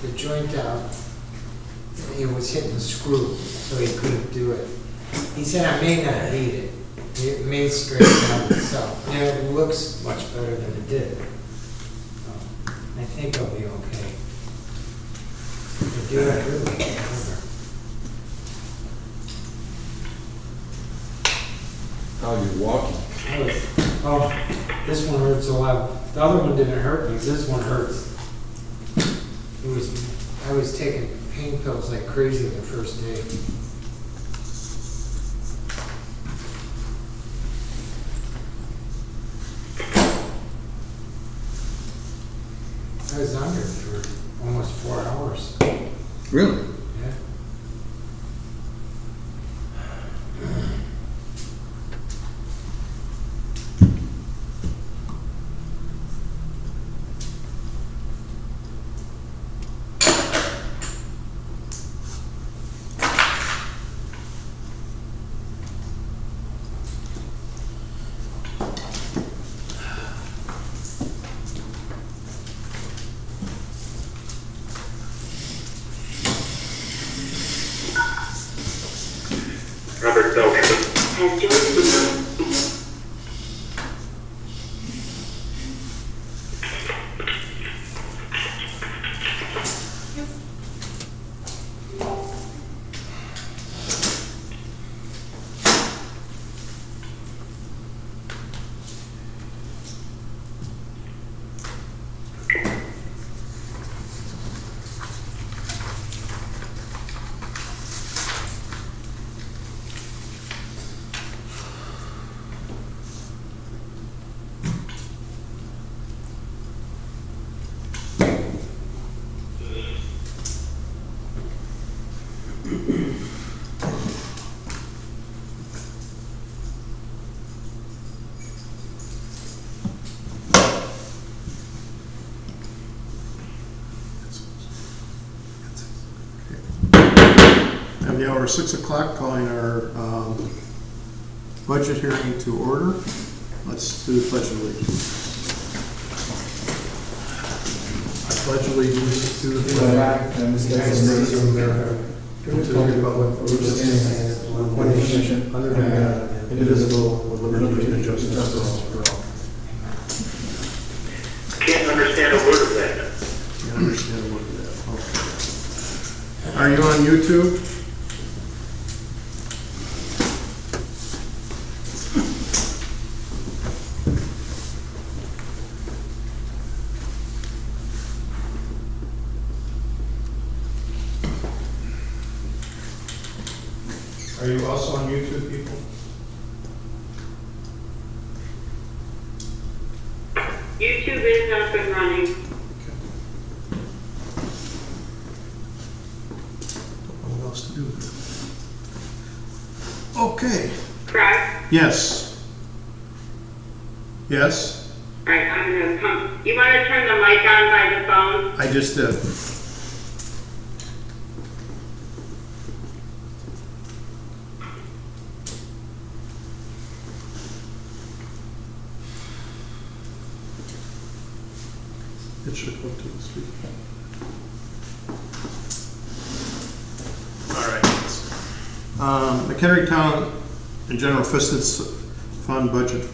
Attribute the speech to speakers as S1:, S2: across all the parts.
S1: the joint out. It was hitting the screw, so he couldn't do it. He said, I may not need it. It may straighten out itself. And it looks much better than it did. I think I'll be okay. I do it really over.
S2: How are you walking?
S1: Oh, this one hurts a lot. The other one didn't hurt me. This one hurts. I was taking pain pills like crazy the first day. I was under for almost 4 hours.
S2: Really?
S1: Yeah.
S3: Robert Belcher has joined the
S4: At the hour 6 o'clock, calling our budget hearing to order. Let's do the Pledge of Allegiance. I pledge allegiance to the flag
S1: And the United States of America,
S4: to the republic for which it stands, one nation, under God, indivisible, with liberty and justice for all.
S3: can't understand a word of that.
S4: You understand a word of that? Okay. Are you on YouTube? Are you also on YouTube, people?
S5: YouTube is up and running.
S4: Don't know what else to do with it. Okay.
S5: Correct?
S4: Yes. Yes,
S5: Alright, I'm gonna come. You wanna turn the mic on by the phone?
S4: I just did. It should hook to the speaker. All right. Mchenry Town and General Assistance Fund budget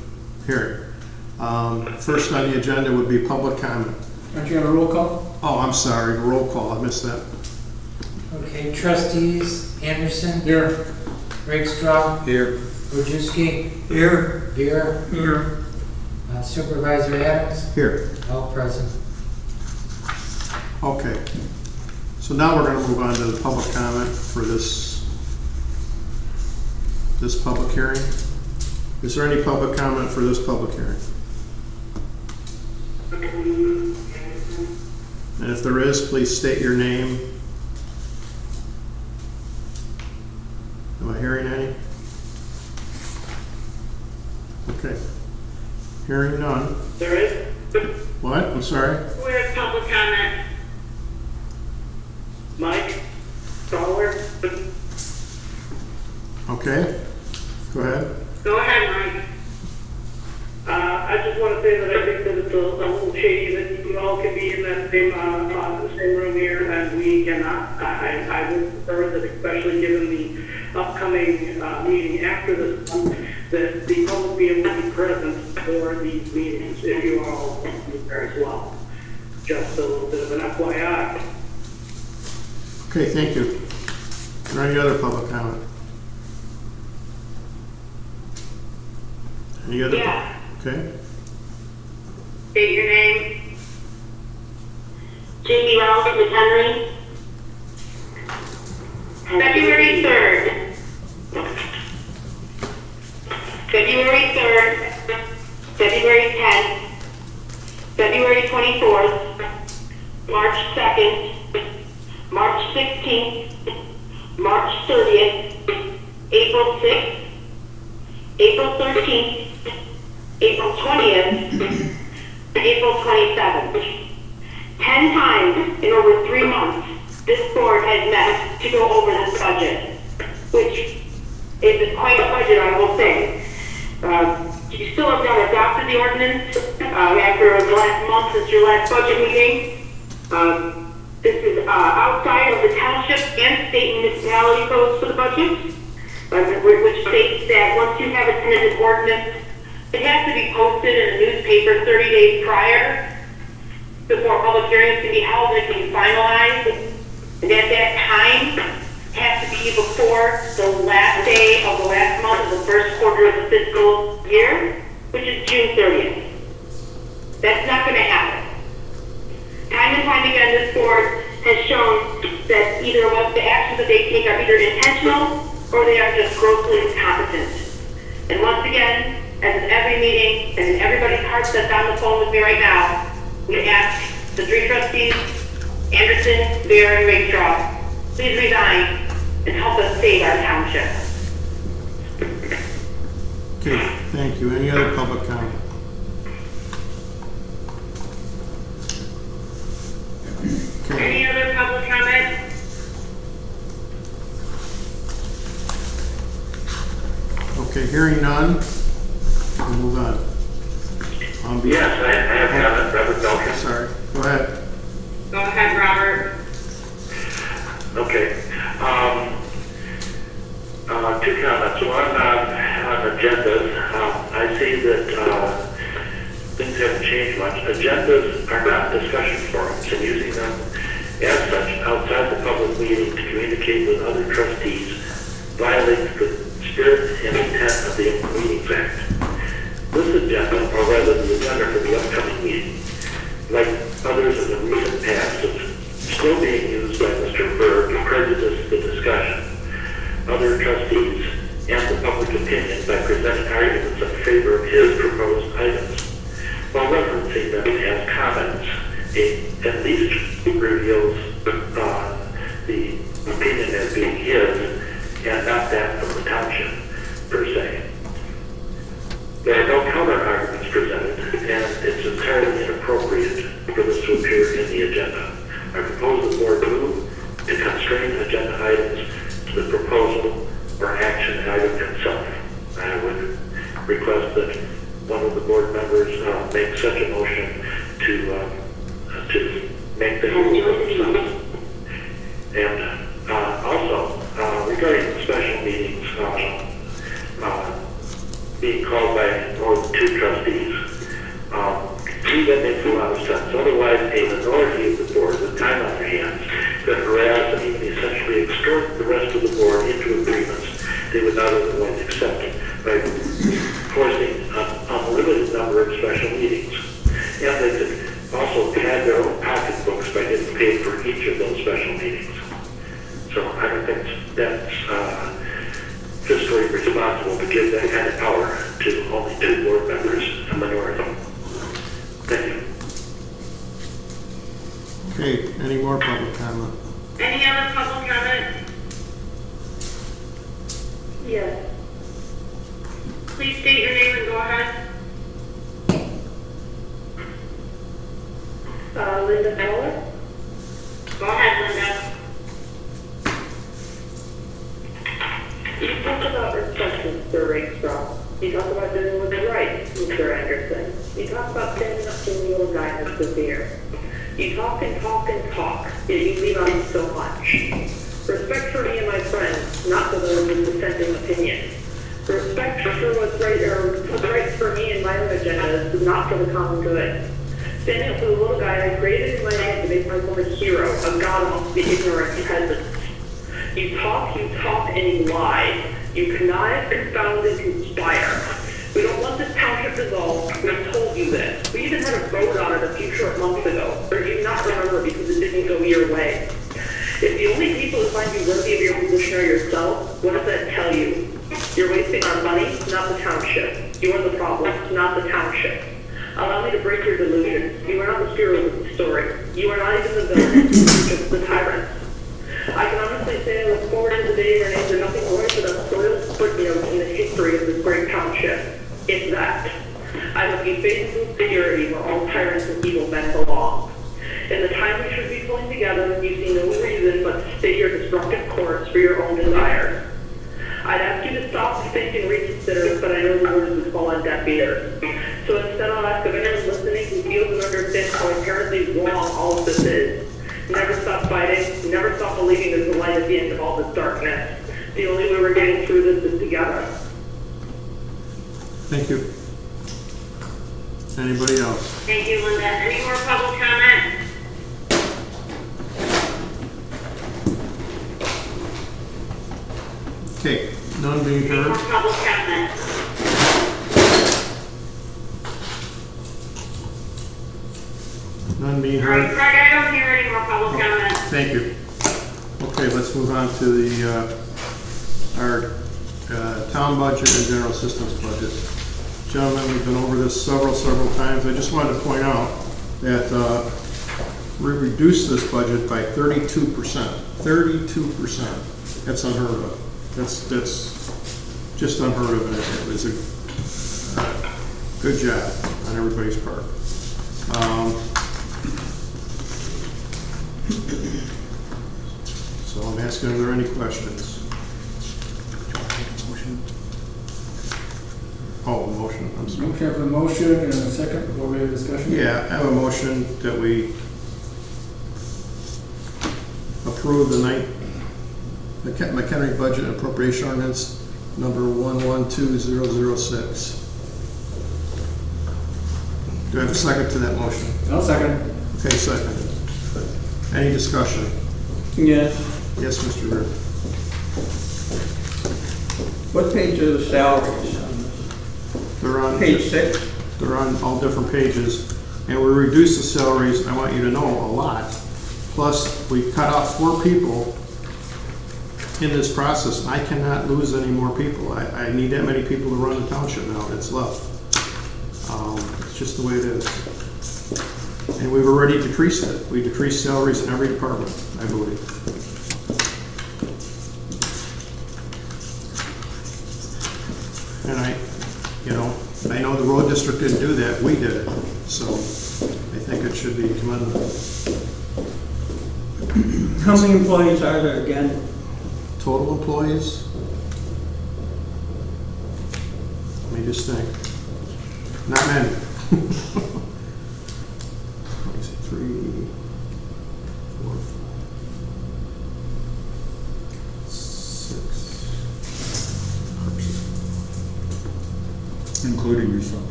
S4: hearing. First on the agenda would be public comment.
S6: Aren't you have a roll call?
S4: Oh, I'm sorry, roll call, I missed that.
S1: Okay, trustees, Anderson,
S6: Here.
S1: Rakestraw,
S2: Here.
S1: Wojcicki. Here. Beer.
S6: Here.
S1: Supervisor Adams,
S4: Here.
S1: all present.
S4: Okay. So now we're going to move on to the public comment for this public hearing. Is there any public comment for this public hearing? And if there is, please state your name. Am I hearing any? Okay. Hearing none.
S5: There is.
S4: What? I'm sorry?
S5: Where's public comment? Mike? Caller?
S4: Okay. Go ahead.
S5: Go ahead, Mike.
S3: I just want to say that I think that it's a little shady that you all can be in that same room here and
S6: again, I would prefer that, especially given the upcoming meeting after this one, that the public be able to be present for these meetings, if you all want to be there as well. Just a little bit of an FYI.
S4: Okay, thank you. Is there any other public comment? Any other?
S5: Yeah.
S4: Okay.
S5: State your name.
S7: Jamie Wells, Mchenry.
S5: February 3rd. February 3rd. February 10th. February 24th. March 2nd. March 16th. March 30th. April 6th. April 13th. April 20th. and April 27th. 10 times in over 3 months, this board has met to go over this budget, which is quite a budget, I will say. You still have not adopted the ordinance after the last month since your last budget meeting. This is outside of the township and state municipality codes for the budget, which states that once you have a tentative ordinance, it has to be posted in a newspaper 30 days prior before public hearings can be held and it can be finalized. And at that time, it has to be before the last day of the last month of the first quarter of the fiscal year, which is June 30th. That's not going to happen. Time and time again, this board has shown that either what the actions that they take are either intentional or they are just grossly incompetent. And once again, as in every meeting and in everybody's heart that's on the phone with me right now, we ask the 3 trustees, Anderson, Bear, and Rakestraw, please resign and help us save our township.
S4: Okay, thank you. Any other public comment? Okay,
S5: Any other public comment?
S4: okay, hearing none, we'll move on.
S3: Yes, I have comment, Robert Belcher.
S4: Sorry, go ahead.
S5: Go ahead, Robert.
S3: Okay. 2 comments. One on agendas. I see that things haven't changed much. Agendas are not discussion forums, and using them as such outside the public meeting to communicate with other trustees violates the spirit and intent of the Open Meetings Act. This agenda, or rather the agenda for the upcoming meeting, like others in the recent past, is still being used by Mr. Berg to prejudice the discussion, other trustees, and the public opinion by presenting arguments in favor of his proposed items. While referencing them as comments, it at least reveals the opinion as being his and not that of the township, per se. There are no counter arguments presented, and it's entirely inappropriate for this to appear in the agenda. I propose the board move to constrain agenda items to the proposal or action item itself. I would request that one of the board members make such a motion to make the move themselves. And also, regarding special meetings being called by more than 2 trustees, that makes a lot of sense. Otherwise, a minority of the board with time on their hands could harass and even essentially extort the rest of the board into agreements they would not otherwise accept by forcing an unlimited number of special meetings. And they could also pad their own pocketbooks by getting paid for each of those special meetings. So I don't think that's fiscally responsible to give that kind of power to only 2 board members, a minority. Thank you.
S4: Okay, any more public comment?
S5: Any other public comment?
S6: Yes.
S5: Please state your name and go ahead.
S6: Linda Fowler?
S5: Go ahead, Linda.
S6: You talk about respect, Mr. Rakestraw. You talk about doing what's right, Mr. Anderson. You talk about standing up to the old guy, Mr. Beer. You talk and talk and talk, yet you leave out so much. Respect for me and my friends, not for those with dissenting opinions. Respect for what's right for me and my own agendas, not for the common good. Standing up for the little guy I created in my head to make myself a hero, a god amongst the ignorant peasants. You talk, and you lie. You connive, confound, and conspire. We don't want this township dissolved. We've told you this. We even had a vote on it a few short months ago. Or do you not remember because it didn't go your way? If the only people who find you worthy of your position are yourself, what does that tell you? You're wasting our money, not the township. You are the problem, not the township. Allow me to break your delusion. You are not the hero of the story. You are not even the villain, just the tyrant. I can honestly say I look forward to the day your names are nothing more than a soiled footnote in the history of this great township. It's that. I hope you face in security where all tyrants and evil men belong. In the time we should be pulling together, you see no reason but to stay your destructive course for your own desires. I'd ask you to stop, think, and reconsider, but I know the words would fall on deaf ears. So instead, I'll ask of anyone listening who feels and understands how inherently wrong all of this is. Never stop fighting, never stop believing there's a light at the end of all this darkness. The only way we're getting through this is together.
S4: Thank you. Anybody else?
S7: Thank you, Linda. Any more public comment?
S4: Okay, none being
S7: Any more
S4: heard.
S7: public comment?
S4: None being
S7: All right,
S4: heard.
S7: Craig, I don't hear any more public comment.
S4: Thank you. Okay, let's move on to the, our town budget and general assistance budget. Gentlemen, we've been over this several times. I just wanted to point out that we reduced this budget by 32%. 32%. That's unheard of. That's just unheard of, and it was a good job on everybody's part. So I'm asking, are there any questions? Oh, motion, I'm sorry.
S8: Okay, I have a motion and a second before we have discussion.
S4: Yeah, I have a motion that we approve the Mchenry Budget and Appropriation Ordinance number 112006. Do I have a second to that motion?
S8: I'll second.
S4: Okay, second. Any discussion?
S9: Yes.
S4: Yes, Mr. Ritter.
S9: What page are the salaries on this?
S4: They're on
S9: Page 6?
S4: They're on all different pages, and we reduced the salaries, I want you to know, a lot. Plus, we cut off 4 people in this process. I cannot lose any more people. I need that many people to run the township now that's left. It's just the way it is. And we've already decreased it. We decreased salaries in every department, I believe. And I know the road district didn't do that, we did it. So I think it should be commendable.
S9: How many employees are there again?
S4: Total employees? Let me just think. Not many. Let me see, 3, 4, 6.
S2: Including yourself.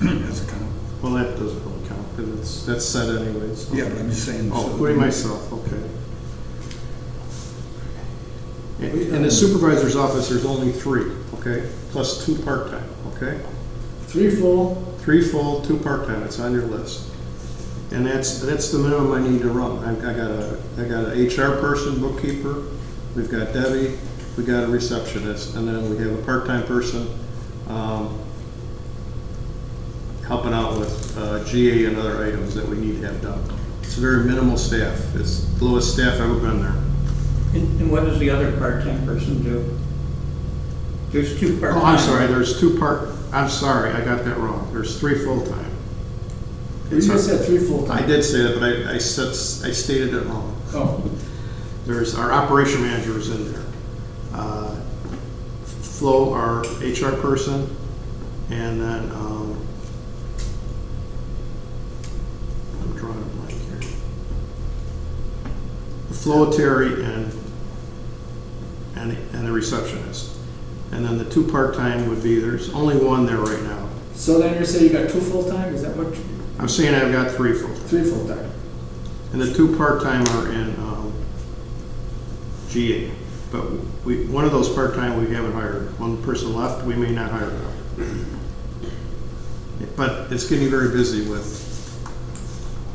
S2: That's a count.
S4: Well, that doesn't really count because that's set anyways.
S2: Yeah, but I'm just saying.
S4: Oh, including myself, okay. In the supervisor's office, there's only 3, okay? Plus 2 part-time, okay?
S8: 3 full.
S4: 3 full, 2 part-time, it's on your list. And that's the minimum I need to run. I got an HR person, bookkeeper, we've got Debbie, we got a receptionist, and then we have a part-time person helping out with GA and other items that we need to have done. It's a very minimal staff. It's the lowest staff ever been there.
S9: And what does the other part-time person do? There's 2 part-time.
S4: Oh, I'm sorry, there's 2 I'm sorry, I got that wrong. There's 3 full-time.
S8: You just said 3 full time.
S4: I did say that, but I stated it wrong.
S8: Oh.
S4: There's our operation manager is in there. Flo, our HR person, and then floetary and the receptionist. And then the 2 part-time would be, there's only 1 there right now.
S8: So then you say you got 2 full-time, is that what,
S4: I'm saying I've got 3 full.
S8: 3 full-time?
S4: And the 2 part-time are in GA. But one of those part-time we haven't hired. One person left, we may not hire now. But it's getting very busy with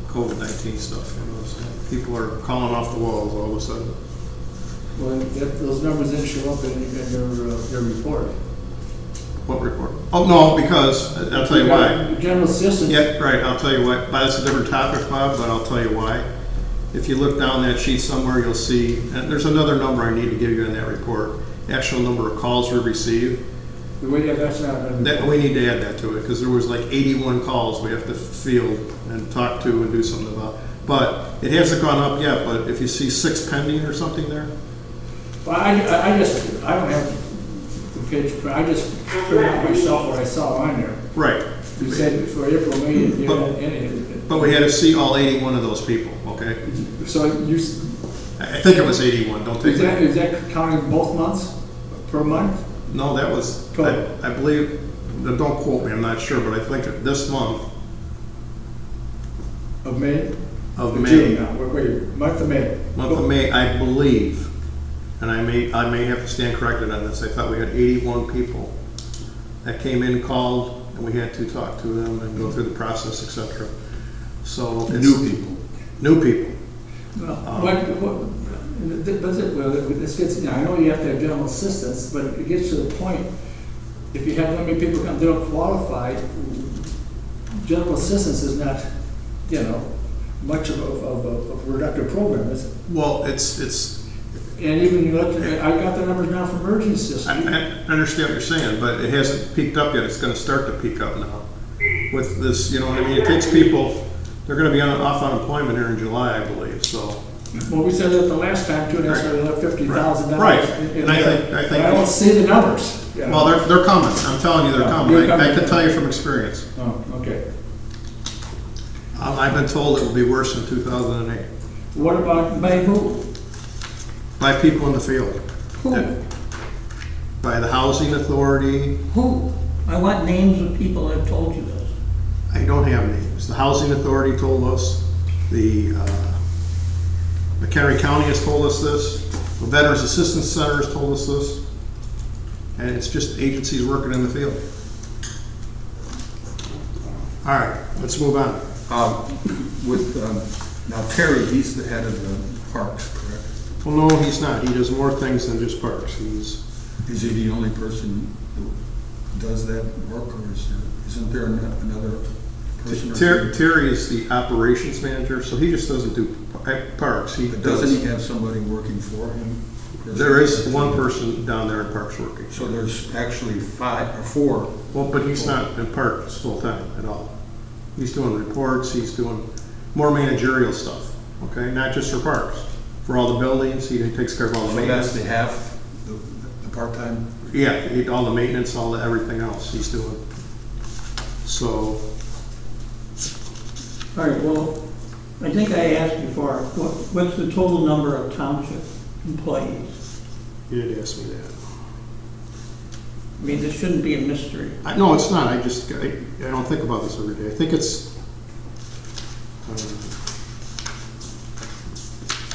S4: COVID-19 stuff. You know, so people are calling off the walls all of a sudden.
S8: Well, those numbers didn't show up in your report.
S4: What report? Oh, no, because, I'll tell you why.
S8: General assistant.
S4: Yeah, right, I'll tell you why. That's a different topic, Bob, but I'll tell you why. If you look down that sheet somewhere, you'll see, and there's another number I need to give you in that report, actual number of calls we received.
S8: That's not.
S4: That, we need to add that to it, because there was like 81 calls we have to field and talk to and do something about. But it hasn't gone up yet, but if you see 6 pending or something there,
S8: Well, I don't have the page, but I just figured out myself what I saw on there.
S4: right.
S8: You said for April, May, you had any.
S4: But we had to see all 81 of those people, okay?
S8: So you,
S4: I think it was 81, don't take that.
S8: is that counting both months, per month?
S4: No, that was, I believe, don't quote me, I'm not sure, but I think this month
S8: Of May?
S4: of
S8: June
S4: May,
S8: now. Wait, month of May.
S4: month of May, I believe, and I may have to stand corrected on this, I thought we had 81 people that came in, called, and we had to talk to them and go through the process, etc. So it's
S2: New people.
S4: New people.
S8: This gets, I know you have to have general assistance, but it gets to the point, if you have that many people come, they don't qualify, general assistance is not, much of a productive program, is it?
S4: Well, it's.
S8: And even you look, I got the numbers now for emergency
S4: I
S8: system.
S4: understand what you're saying, but it hasn't peaked up yet. It's going to start to peak up now. With this, you know what I mean? It takes people, they're going to be off unemployment here in July, I believe, so.
S8: Well, we said that the last time too, and that's why they left $50,000.
S4: Right. And I think-
S8: I don't see the numbers.
S4: Well, they're coming. I'm telling you, they're coming.
S8: They're coming.
S4: I can tell you from experience.
S8: Oh, okay.
S4: I've been told it will be worse in 2008
S8: What about by who?
S4: by people in the field.
S9: Who?
S4: By the housing authority.
S9: Who? I want names of people that have told you this.
S4: I don't have names. The housing authority told us. The Mchenry County has told us this. The Veterans Assistance Center has told us this. And it's just agencies working in the field. All right, let's move on.
S2: Now Terry, he's the head of the parks, correct?
S4: Well, no, he's not. He does more things than just parks.
S2: Is he the only person who does that work, or isn't there another person?
S4: Terry is the operations manager, so he just doesn't do parks.
S2: Doesn't he have somebody working for him?
S4: There is one person down there in parks working.
S2: So there's actually 5 or 4.
S4: Well, but he's not in parks full time at all. He's doing reports. He's doing more managerial stuff. Okay, not just for parks. For all the buildings, he takes care of all the
S2: So
S4: maintenance.
S2: that's the half, the part-time?
S4: Yeah, all the maintenance, all the everything else he's doing. So,
S9: All right, well, I think I asked before, what's the total number of township employees?
S4: you did ask me that.
S9: I mean, this shouldn't be a mystery.
S4: No, it's not. I don't think about this every day. I think it's,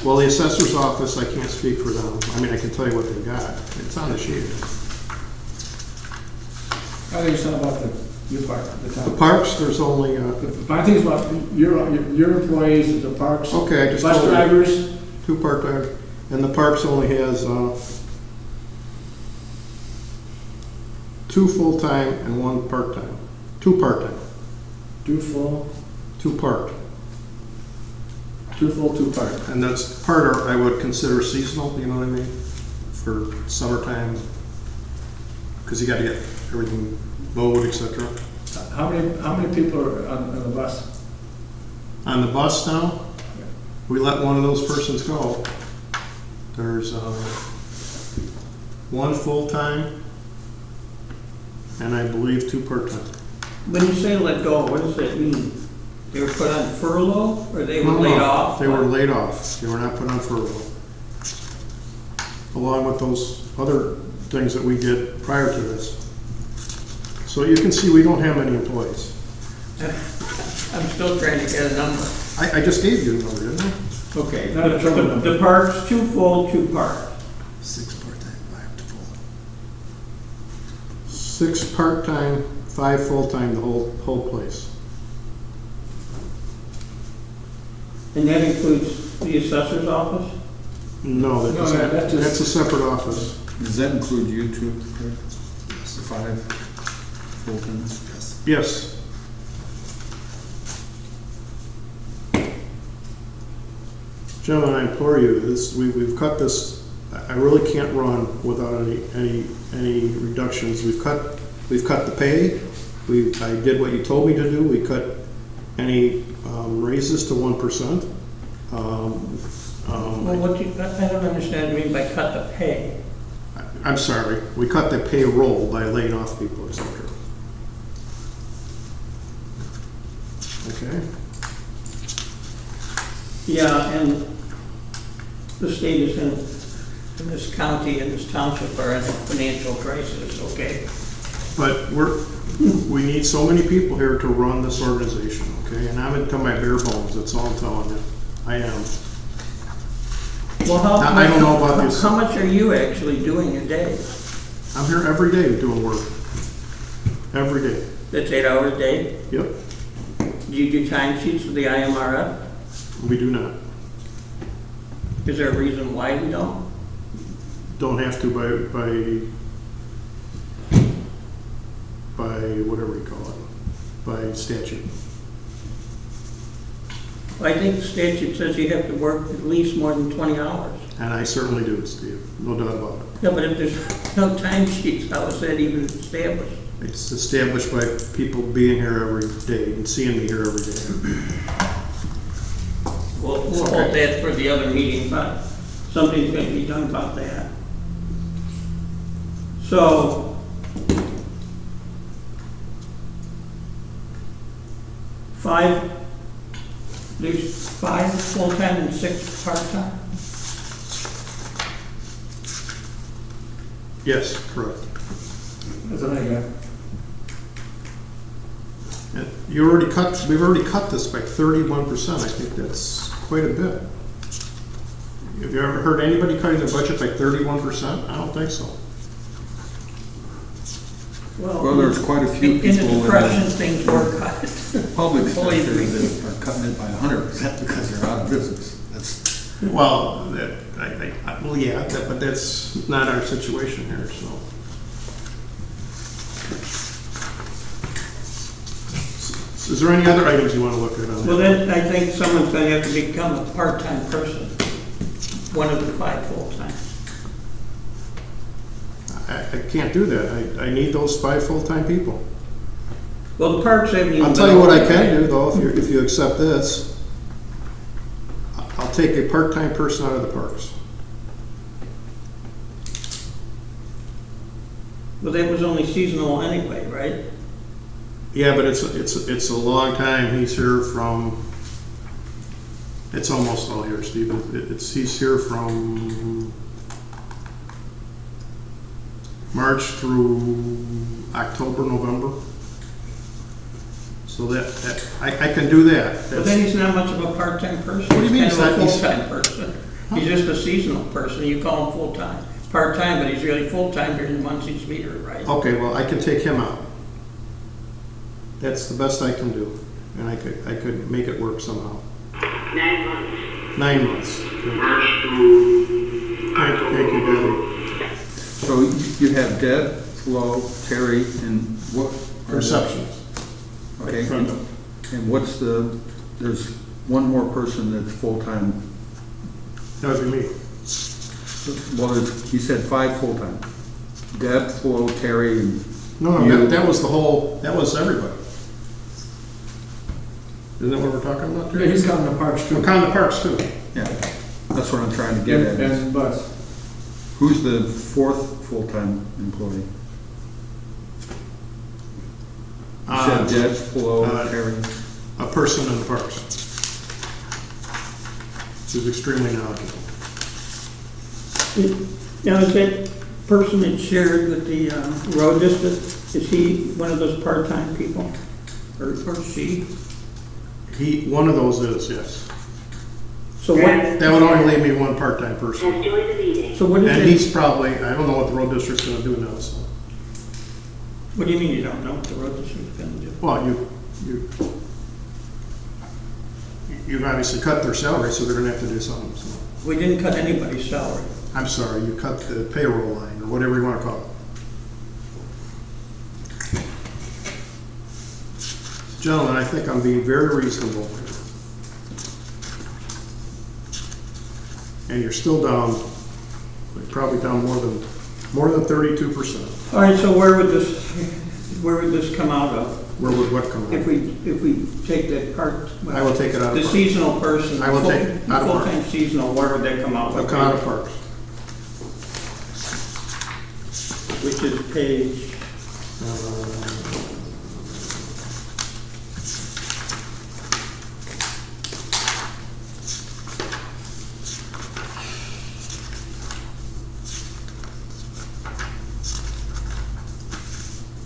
S4: well, the assessor's office, I can't speak for them. I mean, I can tell you what they've got. It's on the sheet.
S8: I think it's not about the park, the
S4: The
S8: town.
S4: parks, there's only,
S8: My thing is about your employees at the parks.
S4: okay, I just
S8: Bus
S4: told you.
S8: drivers.
S4: 2 part-time, and the parks only has 2 full-time and 1 part-time. 2 part-time,
S8: 2 full,
S4: 2 part.
S8: 2 full, 2 part.
S4: And that's part I would consider seasonal, you know what I mean? For summertime, because you got to get everything mowed, etc.
S8: How many people are on the bus?
S4: On the bus now, we let one of those persons go. There's 1 full-time, and I believe 2 part-time.
S9: When you say let go, what does that mean? They were put on furlough, or they were laid off?
S4: They were laid off. They were not put on furlough. Along with those other things that we did prior to this. So you can see we don't have many employees.
S9: I'm still trying to get a number.
S4: I just gave you a number, didn't I?
S9: Okay,
S8: Not a total number.
S9: the parks, 2 full, 2 part.
S2: 6 part-time, 5 full.
S4: 6 part-time, 5 full-time, the whole place.
S9: And that includes the assessor's office?
S4: No,
S8: No, that's just-
S4: that's a separate office.
S2: Does that include you too, Craig? The 5 full-time? Yes.
S4: Yes. Gentlemen, I implore you, we've cut this, I really can't run without any reductions. We've cut the pay, I did what you told me to do, we cut any raises to 1%.
S9: Well, I don't understand what you mean by cut the pay.
S4: I'm sorry, we cut the payroll by laying off people, et cetera. Okay?
S9: Yeah, and the state is in this county and this township are in a financial crisis, okay?
S4: But we need so many people here to run this organization, okay? And I'm into my bare bones, that's all I'm telling you. I am.
S9: Well,
S4: I don't know about this.
S9: How much are you actually doing a day?
S4: I'm here every day doing work. Every day.
S9: That's 8 hours a day?
S4: Yep,
S9: Do you do time sheets with the IMRF?
S4: we do not.
S9: Is there a reason why we don't?
S4: Don't have to by whatever you call it, by statute.
S9: I think the statute says you have to work at least more than 20 hours.
S4: And I certainly do, Steve, no doubt about it.
S9: Yeah, but if there's no time sheets, how is that even established?
S4: It's established by people being here every day and seeing me here every day.
S9: We'll hold that for the other meeting, but something's going to be done about that. So, there's 5 full-time and 6 part-time?
S4: Yes, correct.
S8: That's what I got.
S4: And we've already cut this by 31%. I think that's quite a bit. Have you ever heard anybody cutting their budget by 31%? I don't think so.
S2: Well, there's quite a few
S9: In
S2: people
S9: the
S2: in
S9: depression,
S2: the
S9: things were cut.
S2: public
S9: Fully
S2: sector
S9: agree.
S2: that are cutting it by 100% because they're out of business. That's,
S4: Well, well, yeah, but that's not our situation here, so. Is there any other items you want to look at on
S9: Well,
S4: that?
S9: then I think someone's going to have to become a part-time person, one of the 5 full-time.
S4: I can't do that. I need those 5 full-time people.
S9: Well, the parks haven't even.
S4: I'll tell you what I can do, though, if you accept this. I'll take a part-time person out of the parks.
S9: Well, that was only seasonal anyway, right?
S4: Yeah, but it's a long time. He's here from, it's almost all here, Steve. He's here from March through October, November. So that I can do that.
S9: But then he's not much of a part-time person.
S4: What do you mean
S9: He's kind of a
S4: he's not-
S9: full-time person. He's just a seasonal person. You call him full-time. Part-time, but he's really full-time during the months he's here, right?
S4: Okay, well, I can take him out. That's the best I can do, and I could make it work somehow.
S7: 9 months.
S4: 9 months. Okay. Thank you, Debbie.
S2: so you have Deb, Flo, Terry, and what?
S4: Receptions.
S2: Okay, and what's there's one more person that's full-time.
S4: That would be me.
S2: Well, you said 5 full-time. Deb, Flo, Terry, and
S4: No,
S2: you.
S4: that was everybody. Isn't that what we're talking about?
S8: Yeah, he's counting the parks too.
S4: We're counting the parks too.
S2: Yeah, that's what I'm trying to get at.
S8: And bus.
S2: Who's the 4th full-time employee? You said Deb, Flo, Terry.
S4: a person in the parks. Who's extremely knowledgeable.
S9: Now, is that person that's shared with the road district, is he one of those part-time people? Or she?
S4: One of those is, yes.
S9: So what,
S4: That would only leave me one part-time person.
S7: Has joined the meeting.
S9: so what is
S4: And
S9: it?
S4: he's probably, I don't know what the road district's gonna do now, so.
S9: What do you mean you don't know what the road district's gonna do?
S4: Well, you've obviously cut their salary, so they're gonna have to do something, so.
S9: We didn't cut anybody's salary.
S4: I'm sorry, you cut the payroll line, or whatever you wanna call it. Gentlemen, I think I'm being very reasonable. And you're still down, probably down more than 32%.
S9: All right, so where would this come out of?
S4: Where would what come
S9: If
S4: out?
S9: we take that part?
S4: I will take it out of
S9: The
S4: parks.
S9: seasonal person.
S4: I will take it out of parks.
S9: Full-time seasonal, where would that come out?
S4: It'll come out of parks.
S9: Which is page,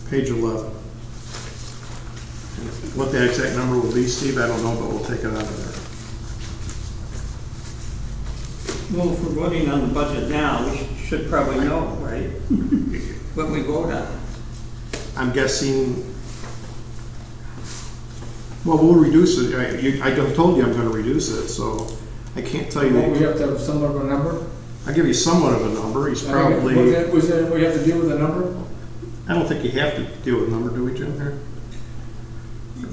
S4: Page 11. What the exact number will be, Steve, I don't know, but we'll take it out of there.
S9: well, if we're voting on the budget now, we should probably know, right? What we vote on.
S4: I'm guessing, well, we'll reduce it. I told you I'm gonna reduce it, so I can't tell
S8: Well, we
S4: you.
S8: have to have somewhat of a number?
S4: I'll give you somewhat of a number. He's probably,
S8: We have to deal with a number?
S4: I don't think you have to deal with a number, do we, Jim, here?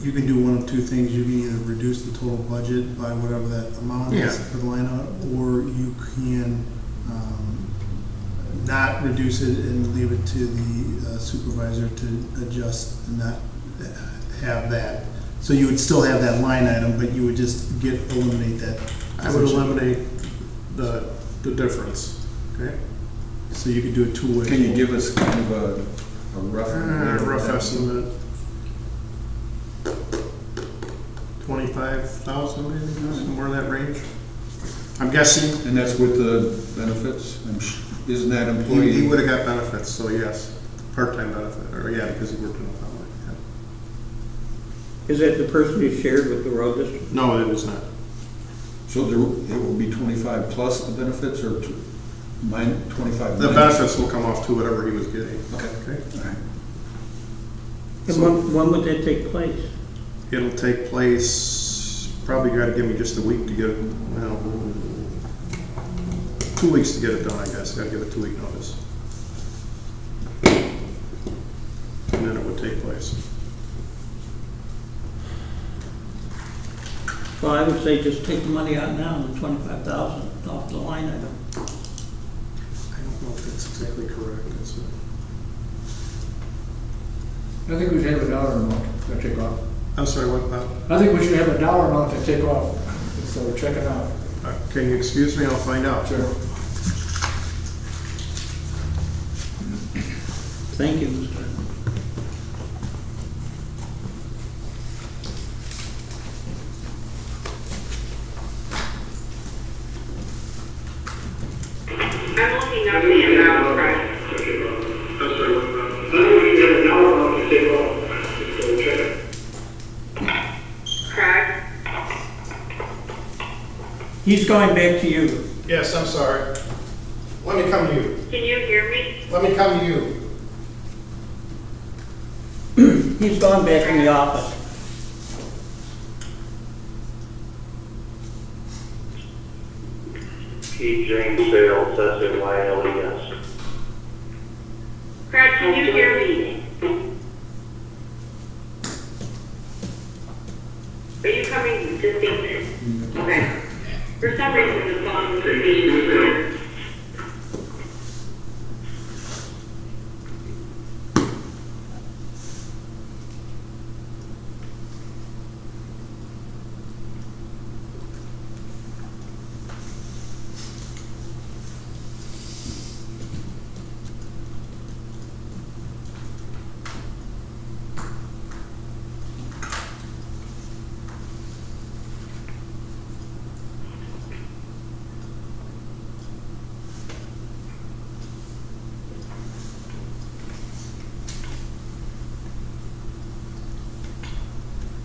S10: You can do one of two things. You can either reduce the total budget by whatever that amount is
S4: Yeah.
S10: for the line item, or you can not reduce it and leave it to the supervisor to adjust and not have that. So you would still have that line item, but you would just eliminate that.
S4: I would eliminate the difference, okay?
S10: So you could do it two ways.
S2: Can you give us kind of a rough?
S4: Rough estimate. 25,000 maybe, somewhere in that range. I'm guessing.
S2: And that's with the benefits? Isn't that
S4: He
S2: employee?
S4: would have got benefits, so yes, part-time benefit, or yeah, because he worked in the family.
S9: Is that the person you shared with the road district?
S4: No, it is not.
S2: So it will be 25 plus the benefits, or 25?
S4: The benefits will come off to whatever he was getting.
S2: Okay. All right.
S9: And when would that take place?
S4: It'll take place, probably gotta give me just a week to get it, well, 2 weeks to get it done, I guess. Gotta give a 2-week notice. And then it would take place.
S9: Well, I would say just take the money out now, the 25,000 off the line item.
S4: I don't know if that's exactly correct.
S8: I think we should have a dollar amount to take off.
S4: I'm sorry, what?
S8: I think we should have a dollar amount to take off, so check it out.
S4: Can you excuse me? I'll find out.
S8: Sure.
S9: Thank you, Mr.
S5: I'm looking up the amount, right? Craig?
S9: He's going back to you.
S4: Yes, I'm sorry. Let me come to you.
S5: Can you hear me?
S4: Let me come to you.
S9: He's gone back in the office.
S3: Key James Sales, S-A-Y-L-E-S.
S5: Craig, can you hear me? Are you coming to see me? Okay. For some reason, the phone was being weird.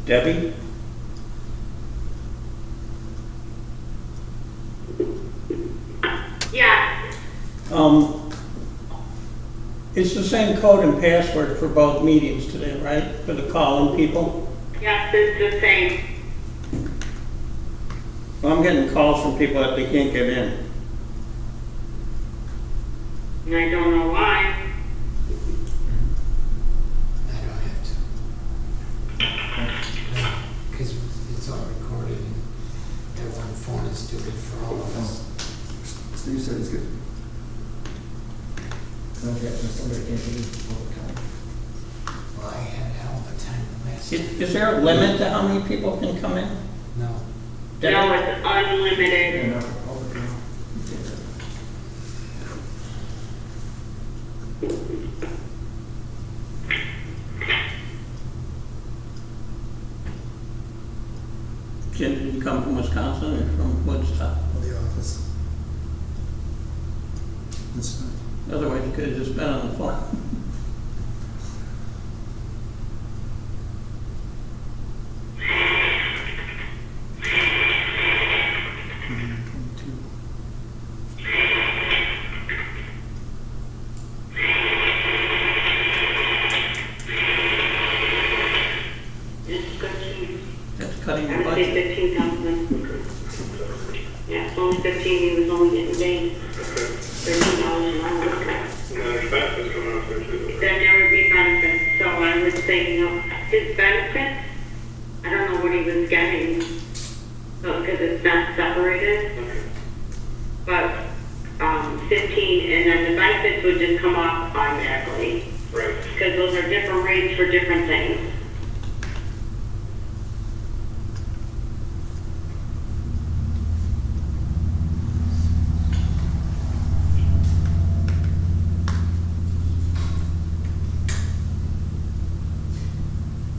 S9: Debbie?
S5: Yeah,
S9: It's the same code and password for both meetings today, right? For the call-in people?
S5: yes, it's the same.
S9: Well, I'm getting calls from people that they can't get in.
S5: And I don't know why.
S1: I don't have to. Because it's all recorded and every phone is doing it for all of us.
S10: Steve said it's good.
S8: Okay, somebody can't do it all the time.
S1: Well, I had a hell of a time the last time.
S9: Is there a limit to how many people can come in?
S1: No.
S5: No, it's unlimited.
S8: And, all the time.
S9: Jim, did you come from Wisconsin or from Woodstock?
S10: The office. That's fine.
S9: Otherwise, you could have just been on the phone.
S5: It's 13.
S9: That's cutting
S5: I
S9: your
S5: would say
S9: budget.
S5: 15,000. Yeah, it's only 15, he was only getting paid $13 an hour.
S3: There's benefits coming out there too.
S5: There'd never be benefits, so I would say, you know, his benefits, I don't know what he was getting, so, because it's not separated, but, 15, and then the benefits would just come off automatically,
S3: Right.
S5: because those are different rates for different things.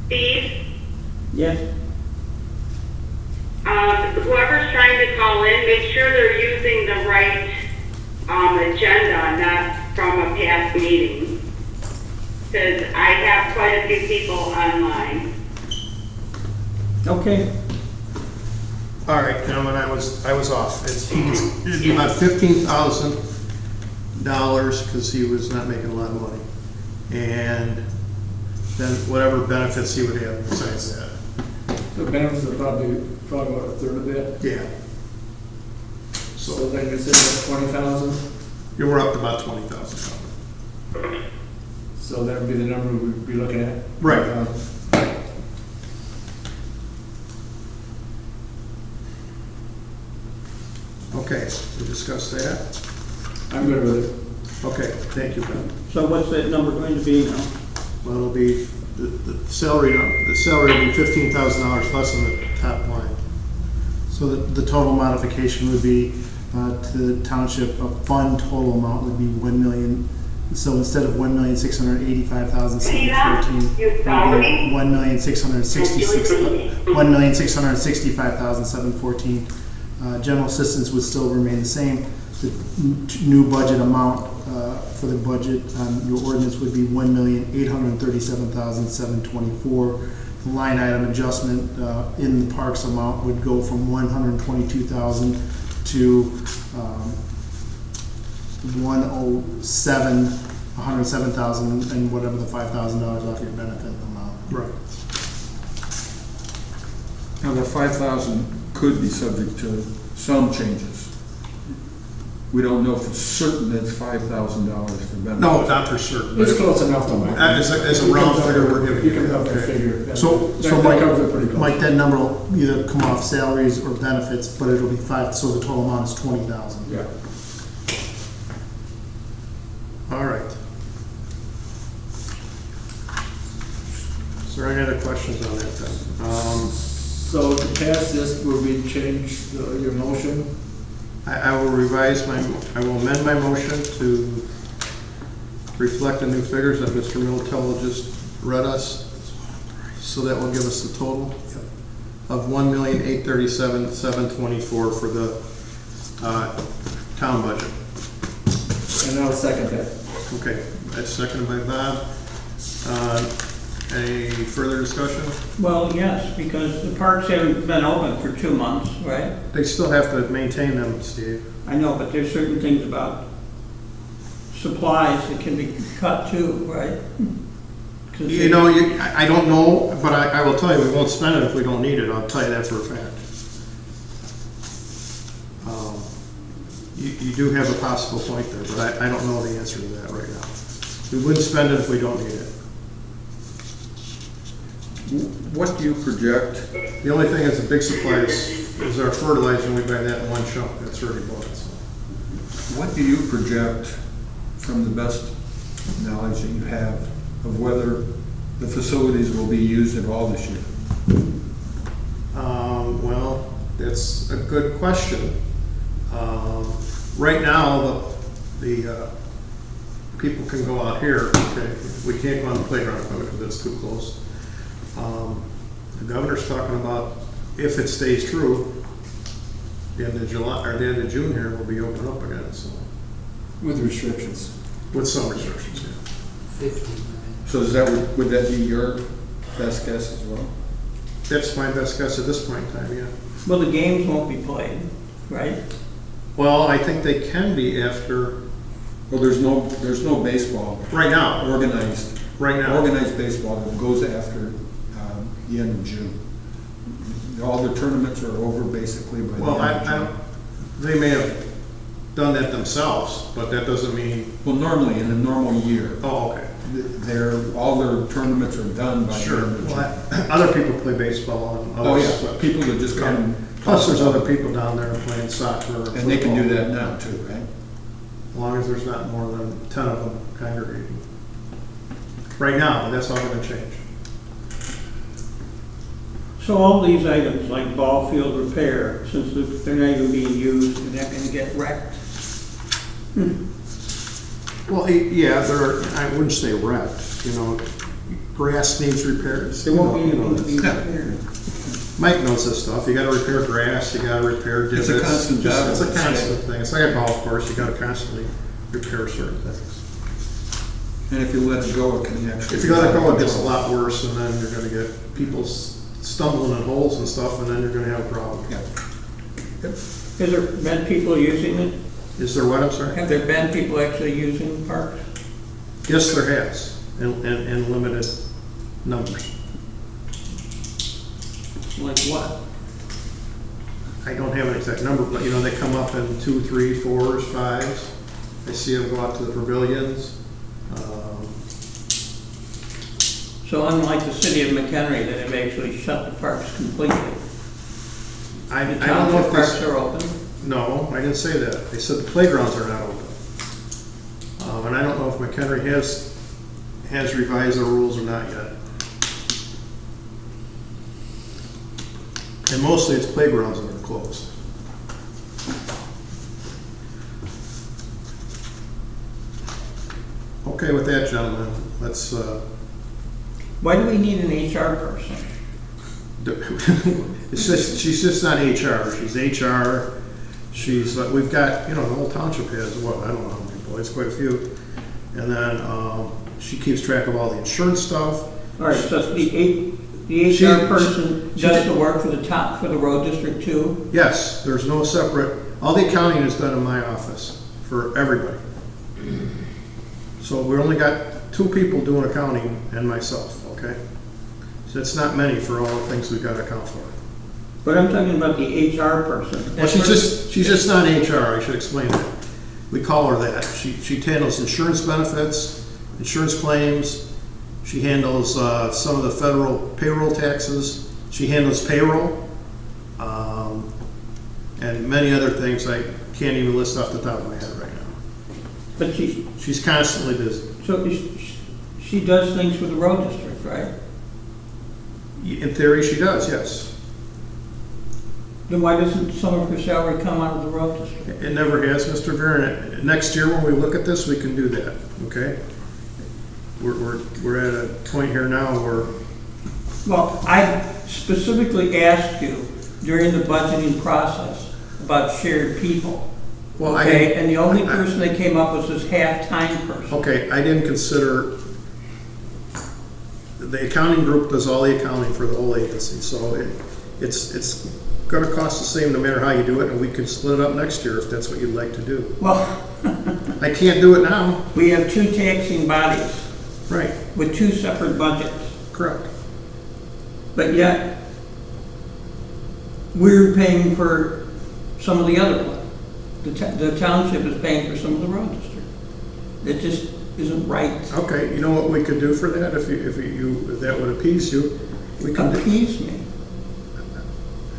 S5: Steve?
S9: Yes?
S5: Whoever's trying to call in, make sure they're using the right, agenda, not from a past meeting. Because I have quite a few people online.
S9: Okay.
S4: All right, gentlemen, I was off. It'd be about $15,000 because he was not making a lot of money. And then whatever benefits he would have besides that.
S8: The benefits are probably about a third of that.
S4: Yeah.
S8: So then you said 20,000,
S4: You were up to about 20,000.
S8: so that would be the number we'd be looking at.
S4: Right. Okay, we discussed that.
S8: I'm good with it.
S4: Okay, thank you, Ben.
S9: So what's that number going to be now?
S4: Well, it'll be, the salary will be $15,000 less than the top line.
S10: So the total modification would be to the township, a fund total amount would be 1 million. So instead of 1,685,714, it would be 1,665,714. General assistance would still remain the same. The new budget amount for the budget on your ordinance would be 1,837,724. The line item adjustment in the parks amount would go from 122,000 to 107,000, and whatever the $5,000 off your benefit amount.
S4: Right.
S2: Now, the 5,000 could be subject to some changes. We don't know for certain that it's $5,000 for benefits.
S4: No, not for certain.
S8: It's close enough to Mike.
S4: As a round figure, we're giving
S8: You
S4: you
S8: can
S4: that.
S8: have that
S4: Okay.
S8: figure.
S10: So
S8: That
S10: Mike,
S8: covers it pretty close.
S10: Mike, that number will either come off salaries or benefits, but it'll be 5, so the total amount is 20,000.
S8: Yeah.
S4: All right. Is there any other questions on that then?
S8: So to pass this, will we change your motion?
S4: I will I will amend my motion to reflect the new figures that Mr. Miltello just read us. So that will give us the total of $1,837,724 for the town budget.
S8: And I'll second that.
S4: Okay, that's seconded by Bob. Any further discussion?
S9: Well, yes, because the parks haven't been open for 2 months, right?
S4: They still have to maintain them, Steve.
S9: I know, but there's certain things about supplies that can be cut too, right? 'Cause
S4: You know, I don't know, but I will tell you, we won't spend it if we don't need it. I'll tell you that for a fact. You do have a possible point there, but I don't know the answer to that right now. We wouldn't spend it if we don't need it.
S2: What do you project?
S4: The only thing is the big supplies is our fertilizer, and we buy that in one chunk. That's already bought, so.
S2: What do you project from the best knowledge that you have of whether the facilities will be used at all this year?
S4: Well, that's a good question. Right now, the people can go out here, okay? We can't go on the playground equipment because it's too close. The governor's talking about, if it stays true, the end of July, or the end of June here, we'll be open up again, so.
S10: With restrictions.
S4: With some restrictions, yeah.
S1: 50.
S2: So is that, would that be your best guess as well?
S4: That's my best guess at this point in time, yeah.
S9: Well, the games won't be played, right?
S4: Well, I think they can be after,
S2: Well, there's no baseball
S4: right now,
S2: organized baseball that goes after the end of June. All the tournaments are over basically by the
S4: Well,
S2: end of
S4: I
S2: June.
S4: don't, they may have done that themselves, but that doesn't mean,
S2: Well, normally, in a normal year,
S4: oh, okay.
S2: all their tournaments are done by the
S4: Sure.
S2: end of June.
S4: Well, other people play baseball and
S2: Oh,
S4: others.
S2: yeah, people that just come.
S4: Plus, there's other people down there playing soccer.
S2: And they can do that now too, right?
S4: As long as there's not more than 10 of them congregating. Right now, but that's all gonna change.
S9: So all these items, like ball field repair, since they're not even being used, they're not gonna get wrecked.
S4: Well, yeah, I wouldn't say wrecked, you know, grass needs repairs.
S9: They won't be
S4: You know
S9: able to be
S4: this.
S9: repaired.
S4: Mike knows this stuff. You gotta repair grass, you gotta repair divots.
S2: It's a constant job.
S4: It's a constant thing. It's like a golf course, you gotta constantly repair certain things.
S2: And if you let it go, it can actually.
S4: If you let it go, it gets a lot worse, and then you're gonna get people stumbling in holes and stuff, and then you're gonna have a problem.
S2: Yeah.
S9: Has there been people using it?
S4: Is there what, I'm sorry?
S9: Have there been people actually using the parks?
S4: Yes, there has, in limited numbers.
S9: Like what?
S4: I don't have an exact number, but you know, they come up in 2, 3, 4s, 5s. I see them go out to the pavilions.
S9: So unlike the city of Mchenry that have actually shut the parks completely,
S4: I
S9: the
S4: don't know
S9: township
S4: if
S9: parks
S4: this,
S9: are open?
S4: no, I didn't say that. They said the playgrounds are not open. And I don't know if McHenry has revised their rules or not yet. And mostly it's playgrounds that are closed. Okay, with that, gentlemen, let's,
S9: Why do we need an HR person?
S4: it's just, she's just not HR, she's HR, she's, we've got, you know, the whole township has, what, I don't know how many employees, quite a few. And then, she keeps track of all the insurance stuff.
S9: All right, so the HR person does the work for the road district too?
S4: Yes, there's no separate, all the accounting is done in my office for everybody. So we only got 2 people doing accounting and myself, okay? So it's not many for all the things we've got to account for.
S9: But I'm talking about the HR person.
S4: Well, she's just not HR, I should explain that. We call her that. She handles insurance benefits, insurance claims, she handles some of the federal payroll taxes, she handles payroll, and many other things I can't even list off the top of my head right now.
S9: But
S4: She's constantly busy.
S9: so she does things for the road district, right?
S4: In theory, she does, yes.
S9: Then why doesn't some of her salary come out of the road district?
S4: It never has, Mr. Viren. Next year, when we look at this, we can do that, okay? We're at a point here now where,
S9: Well, I specifically asked you during the budgeting process about shared people.
S4: well,
S9: Okay, and the only person that came up was this half-time person.
S4: okay, I didn't consider the accounting group does all the accounting for the whole agency, so it's gonna cost the same no matter how you do it, and we can split it up next year if that's what you'd like to do.
S9: Well,
S4: I can't do it now.
S9: we have two taxing bodies
S4: Right,
S9: with two separate budgets,
S4: correct.
S9: but yet we're paying for some of the other one. The township is paying for some of the road district. It just isn't right.
S4: Okay, you know what we could do for that, if that would appease you? We could,
S9: Appease me.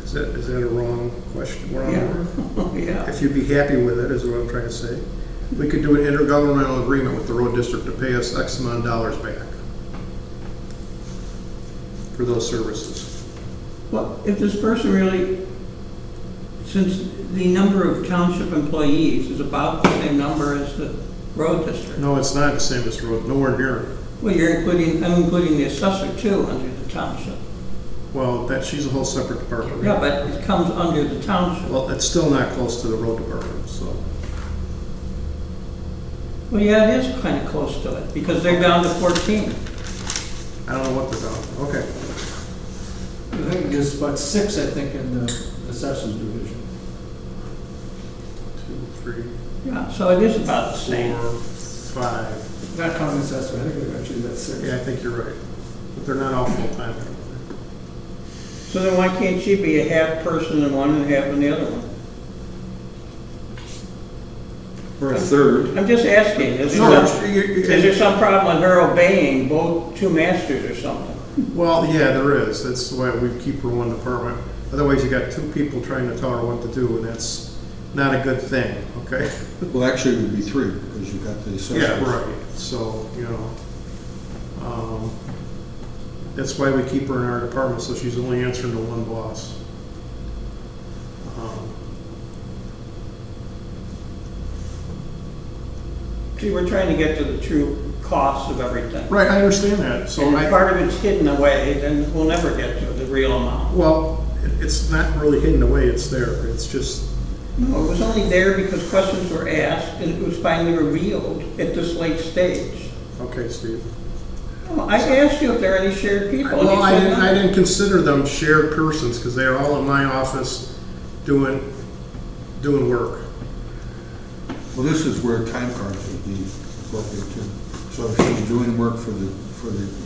S4: is that a wrong question? Wrong word?
S9: Yeah. Yeah.
S4: If you'd be happy with it, is what I'm trying to say. We could do an intergovernmental agreement with the road district to pay us X amount of dollars back for those services.
S9: Well, if this person really, since the number of township employees is about the same number as the road district.
S4: No, it's not the same as road, nowhere near it.
S9: Well, I'm including the assessor too under the township.
S4: Well, she's a whole separate department.
S9: Yeah, but it comes under the township.
S4: Well, it's still not close to the road department, so.
S9: Well, yeah, it is kind of close to it because they're down to 14.
S4: I don't know what they're doing. Okay.
S8: I think there's about 6, I think, in the assessors division.
S4: 2, 3,
S9: Yeah, so it is about the same.
S4: 4, 5.
S8: Not counting assessor, I think they've actually got 6.
S4: Yeah, I think you're right. But they're not all full-time.
S9: So then why can't she be a half person in one and half in the other one?
S2: Or a third.
S9: I'm just asking, is there some problem with her obeying both two masters or something?
S4: Well, yeah, there is. That's why we keep her one department. Otherwise, you got two people trying to tell her what to do, and that's not a good thing, okay?
S2: Well, actually, it would be 3, because you've got the assessors.
S4: Yeah, right. So, that's why we keep her in our department, so she's only answering to one boss.
S9: See, we're trying to get to the true cost of everything.
S4: Right, I understand that. So
S9: And if part of it's hidden away, then we'll never get to the real amount.
S4: well, it's not really hidden away, it's there. It's just,
S9: No, it was only there because questions were asked and it was finally revealed at this late stage.
S4: okay, Steve.
S9: No, I asked you if there are any shared people. and you
S4: Well, I
S9: said no.
S4: didn't consider them shared persons, because they are all in my office doing work.
S2: Well, this is where time cards would be appropriate too. So if she's doing work for the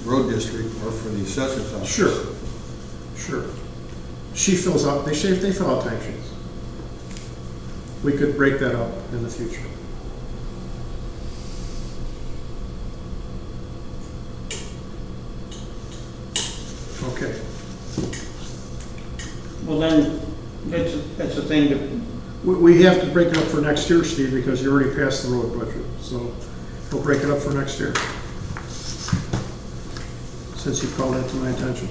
S2: road district or for the assessor's office.
S4: Sure. She fills out, they fill out time sheets. We could break that up in the future. Okay.
S9: Well, then, that's a thing to,
S4: We have to break it up for next year, Steve, because you already passed the road budget, so we'll break it up for next year. Since you called that to my attention.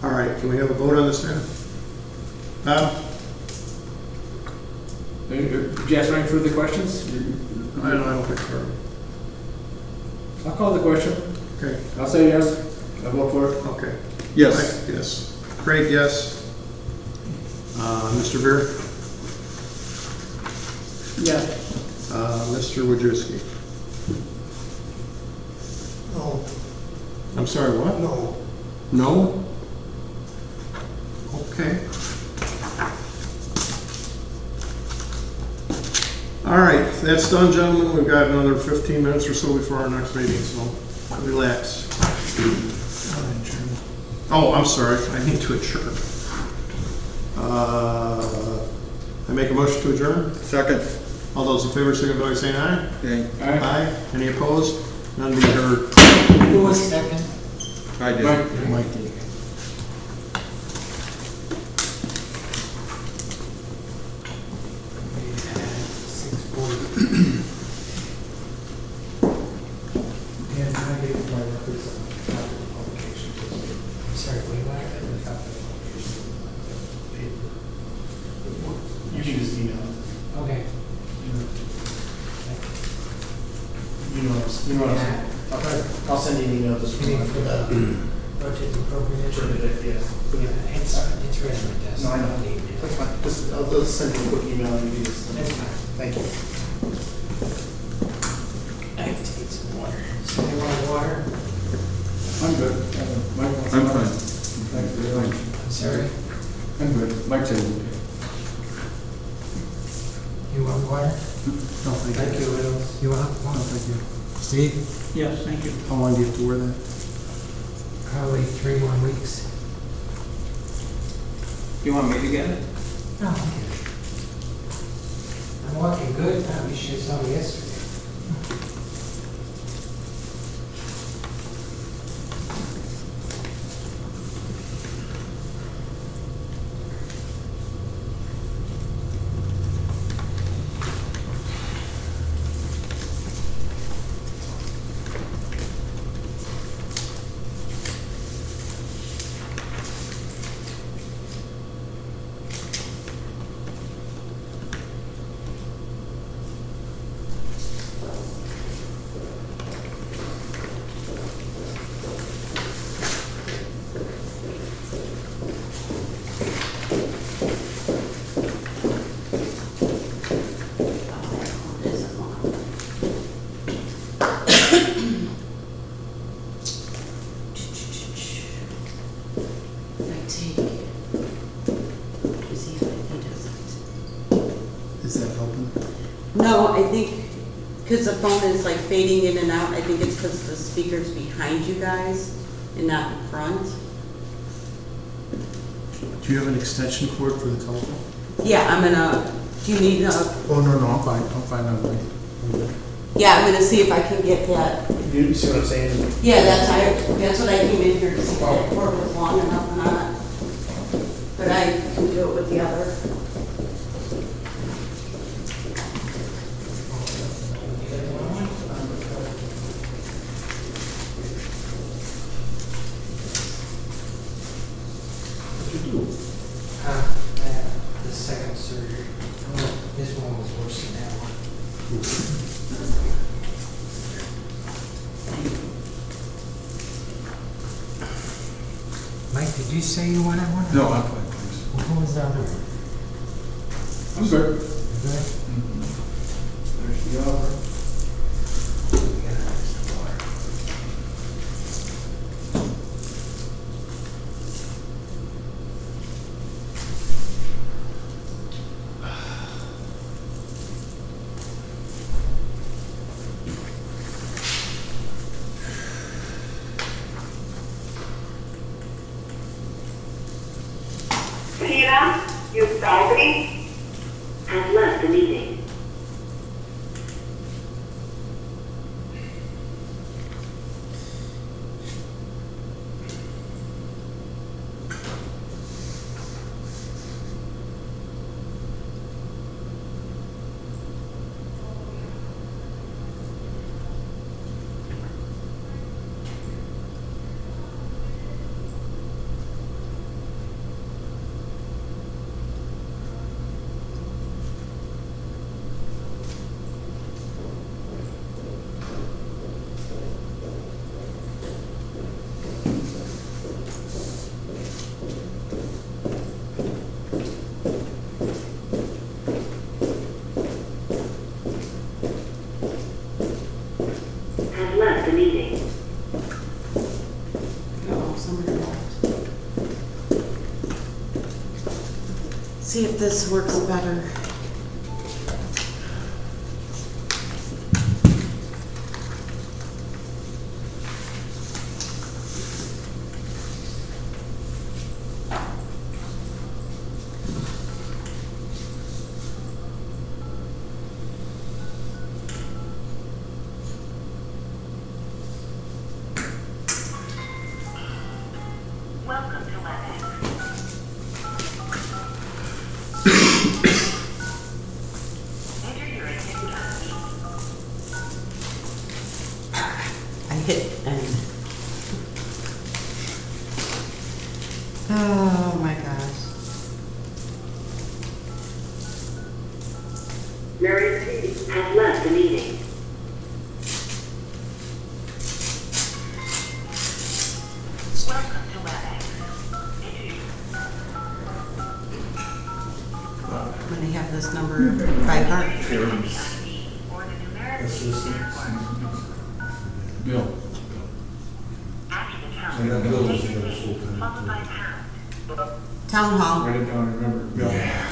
S4: All right, can we have a vote on this now? Bob?
S8: Did you ask any further questions?
S4: I don't think so.
S8: I'll call the question.
S4: Okay,
S8: I'll say yes. I'll vote for it.
S4: okay.
S2: Yes.
S4: Mike, yes. Craig, yes. Mr. Veer?
S9: yeah.
S4: Mr. Wojcicki?
S1: No,
S4: I'm sorry, what?
S1: no.
S4: No? Okay. All right, that's done, gentlemen. We've got another 15 minutes or so before our next meeting, so relax. Oh, I'm sorry, I need to adjourn. I make a motion to adjourn.
S2: Second.
S4: All those in favor, signify by saying aye.
S2: Okay.
S4: Aye. Any opposed? None be heard.
S1: Who was second?
S2: I did.
S4: Mike did.
S1: Dan, can I get my records on copy of the publication? Sorry, what do you want? I have a copy of the publication. Paper.
S11: You can just email it.
S1: Okay.
S11: I'll send you an email this
S1: You mean
S11: morning.
S1: for the budget appropriation?
S11: Yeah.
S1: Yeah, it's right on my desk.
S11: No, I know.
S1: I'll need it.
S11: That's fine. I'll just send you a quick email and you can just.
S1: That's fine.
S11: Thank you.
S1: I have to get some water. Somebody want water?
S8: I'm good. Mike wants
S2: I'm
S8: to-
S2: fine.
S8: Thanks very much.
S1: I'm sorry,
S8: I'm good. Mike said okay.
S1: you want water?
S10: No, thank you.
S1: You want
S10: No,
S1: one?
S10: thank you.
S1: Steve?
S9: Yes, thank you.
S10: How long do you have to wear that?
S1: Probably 3 more weeks.
S9: You want me to get it?
S1: No, I'm walking good now, you should have saw me yesterday.
S10: Is that helping?
S7: No, I think, because the phone is like fading in and out, I think it's because the speaker's behind you guys and not in front.
S10: Do you have an extension cord for the telephone?
S7: Yeah, I'm gonna, do you need a,
S10: Oh, no, I'm fine. I'm fine. I'm good.
S7: yeah, I'm gonna see if I can get that.
S11: You see what I'm saying?
S7: Yeah, that's what I came in here to see if that cord was long enough or not. But I can do it with the other.
S1: I had the second surgery. Oh, this one was worse than that one. Mike, did you say you wanted one?
S2: No, I'm fine, thanks.
S1: Well, who was the other one?
S8: I'm good.
S1: Good?
S8: There's the offer.
S1: Yeah, that's the water.
S5: Tina, you Salvi,
S7: Has left the meeting. Has left the meeting. Oh, somebody left. See if this works better. Welcome to WebEx. Enter your attendee ID. I hit end. Oh my gosh. Mary has left the meeting. Welcome to WebEx. I'm gonna have this number by heart.
S11: Assistance.
S8: Bill.
S7: After the
S12: And that building's the other school committee.
S7: Town hall.
S8: Write it down, remember. Yeah.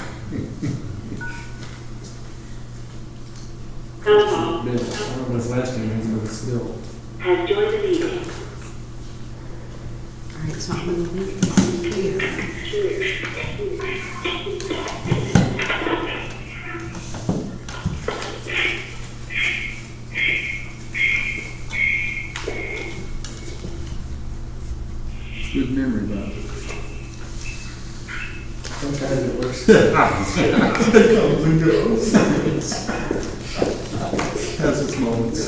S8: I don't know if it's last name, but it's still.
S5: Has joined the meeting.
S7: All right, so I'm gonna leave this here.
S2: Good memory, Bob.
S8: Sometimes it works.
S2: Has its moments.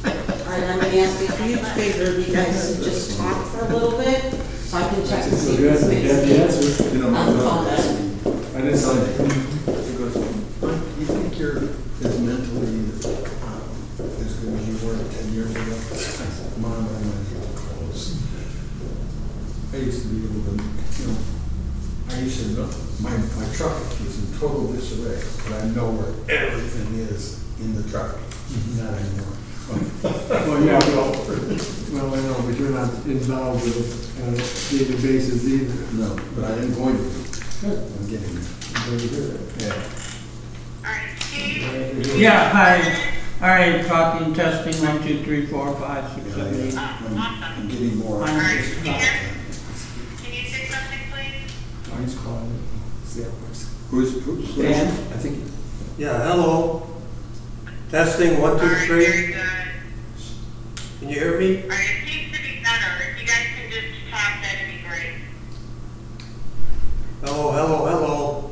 S7: All right, I'm gonna ask a huge favor of you guys to just talk for a little bit, so I can check and see
S8: You
S7: if
S8: have
S7: it's
S8: the answer.
S2: You know,
S7: on the phone.
S8: I didn't say it.
S12: He goes, you think you're as mentally as good as you were 10 years ago? I said, Mom, I'm not even close. I used to be able to, I used to know, my truck was in total disarray, but I know where everything is in the truck. Not anymore.
S8: Well, yeah, well, I know, but you're not involved with it on a daily basis either.
S12: No, but I am going to be.
S8: Good.
S12: I'm getting there.
S8: Very good.
S12: Yeah.
S9: Yeah, hi. All right, talking, testing, 1, 2, 3, 4, 5, 6, 7, 8.
S12: I'm getting more.
S9: Fine.
S5: Can you say something, please?
S8: Mine's calling it. See how it works.
S2: Who's?
S9: Dan?
S12: I think,
S13: Yeah, hello. Testing, 1, 2, 3.
S5: Very good.
S13: Can you hear me?
S5: All right, it seems to be better. If you guys can just talk, that'd be great.
S13: Hello, hello, hello.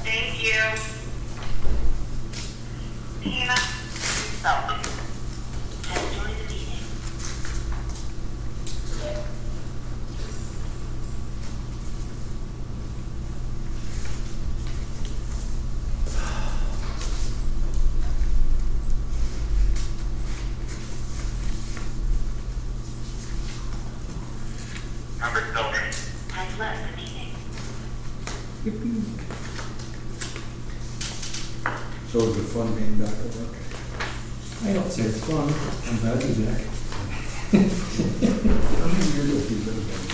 S5: Thank you. Tina, yourself. Has joined the meeting. Robert Goldring has left the meeting.
S12: so is it fun being back at work?
S8: I don't say it's fun. I'm glad you're back.
S12: How many years have you been back?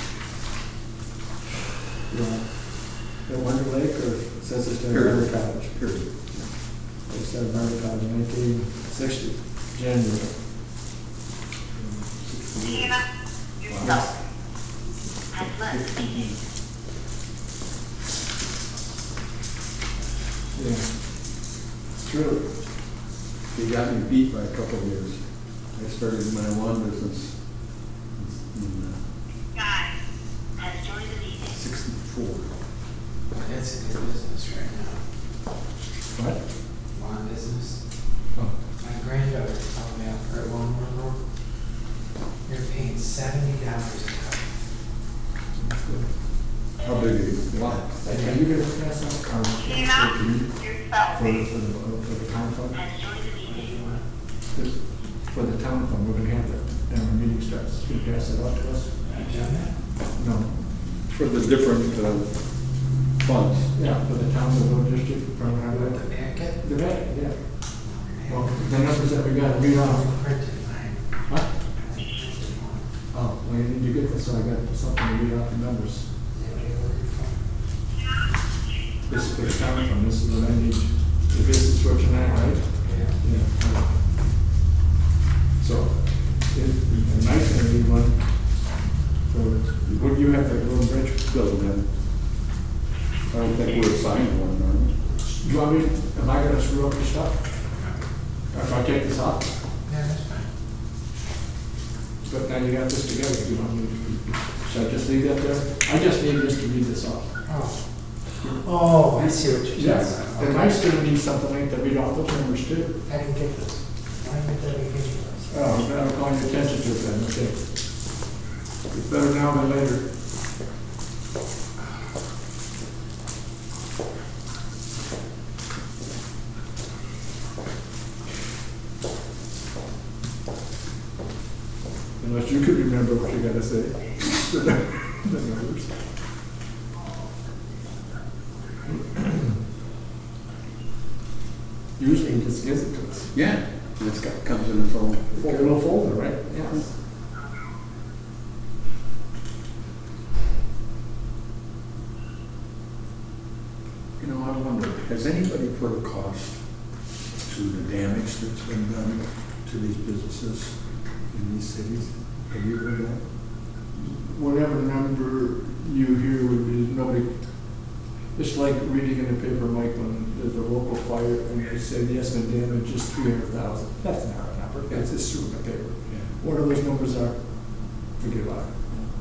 S8: At Wonder Lake or since it started
S12: Period.
S8: Harvard College?
S12: Period.
S8: I started Harvard College in 1960, January.
S5: Tina, yourself. Has left the meeting.
S8: Yeah. It's true.
S12: You got me beat by a couple of years. I started my lawn business in
S5: Guy has joined the meeting.
S12: 64.
S1: That's a good business right now.
S8: What?
S1: Lawn business.
S8: Oh.
S1: My granddaughter called me up for a lawnmower room. They're paying $70 a cut.
S12: How big is it?
S8: Wow. Are you going to pass out cards?
S5: Tina, yourself.
S8: For the town fund?
S5: Has joined the meeting.
S8: For the town fund, we're going to have that, and when the meeting starts, you pass it out to us?
S1: Have you done that?
S8: No.
S2: For the different funds.
S8: Yeah, for the town, the road district, from our,
S1: With the packet?
S8: the back, yeah. Well, the numbers that we got to read off.
S1: Printed mine.
S8: What?
S1: I printed one.
S8: Oh, well, you need to get this, so I got something to read off the numbers.
S1: Is that what you're looking for?
S8: This is for the town fund, this is what I need, if this is for tonight, right?
S1: Yeah.
S8: Yeah. So, a nice and neat one. So, would you have the road bridge built in?
S2: I don't think we're assigned one, are we?
S8: Do you want me, am I gonna screw up your stuff? Or if I take this off?
S1: Yeah, that's fine.
S8: But now you got this together, do you want me, should I just leave that there? I just need this to read this off.
S1: Oh. Oh, I see what you're talking
S8: Yes,
S1: about.
S8: the
S1: Okay.
S8: nice gonna need something like that, read off those numbers too.
S1: I didn't get this. Why didn't I get this?
S8: Oh, that'll call your attention to it then, okay. It's better now than later. Unless you could remember what you gotta say. The numbers. Usually he just gives it to us.
S2: Yeah. Comes in its own
S8: Get a
S2: folder.
S8: little folder, right? Yeah.
S2: You know, I wonder, has anybody put a cost to the damage that's been done to these businesses in these cities? Have you heard that?
S8: Whatever number you hear would be, nobody, it's like reading in the paper, Mike, when there's a local fire and they say the estimate damage is 300,000. That's not a number, it's just through the paper. Whatever those numbers are, forget about it.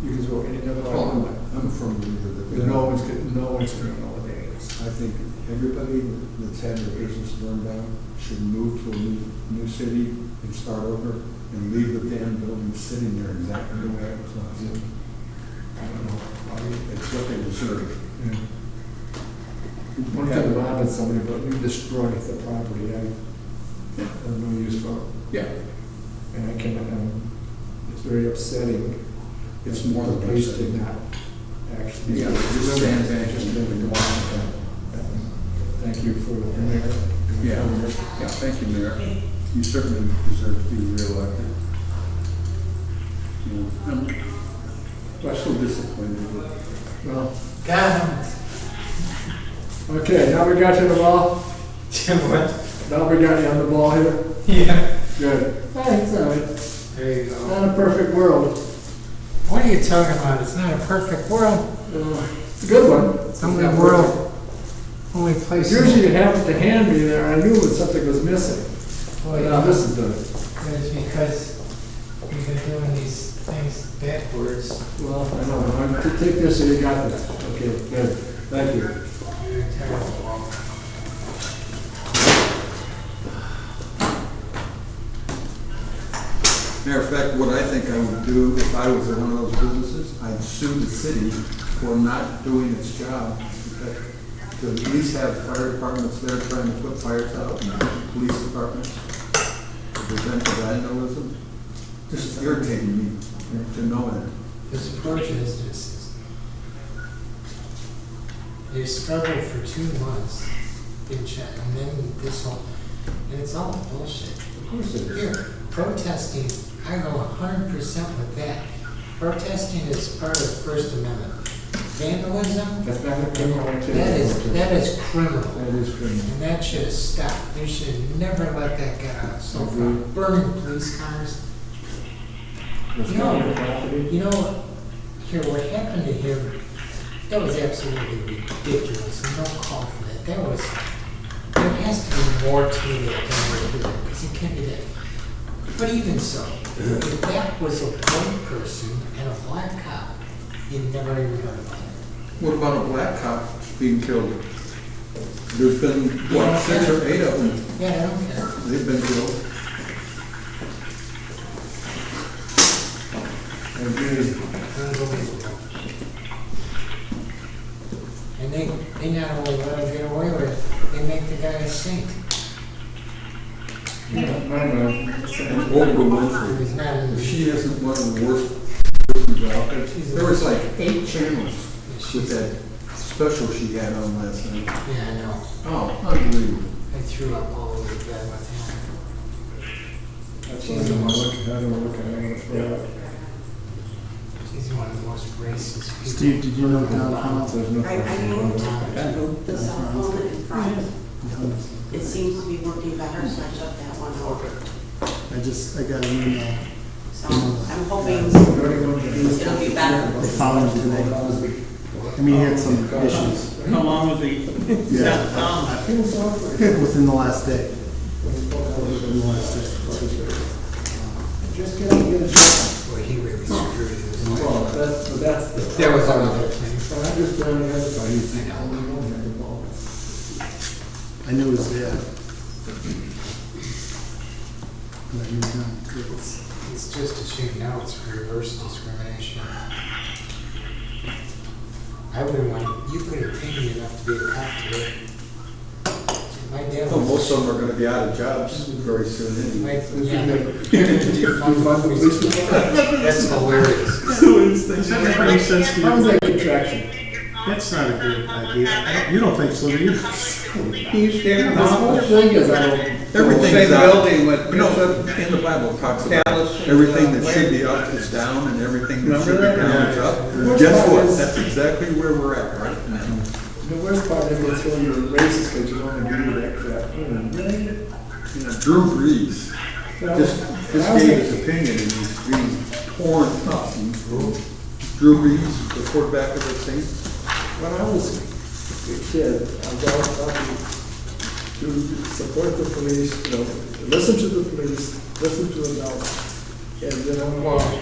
S8: You can throw any number out.
S2: I'm from the believer that.
S8: No one's gonna know what that is.
S2: I think everybody that's had their business burned down should move to a new city and start over and leave the damn building sitting there exactly the way it was.
S8: I don't know.
S2: It's what they deserve.
S8: One thing about somebody, but you destroyed the property, I have no use for it.
S2: Yeah.
S8: And I cannot, it's very upsetting.
S2: It's more than
S8: police
S2: upsetting.
S8: did not actually.
S2: Yeah, just sandbag.
S8: Just didn't go on with that. Thank you for the mayor.
S2: Yeah, thank you, Mayor. You certainly deserve to be reelected. You know, I'm so disappointed with
S8: Well,
S1: God,
S8: okay, now we got you on the ball.
S1: what?
S8: Now we got you on the ball here.
S1: Yeah.
S8: Good. Thanks, all right.
S1: There you go.
S8: Not a perfect world.
S1: What are you talking about? It's not a perfect world.
S8: It's a good one.
S1: It's only a world. Only place.
S8: Usually you happen to hand me there, I knew that something was missing.
S1: Well,
S8: Now this is good.
S1: It's because we've been doing these things backwards.
S8: Well, I know, I'm to take this so you got this. Okay, good. Thank you.
S1: You're terrible.
S2: Matter of fact, what I think I would do if I was in one of those businesses, I'd sue the city for not doing its job. To at least have fire departments there trying to put fires out, and police departments to prevent vandalism. Just irritating me to know that.
S1: This approach is they struggled for 2 months in check, and then this whole, and it's all bullshit.
S8: Of course it is.
S1: Here, protesting, I go 100% with that. Protesting is part of First Amendment. Vandalism,
S8: That's not a criminal activity.
S1: that is criminal.
S8: That is criminal.
S1: And that should have stopped. They should have never let that get out so far.
S8: Agreed.
S1: Burning police cars.
S8: That's
S1: You know,
S8: not a property.
S1: you know, here, what happened to him, that was absolutely ridiculous, and no call for that. There has to be more to it than we're doing, because it can't be that. But even so, if that was a white person and a black cop, you never even heard about it.
S2: What about a black cop being killed? There's been, what, 6 or 8 of them?
S1: Yeah, I don't care.
S2: They've been killed.
S1: Unbelievable. And they not only let him get away with it, they make the guy a saint.
S2: Oprah
S1: He's
S2: Winfrey,
S1: not in
S2: if
S1: the
S2: she isn't one of the worst persons out there, there was like 8 channels with that special she had on last night.
S1: Yeah, I know.
S2: Oh, unbelievable.
S1: I threw up all over the bed with
S8: That's why I don't want to look at it.
S1: He's one of the most racist people.
S10: Steve, did you know downtown?
S7: I moved the cell phone in front. It seems to be working better, so I took that one off.
S10: I got an email.
S7: So I'm hoping it'll be better.
S10: They found him today. I mean, he had some issues.
S9: How long was he?
S10: Yeah. Within the last day. Within the last day.
S8: Just get up and get a job.
S1: Boy, he really screwed it.
S8: Well, that's the.
S1: That was another thing.
S8: So I'm just trying to identify you.
S10: I knew his dad. But he was young.
S1: It's just a shame now it's reverse discrimination. I wouldn't want, you could have paid me enough to be a cop today. My dad
S2: Well,
S1: was.
S2: most of them are gonna be out of jobs very soon anyway.
S1: Yeah, but you're gonna defund the police department? That's hilarious.
S4: That makes sense to
S8: How was
S4: you.
S8: that contraction?
S4: That's not a good idea. You don't think so, do you?
S2: He's there.
S8: This whole thing is,
S2: Everything's
S13: Same
S2: out.
S13: building with
S2: No,
S13: Bishop,
S2: in the Bible it talks about
S13: Dallas, and,
S2: everything that
S13: Wayne.
S2: should be up is down and everything that should be
S8: Remember
S2: down
S8: that?
S2: is up.
S8: Yeah.
S2: Guess what? That's exactly where we're at right now.
S11: The worst part is it's when you're racist because you don't agree with that crap. Really?
S2: You know, Drew Brees just gave his opinion and he's being torn up. Drew Brees, the quarterback of the Saints.
S11: When I was a kid, I was always talking to support the police, you know, listen to the police, listen to adults. And then
S1: Well,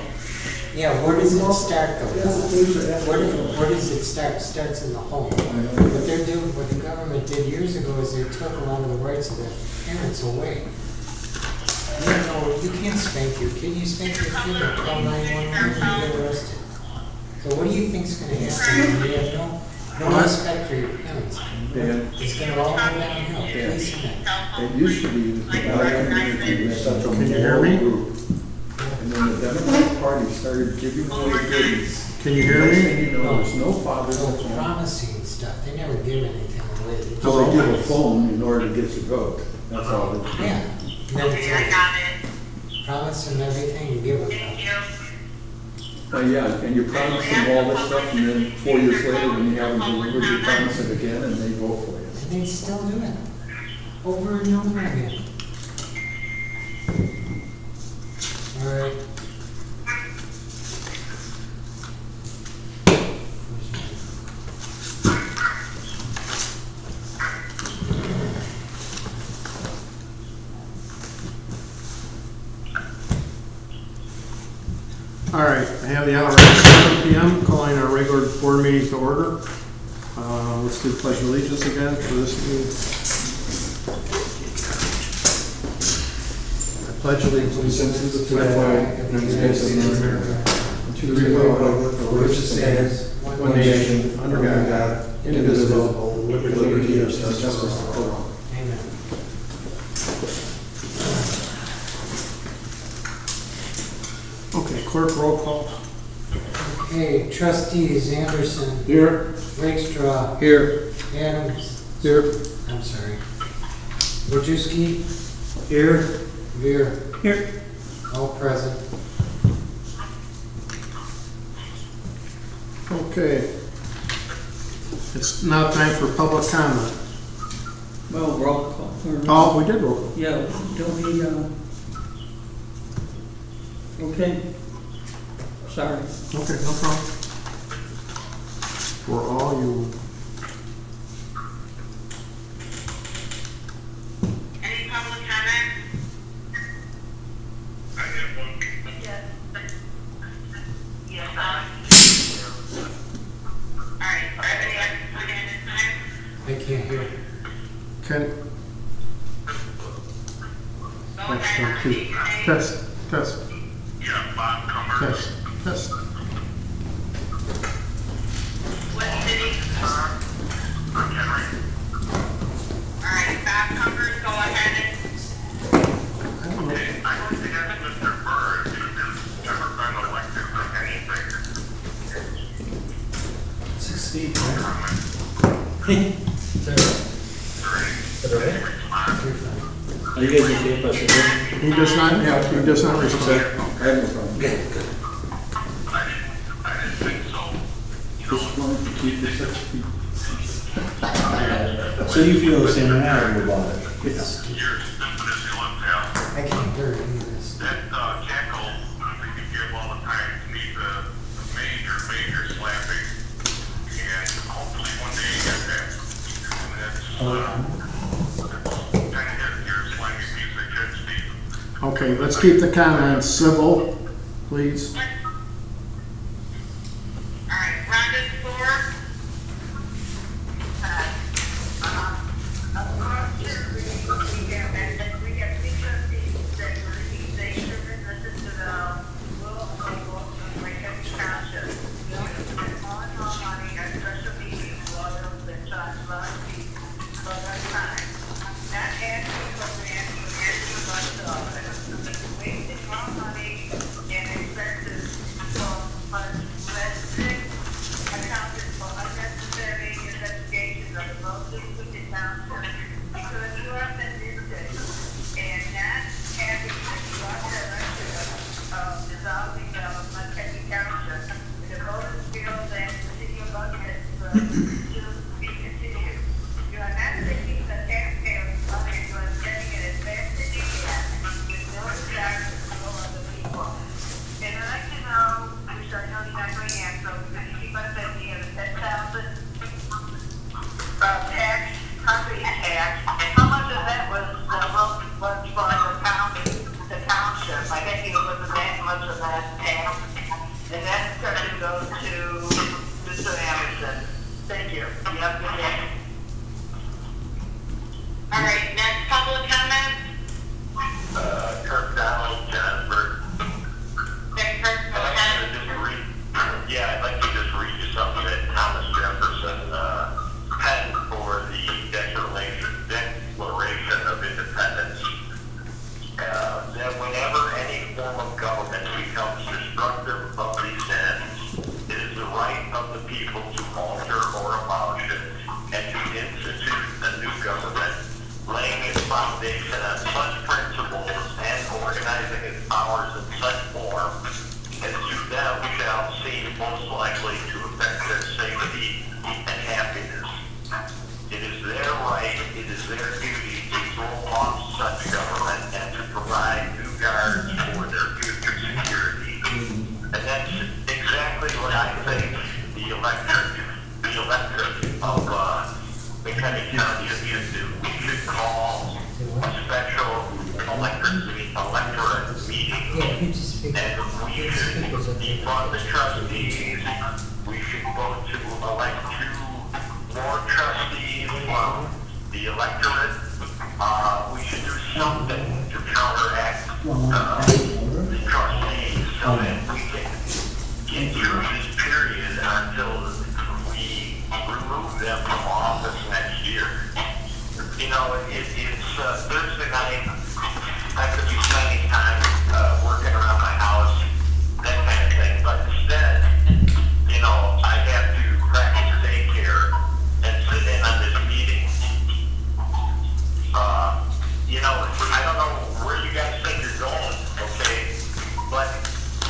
S1: yeah, where does it start though?
S11: Yes, the police are asking.
S1: Where does it start? It starts in the home. What they're doing, what the government did years ago is they took a lot of the rights of the parents away. You can't spank your kid. You spank your kid and call 911 and you get arrested. So what do you think's gonna happen when you have no respect for your parents? It's gonna all go downhill. Police and that.
S2: It used to be that the black community was such a
S4: Can you hear me?
S2: moral group. And then the Democratic Party started giving away goodies.
S4: Can you hear
S2: Next
S4: me?
S2: thing you know, there's no fathers at
S1: So
S2: home.
S1: promising stuff, they never give anything away. They just-
S2: So they give a phone in order to get your vote. That's all they do.
S1: Yeah. And then it's like, promise them everything, you give them.
S2: Yeah, and you promise them all this stuff, and then 4 years later, when you have them delivered, you promise it again, and they vote for you.
S1: And they still do it. Over and over again. All right.
S4: All right, I have the hour at 7 PM, calling our regular board meeting to order. Let's do pledge of allegiance again for this meeting. I pledge allegiance
S11: To the flag of the United States of America, and to the republic for which it stands, one nation, under God, indivisible, with liberty and justice for all.
S1: Amen.
S4: Okay, clerk, roll call.
S1: Okay, trustees Anderson,
S8: Here.
S1: Rakestraw,
S8: Here.
S1: Adams,
S4: Here.
S1: I'm sorry, Wojciechowski. Here. Veer.
S9: Here.
S1: All present.
S4: Okay. It's now time for public comment.
S9: Well, roll call.
S4: Oh, we did roll call.
S9: Yeah, don't we, okay. Sorry.
S4: Okay, no problem. For all you.
S5: Any public comment? I have one. Yes. Yes, all right, everybody else, put in this time?
S1: I can't hear.
S4: Can,
S5: Go ahead,
S4: test, one, two. Test, test,
S5: Yeah, Bob Cumber.
S4: test, test.
S5: What city? Mchenry. All right, Bob Cumber, go ahead
S4: I don't know.
S5: I don't think that's Mr. Bird. He's never been elected for anything.
S11: 16,
S8: Are you guys okay if I sit here?
S4: He does not, he does not respond.
S2: I have no problem.
S5: I didn't think so.
S2: Just wanted to keep the 6 feet.
S11: So you feel the same way I do about it?
S5: You're as stupid as you look, pal.
S1: I can't hear any of this.
S5: That jackal, I think you give all the time, needs a major slapping. And hopefully one day you get that. And that's, kind of your slimy piece of shit, Steve.
S4: Okay, let's keep the comments civil, please.
S5: All right, Rhonda's for. We have three trustees that they should listen to the will of the local Mchenry Township. We also spend all our money at special meetings, lawyers, and charge large fees for their time. Not asking for grants, but asking for stuff. Wasting our money and expenses
S14: be continued. You are not taking the taxpayers' money, you are spending it as fast as you can with no regard to the will of the people. And I'd like to know, which I know you're not going to answer, because you keep on saying you have 10,000 tax, property tax. How much of that was for the township? I bet you it wasn't that much of that tax. And that's going to go to Mr. Anderson. Thank you. You have a good day. All right, next public comment.
S3: Kirk Donald, Johnsburg.
S14: Next person,
S3: I'd like to just read you something that Thomas Jefferson penned for the Declaration of Independence. That whenever any form of government becomes destructive of these ends, it is the right of the people to alter or abolish it and to institute a new government, laying its foundation on such principles and organizing its powers in such form as to them shall seem most likely to affect their safety and happiness. It is their right, it is their duty to throw off such government and to provide new guards for their future security. And that's exactly what I think the electorate of Mchenry Township should do. We should call a special electorate meeting, and we should defund the trustees. We should vote to elect 2 more trustees from the electorate. We should do something to counteract the trustees so that we can get through this period until we remove them from office next year. You know, it's Thursday night. I could be spending time working around my house, that kind of thing. But instead, you know, I have to practice daycare and sit in on this meeting. You know, I don't know where you guys think you're going, okay? But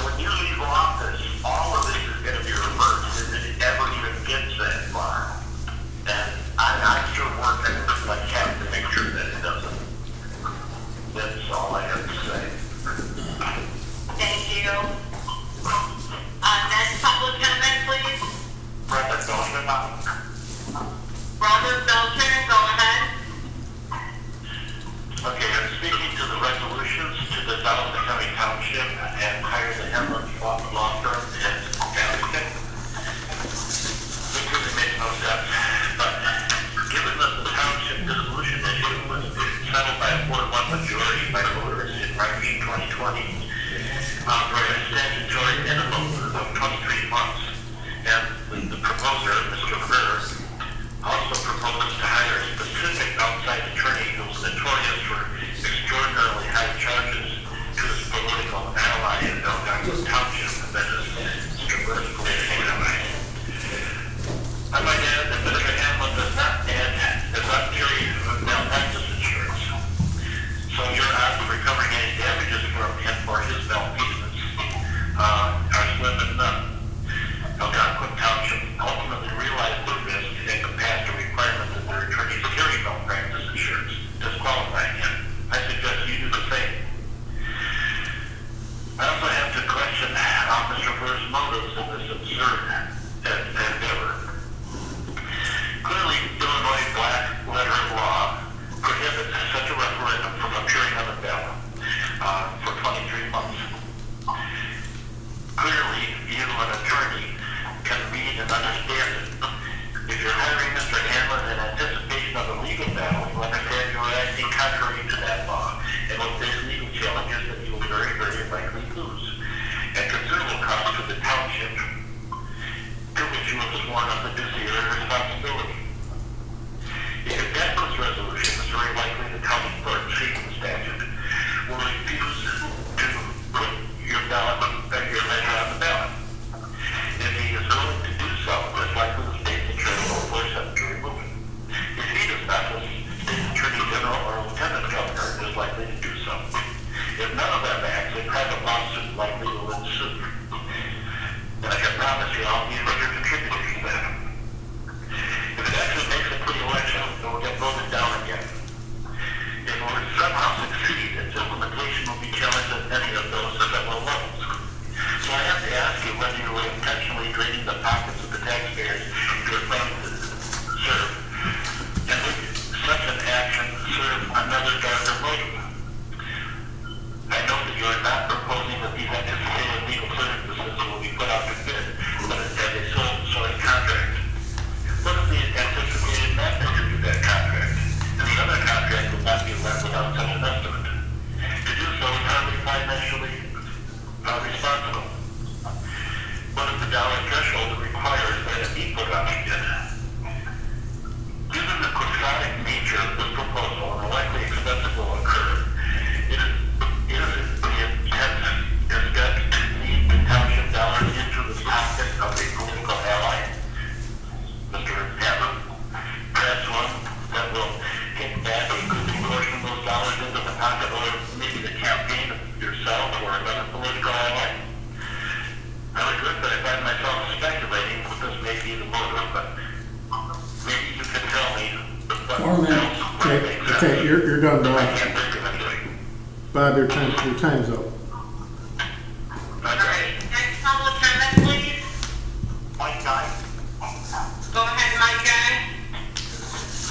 S3: when you leave office, all of this is going to be reversed if it ever even gets that far. And I'm sure working like heck to make sure that it doesn't. That's all I have to say.
S8: government.
S4: Okay, you're done, Bob. Bob, your time's up.
S14: All right, next public comment, please.
S3: Mike Guy.
S14: Go ahead, Mike Guy.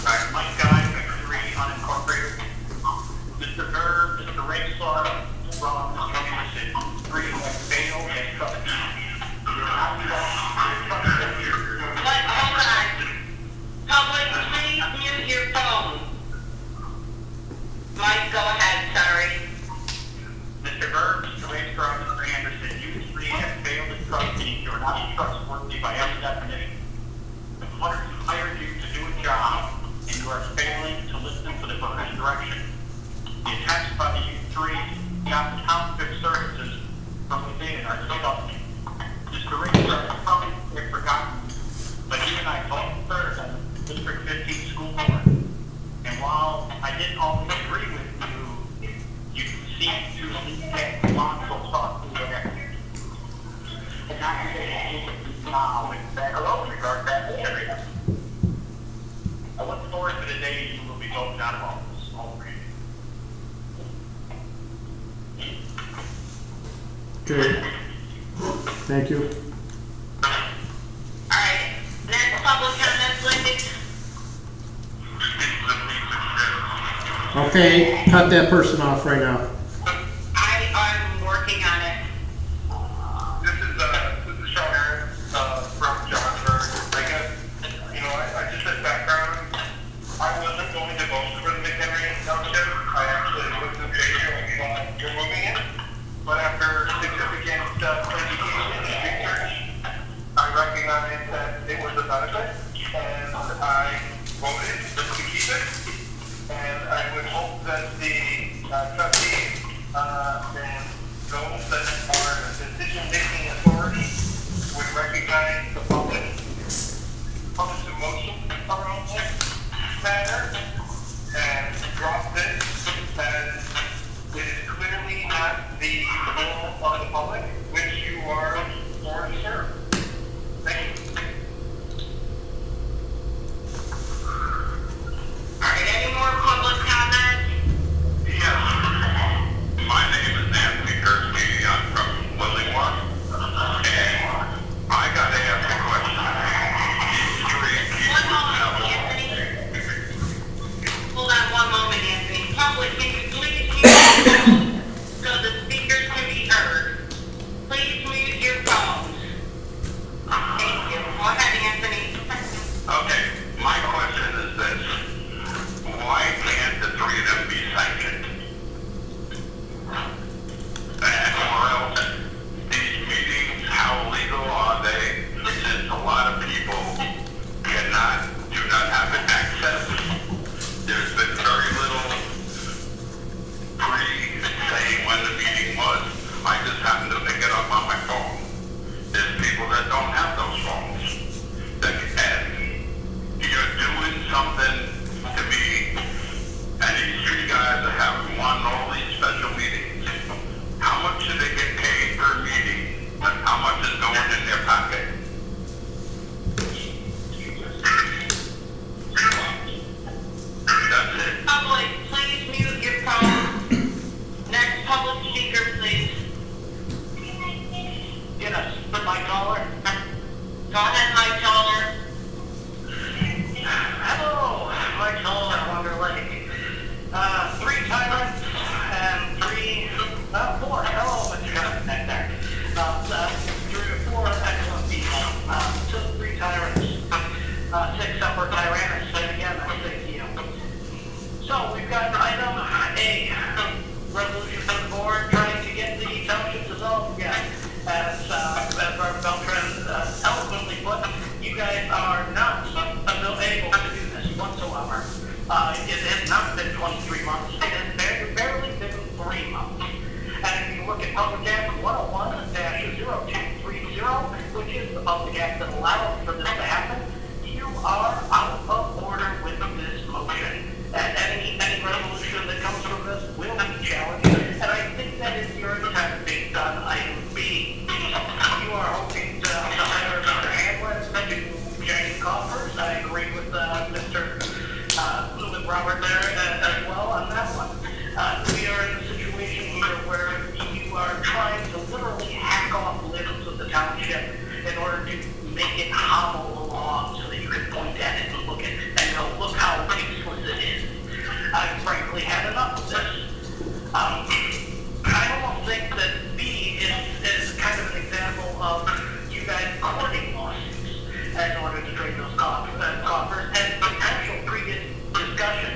S3: All right, Mike Guy, Mchenry Unincorporated. Mr. Verb, Mr. Rexler, from Mr. 3 have failed and cut.
S14: Hold on. Public, please mute your phone. Mike, go ahead, sorry.
S3: Mr. Verb, Mr. Rexler, Mr. Anderson, you three have failed as trustees. You are not trustworthy by every definition. The voters hired you to do a job, and you are failing to listen to the voters' direction. The attacks by the U3 got township services from within are disgusting. Mr. Rexler has probably forgotten, but you and I both served on the District 15 school board. And while I didn't always agree with you, you seem to leave that logical thought through there. And now with that, hello, regard that area. I look forward to the day you will be voted out of office already.
S4: Okay. Thank you.
S14: All right, next public comment, please.
S4: Okay, cut that person off right now.
S14: I'm working on it.
S3: This is Sean Aaron, from Johnsburg. I guess, I just said background. I wasn't going to vote for the Mchenry Township. I actually was in favor of removing it. But after significant education and research, I recognized that it was a benefit, and I voted to keep it. And I would hope that the trustees and those that are decision-making authority would recognize the public's emotion around this matter and drop this as it is clearly not the will of the public, which you are for to serve. Thank you.
S14: All right, any more public comment?
S3: Yes. My name is Anthony Kursky. I'm from Willingwood. And I got to ask a question. These three people
S14: One moment, Anthony. Hold on one moment, Anthony. Public, can you please mute your phone so the speakers can be heard? Please mute your phones. Thank you. Go ahead, Anthony.
S3: Okay, my question is this. Why can't the three of them be sanctioned? Or else, these meetings, how legal are they? Since a lot of people do not have access. There's been very little saying when the meeting was. I just happened to pick it up on my phone. There's people that don't have those phones. And you're doing something to me, and these three guys have won all these special meetings. How much do they get paid per meeting, and how much is going in their pocket? That's it.
S14: Public, please mute your phone. Next public speaker, please.
S3: Yes, my caller.
S14: Go ahead, Mike Toller.
S3: Hello, Mike Toller, Wonder Lake. 3 tyrants and 4. Hello, Mr. President there. 3 or 4 excellent people. 3 tyrants, 6 upper tyrants. And again, I thank you. So we've got item A, resolution from the board trying to get the township dissolved again. As Robert Beltran eloquently put, you guys are not able to do this whatsoever. It has not been 23 months. It has barely been 3 months. And if you look at Public Act 101-0230, which is the public act that allows for this to happen, you are out of order with this motion. And any resolution that comes from this will be challenged. And I think that is your intent based on item B. You are hoping to hire Mr. Hamlin to do Jane coffers. I agree with Mr.
S14: with Robert there as well on that one. We are in a situation here where you are trying to literally hack off limbs of the township in order to make it hobble along so that you can point at it and look at it and go, look how useless it is. I frankly had enough of this. I almost think that B is kind of an example of you guys courting lawsuits in order to trade those coffers and potential previous discussion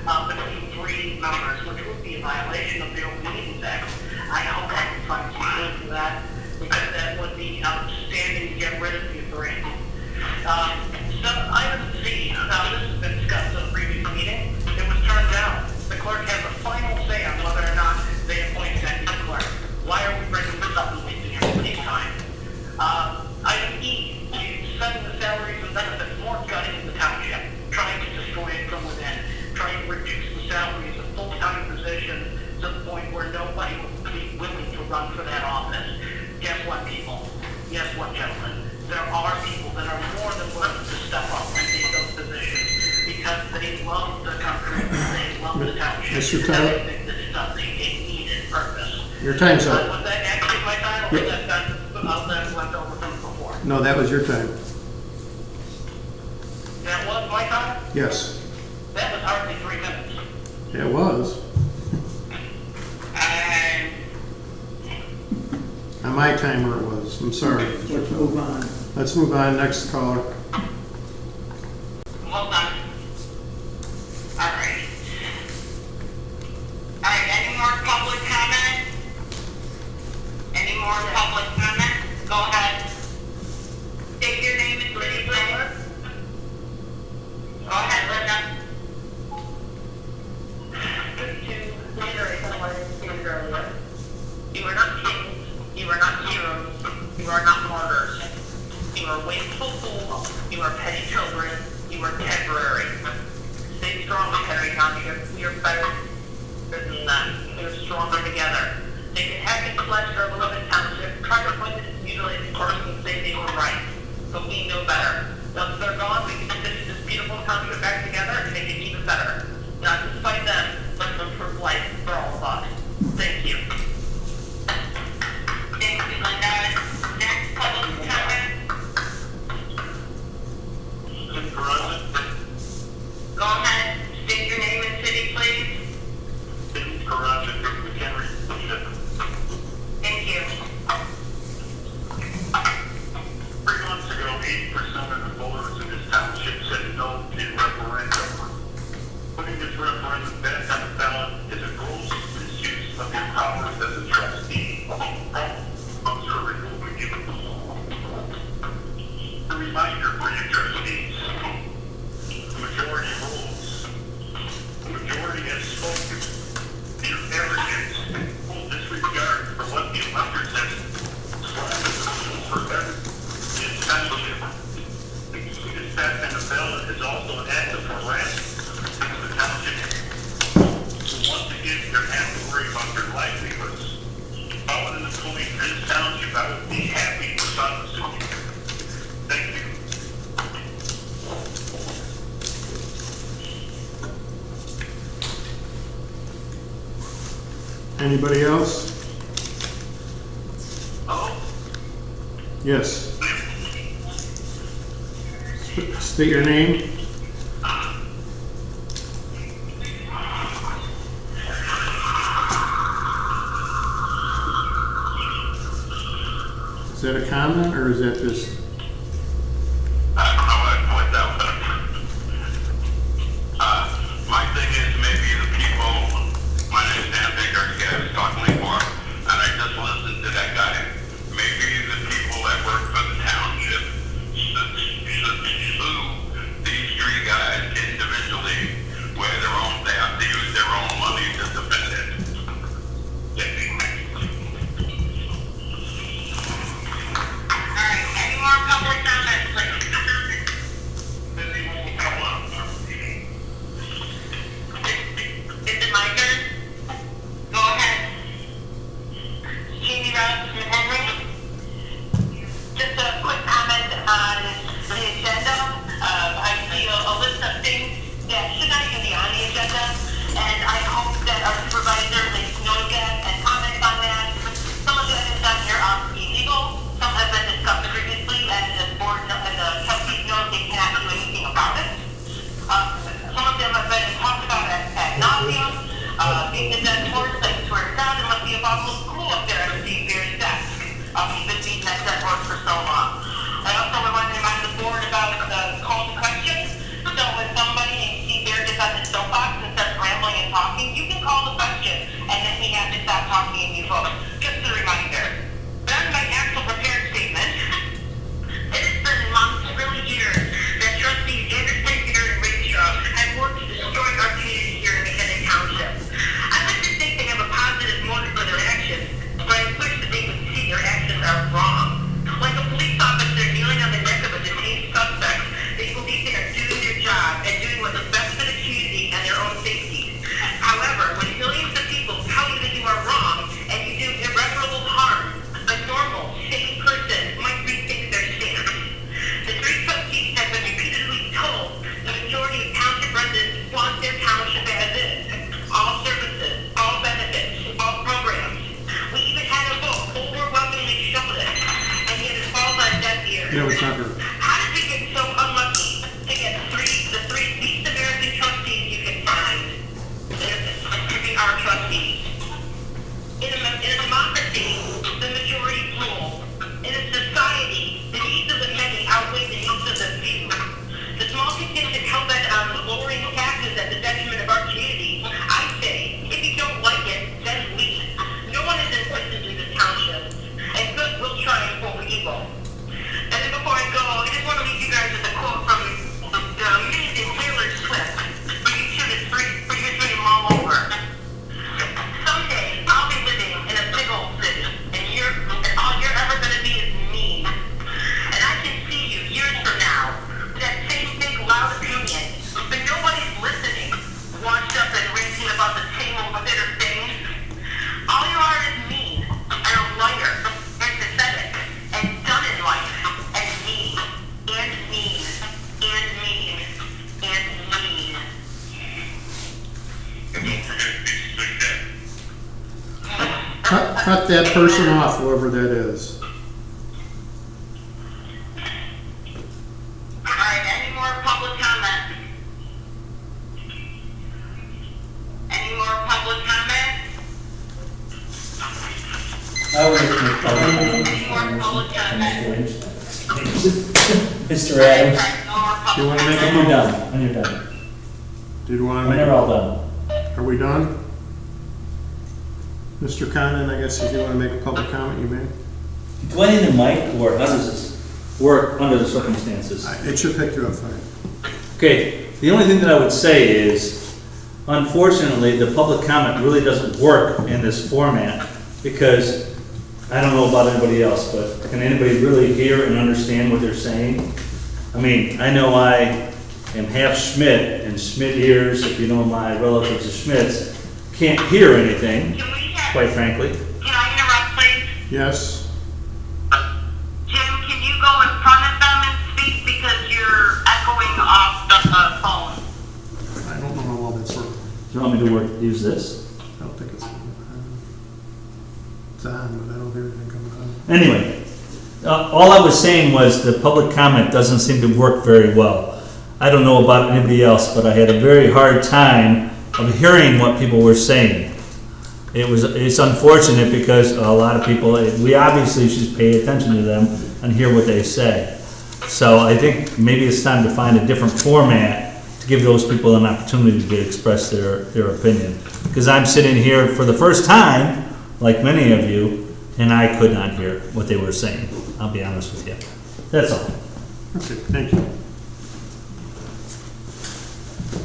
S14: between three members, which would be a violation of the Open Meetings Act. I hope I can find some proof for that, because that would be outstanding to get rid of the three. So item C, this has been discussed in a previous meeting. It was turned down. The clerk has a final say on whether or not they appoint an acting clerk. Why are we bringing this up and wasting everybody's time? Item E, setting the salaries and benefits more gutting in the township, trying to destroy it from within, trying to reduce the salaries of full-time positions to the point where nobody would be willing to run for that office. Guess what, people? Guess what, gentlemen? There are people that are more than willing to step up and take those positions because they love the country, they love the township,
S4: Mr. Tyler?
S14: and they think that it's something a needed purpose.
S4: Your time's up.
S14: Was that actually my time, or was that left over from before?
S4: No, that was your time.
S14: That was my time?
S4: Yes,
S14: That was hardly 3 minutes.
S4: it was. On my timer it was. I'm sorry.
S8: Let's move on.
S4: Let's move on. Next caller.
S14: Hold on. All right. All right, any more public comment? Any more public comment? Go ahead. State your name and city, please. Go ahead, Linda. To reiterate what I stated earlier, you are not kings, you are not heroes, you are not martyrs. You are wasteful fools, you are petty children, you are temporary. Stay strong, Mchenry Township. We are better than that. We are stronger together. They can hack and flesh our beloved township, try to point this mutilated person and say they were right. But we know better. Once they're gone, we can stitch this beautiful township back together and make it even better. Not just fight them, but improve life for all of us. Thank you. Thank you, Linda. Next public comment. Go ahead. State your name and city, please. Mchenry Township. Thank you.
S3: 3 months ago, 80% of the voters in this township said no to the referendum. Putting this referendum back on the ballot is a gross misuse of your powers as a trustee. Votes for removing you. A reminder for you trustees. The majority rules. The majority has spoken. Your arrogance, full disregard for what the electors have slapped as the rules for every township. This back on the ballot is also an act of harassment against the township. Once again, they're having to worry about their livelihoods. If I was an employee in this township, I would be happy to sign the suit. Thank you.
S4: Anybody else?
S3: Hello?
S4: Yes. State your name. Is that a comment or is that just?
S3: I don't know what I point that out. My thing is maybe the people, my name is Dan Baker, the guy was talking before, and I just listened to that guy. Maybe the people that work for the township should sue these three guys individually, where they have to use their own money to defend it.
S14: All right, any more
S4: heard.
S14: How did we get so unlucky to get the three least American trustees you can find to be our trustees? In a democracy, the majority rule. In a society, the needs of the many outweigh the needs of the few. The small contingent hell-bent on lowering taxes at the detriment of our community. I say, if you don't like it, then leave. No one is imprisoned in this township, and good will triumph over evil. And then before I go, I just want to leave you guys with a quote from the amazing Taylor Swift, for you two to dream all over. Someday, I'll be living in a big old city, and all you're ever going to be is me. And I can see you years from now, with that same big loud opinion, but nobody's listening, washed up and racing about the same old bitter things. All you are is mean, and a liar, and pathetic, and done in life, and mean, and mean, and mean, and mean.
S4: Cut that person off, whoever that is.
S14: All right, any more public comment? Any more public comment?
S15: I would make
S14: Any more public comment?
S15: Mr. Adams,
S4: You want to make a
S15: when you're done, when you're done.
S4: Did you want to
S15: When
S4: make
S15: they're all done.
S4: Are we done? Mr. Condon, I guess if you want to make a public comment, you may.
S15: Do I need a mic, or how does this work under the circumstances?
S4: It should pick you up fine.
S15: Okay, the only thing that I would say is, unfortunately, the public comment really doesn't work in this format, because I don't know about anybody else, but can anybody really hear and understand what they're saying? I mean, I know I am half Schmidt, and Schmidt ears, if you know my relatives are Schmidts, can't hear anything, quite frankly.
S14: Can I interrupt, please?
S4: Yes?
S14: Jim, can you go in front of them and speak because you're echoing off the phone?
S4: I don't know how well that's working.
S15: Do you want me to use this?
S4: I don't think it's on, but I don't hear anything coming out.
S15: Anyway, all I was saying was the public comment doesn't seem to work very well. I don't know about anybody else, but I had a very hard time of hearing what people were saying. It's unfortunate because a lot of people, we obviously should pay attention to them and hear what they say. So I think maybe it's time to find a different format to give those people an opportunity to express their opinion. Because I'm sitting here for the first time, like many of you, and I could not hear what they were saying. I'll be honest with you. That's all.
S4: Okay, thank you.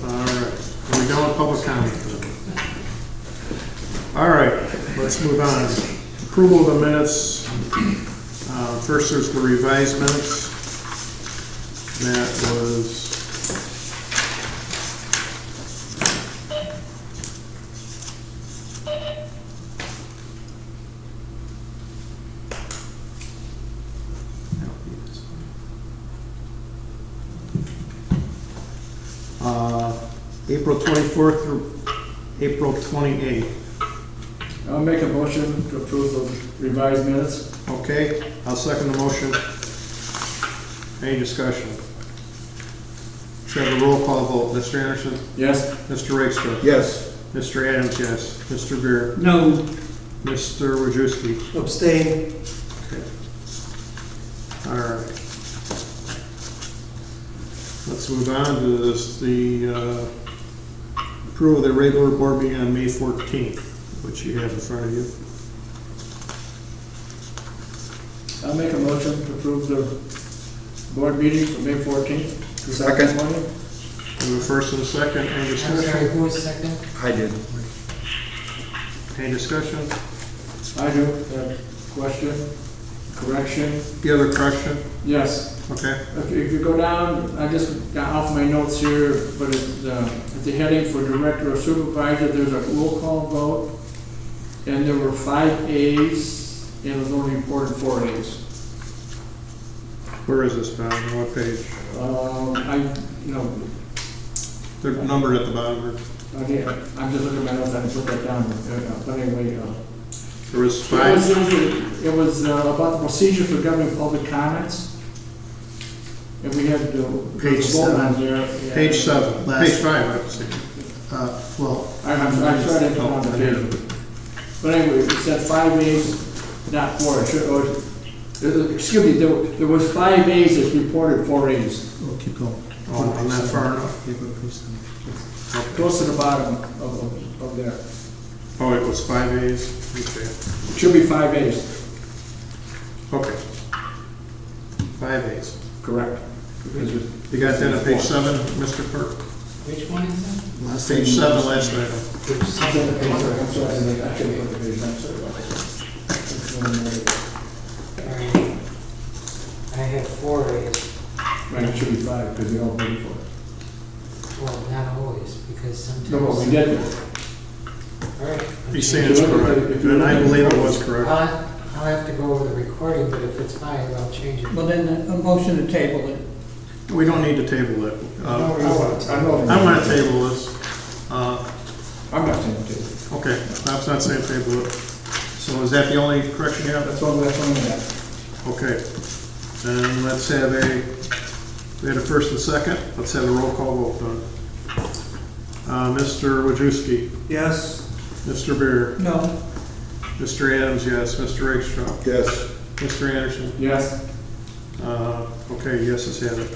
S4: All right, are we done with public comment? All right, let's move on. Approval of the minutes. First, there's the revised minutes. That was April 24th through April 28th.
S8: I'll make a motion to approve the revised minutes.
S4: Okay, I'll second the motion. Any discussion? Should have a roll call vote. Mr. Anderson?
S8: Yes.
S4: Mr. Rakestraw?
S2: Yes.
S4: Mr. Adams, yes. Mr. Beer?
S9: No.
S4: Mr. Wojciechowski?
S11: Abstain.
S4: Okay. All right. Let's move on to this, the approval of the regular board meeting on May 14th, which you have in front of you.
S8: I'll make a motion to approve the board meeting for May 14th, 2020.
S4: We have a first and a second. Any
S1: I'm sorry,
S4: discussion?
S1: who was second?
S2: I did.
S4: Any discussion?
S8: I do, question, correction,
S4: The other correction?
S8: yes.
S4: Okay.
S8: If you go down, I just got off my notes here, but at the heading for director or supervisor, there's a roll call vote, and there were 5 A's, and it was only reported 4 A's.
S4: Where is this, Bob? On what page? They're numbered at the bottom.
S8: Okay, I'm just looking at my notes, I didn't put that down, but anyway.
S4: There was 5.
S8: It was about the procedure for governing public comments. And we had to,
S10: Page
S8: vote on
S10: 7.
S8: there. Yeah.
S4: Page 7,
S10: Last-
S4: page 5, I would say.
S10: Well,
S8: I'm trying to get on the page. But anyway, it said 5 A's, not 4. It should, excuse me, there was 5 A's that's reported 4 A's.
S10: we'll keep going.
S4: Oh, I'm not far enough.
S10: Yeah, go to page 7.
S8: Close to the bottom of there.
S4: Oh, it was 5 A's? Okay.
S8: It should be 5 A's,
S4: Okay. 5 A's.
S8: correct. Because it-
S4: You got that on page 7, Mr. Clerk?
S1: Which one is that?
S10: Last
S4: Page
S10: thing-
S4: 7, last item.
S1: Which
S8: I'm
S1: section?
S8: sorry, I shouldn't put the page, I'm sorry about that.
S1: I have 4 A's.
S8: Right, it should be 5, because we all voted for it.
S1: Well, not always, because sometimes.
S8: No, but we did.
S1: All right.
S4: He's saying it's correct, and I believe it was correct.
S1: I'll have to go over the recording, but if it's 5, I'll change it.
S9: Well, then a motion to table it.
S4: We don't need to table it.
S8: I know.
S4: I want to table this.
S8: I'm not saying it.
S4: Okay, Bob's not saying table it. So is that the only correction you have?
S8: That's all I have.
S4: Okay. Then let's have we had a first and second. Let's have a roll call vote done. Mr. Wojciechowski,
S13: Yes.
S4: Mr. Beer,
S9: No.
S4: Mr. Adams, yes. Mr. Rakestraw,
S2: Yes.
S4: Mr. Anderson.
S8: Yes.
S4: Okay, yeses have it.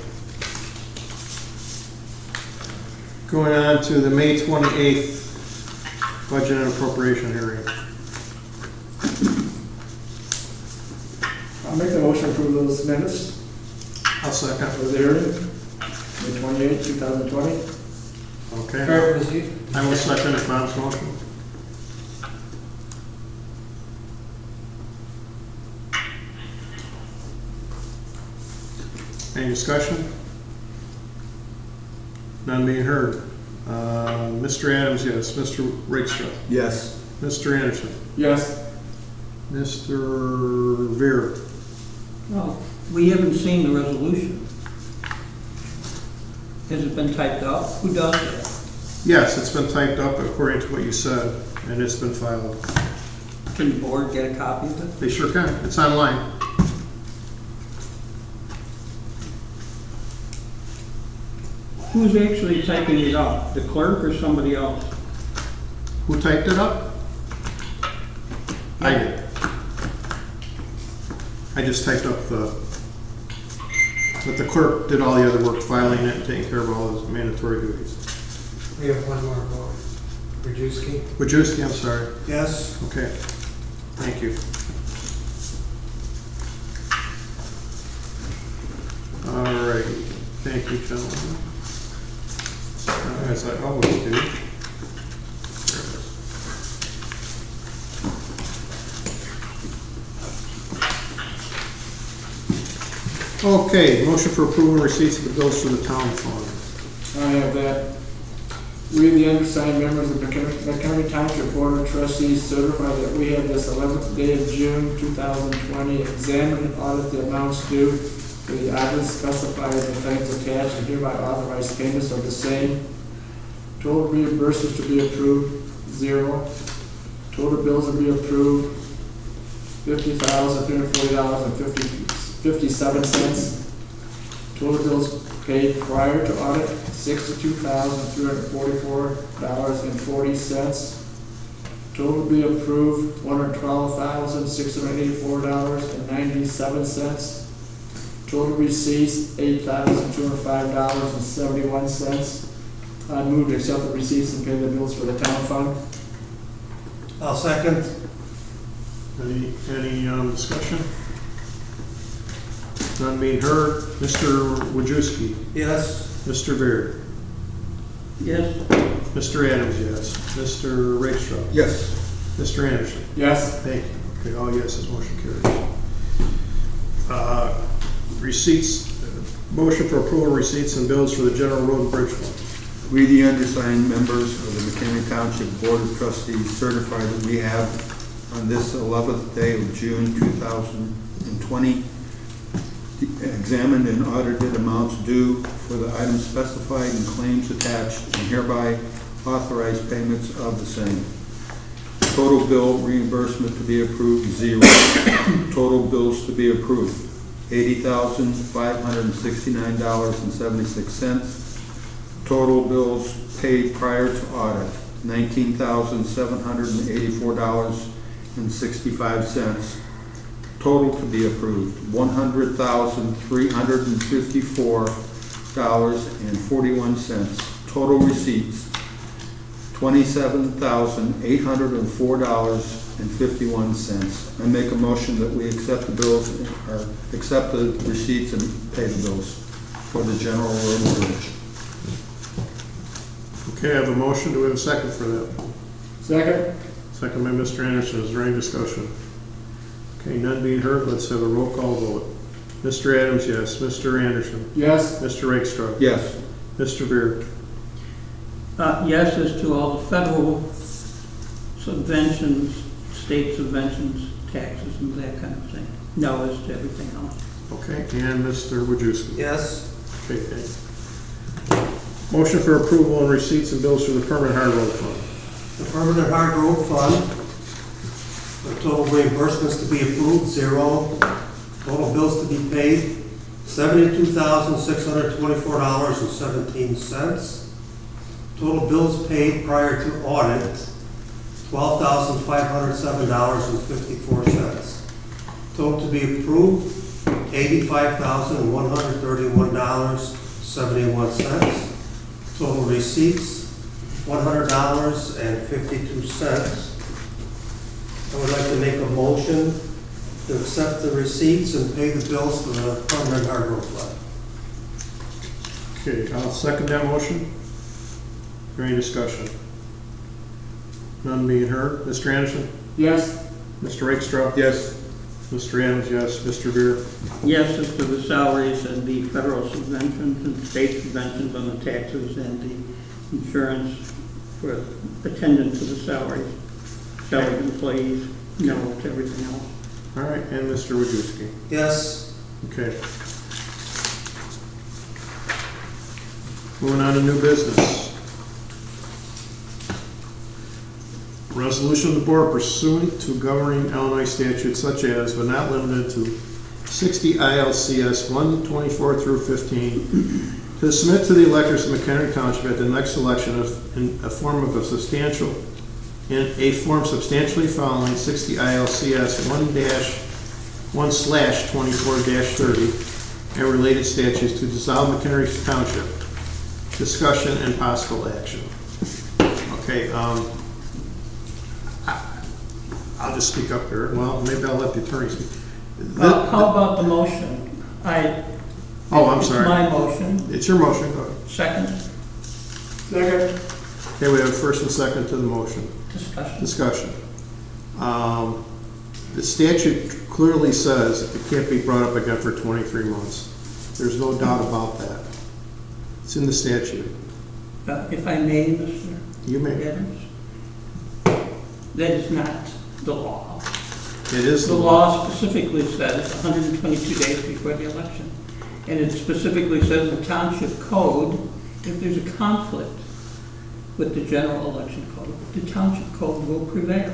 S4: Going on to the May 28th budget and appropriation hearing.
S8: I'll make the motion to approve those minutes
S4: I'll second.
S8: for the hearing, May 28, 2020.
S4: Okay.
S1: Kurt, was you?
S4: I will second it, Bob's motion. Any discussion? None being heard. Mr. Adams, yes. Mr. Rakestraw.
S2: Yes.
S4: Mr. Anderson.
S8: Yes.
S4: Mr. Vera.
S9: Well, we haven't seen the resolution. Has it been typed up? Who does that?
S4: Yes, it's been typed up according to what you said, and it's been filed.
S9: Can the board get a copy of it?
S4: They sure can. It's online.
S9: Who's actually typing it up? The clerk or somebody else?
S4: Who typed it up? I did. I just typed up but the clerk did all the other work, filing it, and taking care of all his mandatory duties.
S1: We have one more vote. Rajewski?
S4: Wojciechowski, I'm sorry.
S13: Yes.
S4: Okay. Thank you. All right. Thank you, gentlemen. As I always do. Okay, motion for approval and receipts of the bills for the town fund.
S8: I have that. We, the undersigned members of the Mchenry Township Board of Trustees, certify that we have this 11th day of June 2020 examine and audit the amounts due for the items specified in the claims attached and hereby authorize payments of the same. Total reimbursements to be approved, 0. Total bills to be approved, $50,340.57. Total bills paid prior to audit, $62,344.40. Total be approved, $112,684.97. Total receipts, $8,205.71. I move to accept the receipts and pay the bills for the town fund.
S13: I'll second.
S4: Any discussion? None being heard. Mr. Wojciechowski.
S13: Yes.
S4: Mr. Beard.
S9: Yes.
S4: Mr. Adams, yes. Mr. Rakestraw.
S2: Yes.
S4: Mr. Anderson.
S8: Yes.
S4: Thank you. Okay, all yeses, motion carries. Receipts, motion for approval of receipts and bills for the general road and bridge fund.
S2: We, the undersigned members of the Mchenry Township Board of Trustees, certify that we have on this 11th day of June 2020 examined and audited amounts due for the items specified and claims attached and hereby authorize payments of the same. Total bill reimbursement to be approved, 0. Total bills to be approved, $80,569.76. Total bills paid prior to audit, $19,784.65. Total to be approved, $100,354.41. Total receipts, $27,804.51. I make a motion that we accept the bills, or accept the receipts and pay the bills for the general road and bridge.
S4: Okay, I have a motion. Do we have a second for that?
S8: Second?
S4: Second by Mr. Anderson. Is there any discussion? Okay, none being heard, let's have a roll call vote. Mr. Adams, yes. Mr. Anderson?
S8: Yes.
S4: Mr. Rakestraw?
S2: Yes.
S4: Mr. Beer?
S9: Yes as to all the federal subventions, state subventions, taxes, and that kind of thing. No as to everything else.
S4: Okay, and Mr. Wojciechowski?
S13: Yes.
S4: Okay, thanks. Motion for approval and receipts and bills for the Permanent Hard Road Fund.
S13: The Permanent Hard Road Fund, the total reimbursements to be approved, 0. Total bills to be paid, $72,624.17. Total bills paid prior to audit, $12,507.54. Total to be approved, $85,131.71. Total receipts, $100.52. I would like to make a motion to accept the receipts and pay the bills for the Permanent Hard Road Fund.
S4: Okay, I'll second that motion. Is there any discussion? None being heard. Mr. Anderson?
S8: Yes.
S4: Mr. Rakestraw?
S2: Yes.
S4: Mr. Adams, yes. Mr. Beer?
S9: Yes as to the salaries and the federal subventions and state subventions on the taxes and the insurance for attendance to the salaries, salaried employees, no to everything else.
S4: All right, and Mr. Wojciechowski?
S13: Yes.
S4: Okay. Moving on to new business. Resolution of the board pursuant to governing Illinois statutes such as, but not limited to, 60 ILCS 124 through 15, to submit to the electors of Mchenry Township at the next election in a form substantially following 60 ILCS 1-1/24-30 and related statutes to dissolve Mchenry Township. Discussion and possible action. Okay, I'll just speak up here. Well, maybe I'll let the attorney speak.
S9: How about the motion?
S4: Oh, I'm sorry.
S9: My motion.
S4: It's your motion. Go ahead.
S9: Second.
S8: Second.
S4: Okay, we have a first and second to the motion.
S9: Discussion.
S4: The statute clearly says it can't be brought up again for 23 months. There's no doubt about that. It's in the statute.
S9: If I may, Mr.
S4: You may.
S9: Adams, that is not the law.
S4: It is
S9: The law specifically says 122 days before the election. And it specifically says in the township code, if there's a conflict with the general election code, the township code will prevail.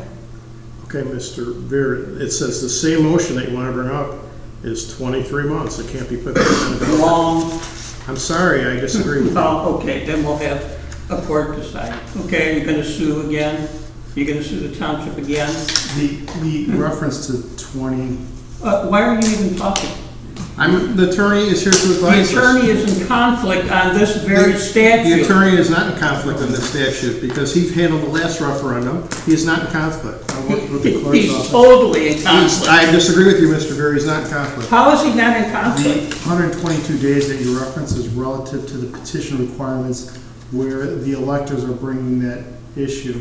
S4: Okay, Mr. Beer, it says the same motion that you want to bring up is 23 months. It can't be put back on the ballot.
S9: Wrong.
S4: I'm sorry, I disagree with you.
S9: Oh, okay, then we'll have a court decide. Okay, you're gonna sue again? You're gonna sue the township again?
S10: The reference to 20,
S9: Why are you even talking?
S4: The attorney is here to advise us.
S9: The attorney is in conflict on this very statute.
S4: The attorney is not in conflict on this statute because he handled the last referendum. He is not in conflict.
S10: I worked with the clerk's
S9: He's
S10: office.
S9: totally in conflict.
S4: I disagree with you, Mr. Beer. He's not in conflict.
S9: How is he not in
S10: The
S9: conflict?
S10: 122 days that you reference is relative to the petition requirements where the electors are bringing that issue,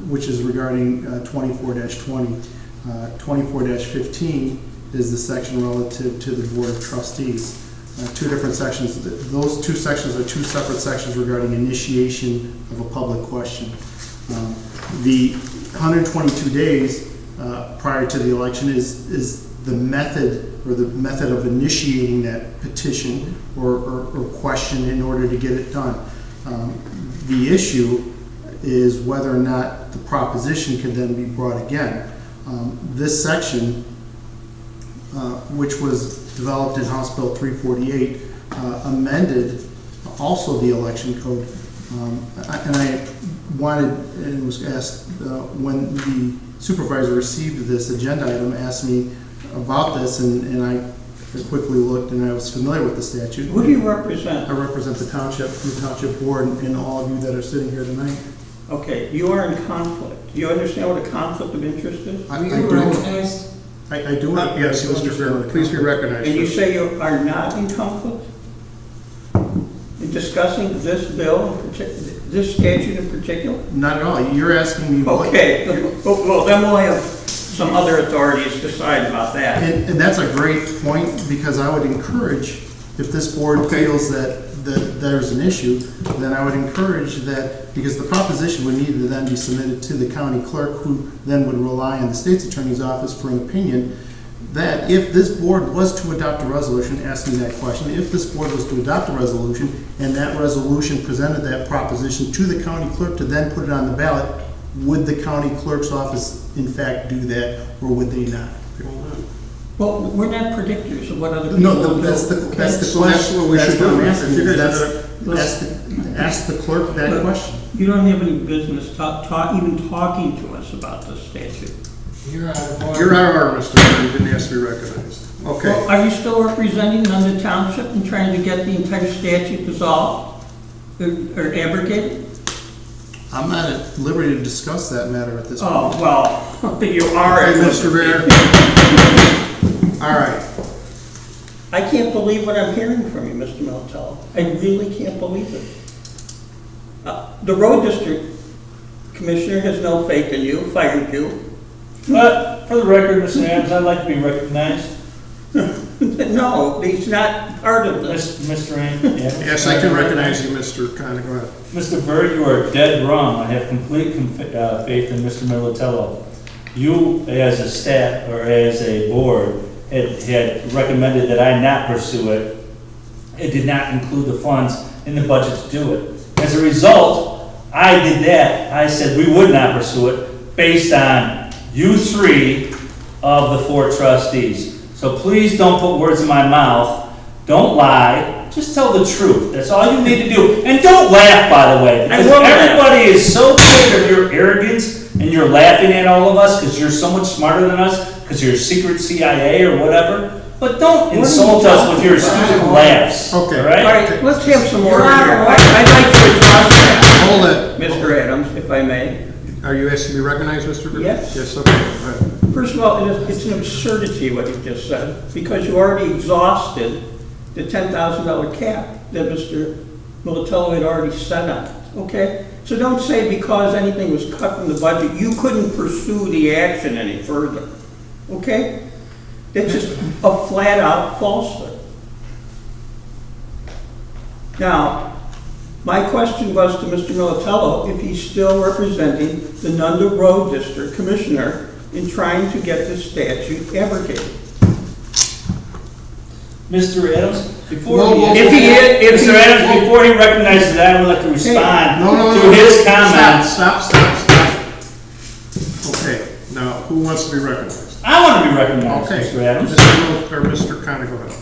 S10: which is regarding 24-20. 24-15 is the section relative to the Board of Trustees. Two different sections. Those two sections are two separate sections regarding initiation of a public question. The 122 days prior to the election is the method of initiating that petition or question in order to get it done. The issue is whether or not the proposition can then be brought again. This section, which was developed in House Bill 348, amended also the election code. And I wanted, and was asked, when the supervisor received this agenda item, asked me about this, and I quickly looked, and I was familiar with the statute.
S9: Who do you represent?
S10: I represent the township board, and all of you that are sitting here tonight.
S9: Okay, you are in conflict. Do you understand what a conflict of interest is?
S1: Are you recognized?
S10: I do, yes, Mr. Fairman, please be recognized.
S9: And you say you are not in conflict? In discussing this bill, this statute in particular?
S10: Not at all. You're asking me what...
S9: Okay, well, then we'll have some other authorities decide about that.
S10: And that's a great point, because I would encourage, if this board feels that there's an issue, then I would encourage that, because the proposition would need to then be submitted to the county clerk, who then would rely on the state's attorney's office for an opinion, that if this board was to adopt a resolution asking that question, if this board was to adopt a resolution, and that resolution presented that proposition to the county clerk to then put it on the ballot, would the county clerk's office in fact do that, or would they not?
S9: Well, we're not predictors of what other people
S10: No,
S9: will do.
S10: that's the
S4: So
S10: question.
S4: that's what we should do. If you're gonna-
S10: Ask the clerk that question.
S9: You don't have any business even talking to us about this statute.
S1: You're out of order.
S4: You're out of order, Mr. Mayor. You didn't ask to be recognized. Okay.
S9: Well, are you still representing London Township and trying to get the entire statute dissolved or abrogated?
S10: I'm not at liberty to discuss that matter at this point.
S9: Oh, well, you are.
S4: Hey, Mr. Mayor. All right.
S9: I can't believe what I'm hearing from you, Mr. Militello. I really can't believe it. The road district commissioner has no faith in you, fired you.
S15: But for the record, Mr. Adams, I'd like to be recognized.
S9: No, he's not part of this.
S15: Mr. Adams?
S4: Yes, I can recognize you, Mr. Conley. Go ahead.
S15: Mr. Bird, you are dead wrong. I have complete faith in Mr. Militello. You, as a staff or as a board, had recommended that I not pursue it. It did not include the funds in the budget to do it. As a result, I did that. I said we would not pursue it based on you three of the 4 trustees. So please don't put words in my mouth. Don't lie. Just tell the truth. That's all you need to do. And don't laugh, by the way. Because everybody is so tired of your arrogance and you're laughing at all of us because you're so much smarter than us because you're secret CIA or whatever. But don't insult us with your stupid laughs.
S4: Okay.
S15: All right?
S9: All right, let's have some order here. I'd like to address that.
S4: Hold it.
S9: Mr. Adams, if I may.
S4: Are you asking to be recognized, Mr. Bird?
S9: Yes.
S4: Yes, okay. Go ahead.
S9: First of all, it's an absurdity what you just said, because you already exhausted the $10,000 cap that Mr. Militello had already set on it, okay? So don't say because anything was cut from the budget, you couldn't pursue the action any further, okay? It's just a flat-out falsehood. Now, my question was to Mr. Militello if he's still representing the Nunda Road District Commissioner in trying to get this statute abrogated.
S15: Mr. Adams, before
S9: Mr.
S15: Adams, before he recognizes that, I would like to respond to his comments.
S4: Stop. Okay, now, who wants to be recognized?
S15: I want to be recognized,
S4: Okay.
S15: Mr. Adams.
S4: Mr. Conley, go ahead.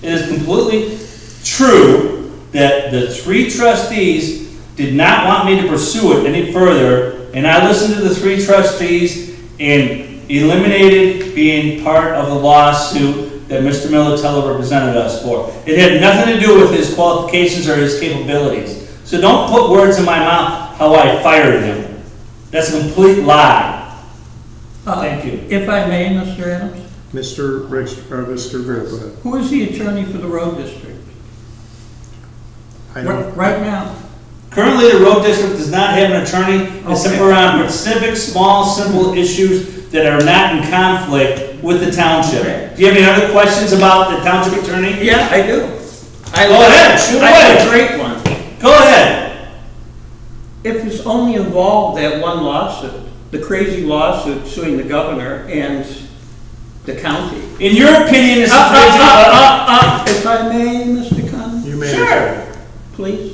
S15: It is completely true that the 3 trustees did not want me to pursue it any further, and I listened to the 3 trustees and eliminated being part of the lawsuit that Mr. Militello represented us for. It had nothing to do with his qualifications or his capabilities. So don't put words in my mouth how I fired him. That's a complete lie. Thank you.
S9: If I may, Mr. Adams?
S4: Mr. Bird, go ahead.
S9: Who is the attorney for the road district?
S4: I don't.
S9: Right now?
S15: Currently, the road district does not have an attorney except for on specific, small, simple issues that are not in conflict with the township.
S9: Okay.
S15: Do you have any other questions about the township attorney?
S9: Yeah, I do.
S15: Go ahead, shoot
S9: I have a
S15: away.
S9: great one.
S15: Go ahead.
S9: If it's only involved that one lawsuit, the crazy lawsuit suing the governor and the county.
S15: In your opinion, this is crazy.
S9: If I may, Mr. Conley?
S4: You may.
S15: Sure.
S9: Please.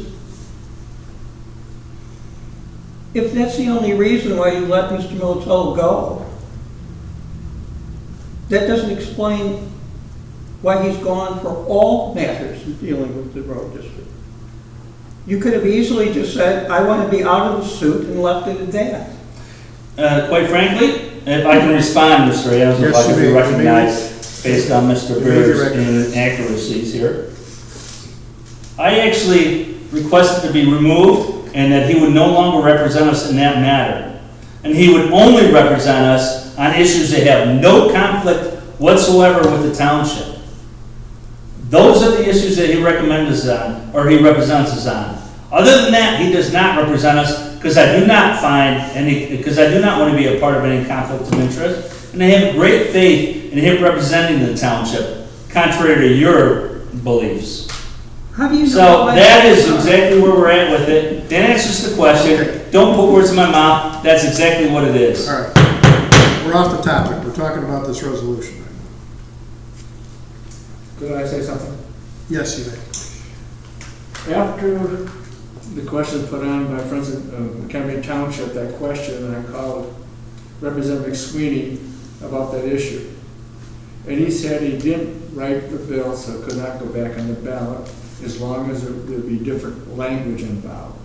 S9: If that's the only reason why you let Mr. Militello go, that doesn't explain why he's gone for all matters dealing with the road district. You could have easily just said, I want to be out of the suit and left it at that.
S15: Quite frankly, if I can respond, Mr. Adams, if I can be recognized based on Mr. Beer's inaccuracies here. I actually requested to be removed and that he would no longer represent us in that matter. And he would only represent us on issues that have no conflict whatsoever with the township. Those are the issues that he recommends us on, or he represents us on. Other than that, he does not represent us because I do not want to be a part of any conflict of interest. And I have great faith in him representing the township, contrary to your beliefs.
S9: How do you know?
S15: So that is exactly where we're at with it. That answers the question.
S10: Okay.
S15: Don't put words in my mouth. That's exactly what it is.
S10: All right. We're off the topic. We're talking about this resolution right now.
S8: Could I say something?
S10: Yes, you may.
S8: After the question put on by friends of Mchenry Township, that question, and I called Representative Sweeney about that issue. And he said he didn't write the bill, so it could not go back on the ballot, as long as there'd be different language involved.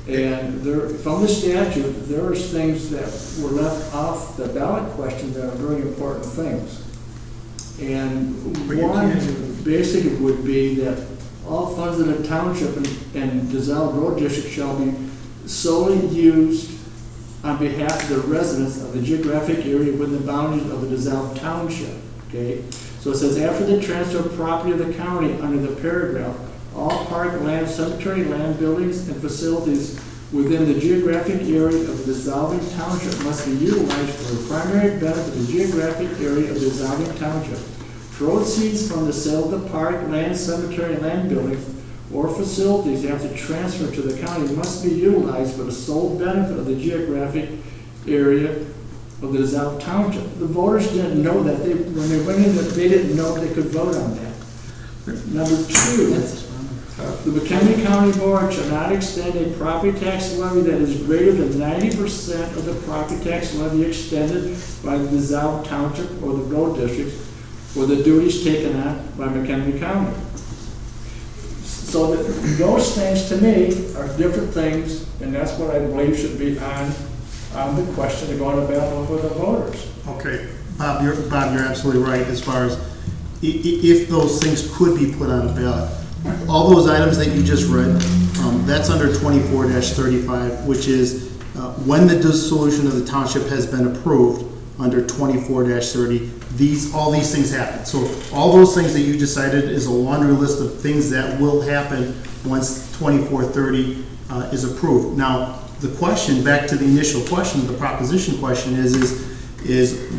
S8: And from the statute, there are things that were left off the ballot question that are very important things. And one basically would be that all funds of the township and dissolved road district shall be solely used on behalf of the residents of the geographic area within the boundaries of the dissolved township. Okay? So it says, after the transfer of property of the county under the paragraph, all park land, cemetery land, buildings, and facilities within the geographic area of the dissolving township must be utilized for the primary benefit of the geographic area of the dissolving township. Proceeds from the sale of the park, land, cemetery, land buildings, or facilities after transfer to the county must be utilized for the sole benefit of the geographic area of the dissolved township. The voters didn't know that. When they went in, they didn't know they could vote on that. Number two, the McHenry County Board shall not extend a property tax levy that is greater than 90% of the property tax levy extended by the dissolved township or the road district for the duties taken on by McHenry County. So those things to me are different things, and that's what I believe should be on the question to go on the ballot with the voters.
S10: Okay, Bob, you're absolutely right as far as if those things could be put on a ballot. All those items that you just read, that's under 24-35, which is when the dissolution of the township has been approved under 24-30, all these things happen. So all those things that you just cited is a laundry list of things that will happen once 24-30 is approved. Now, the question, back to the initial question, the proposition question is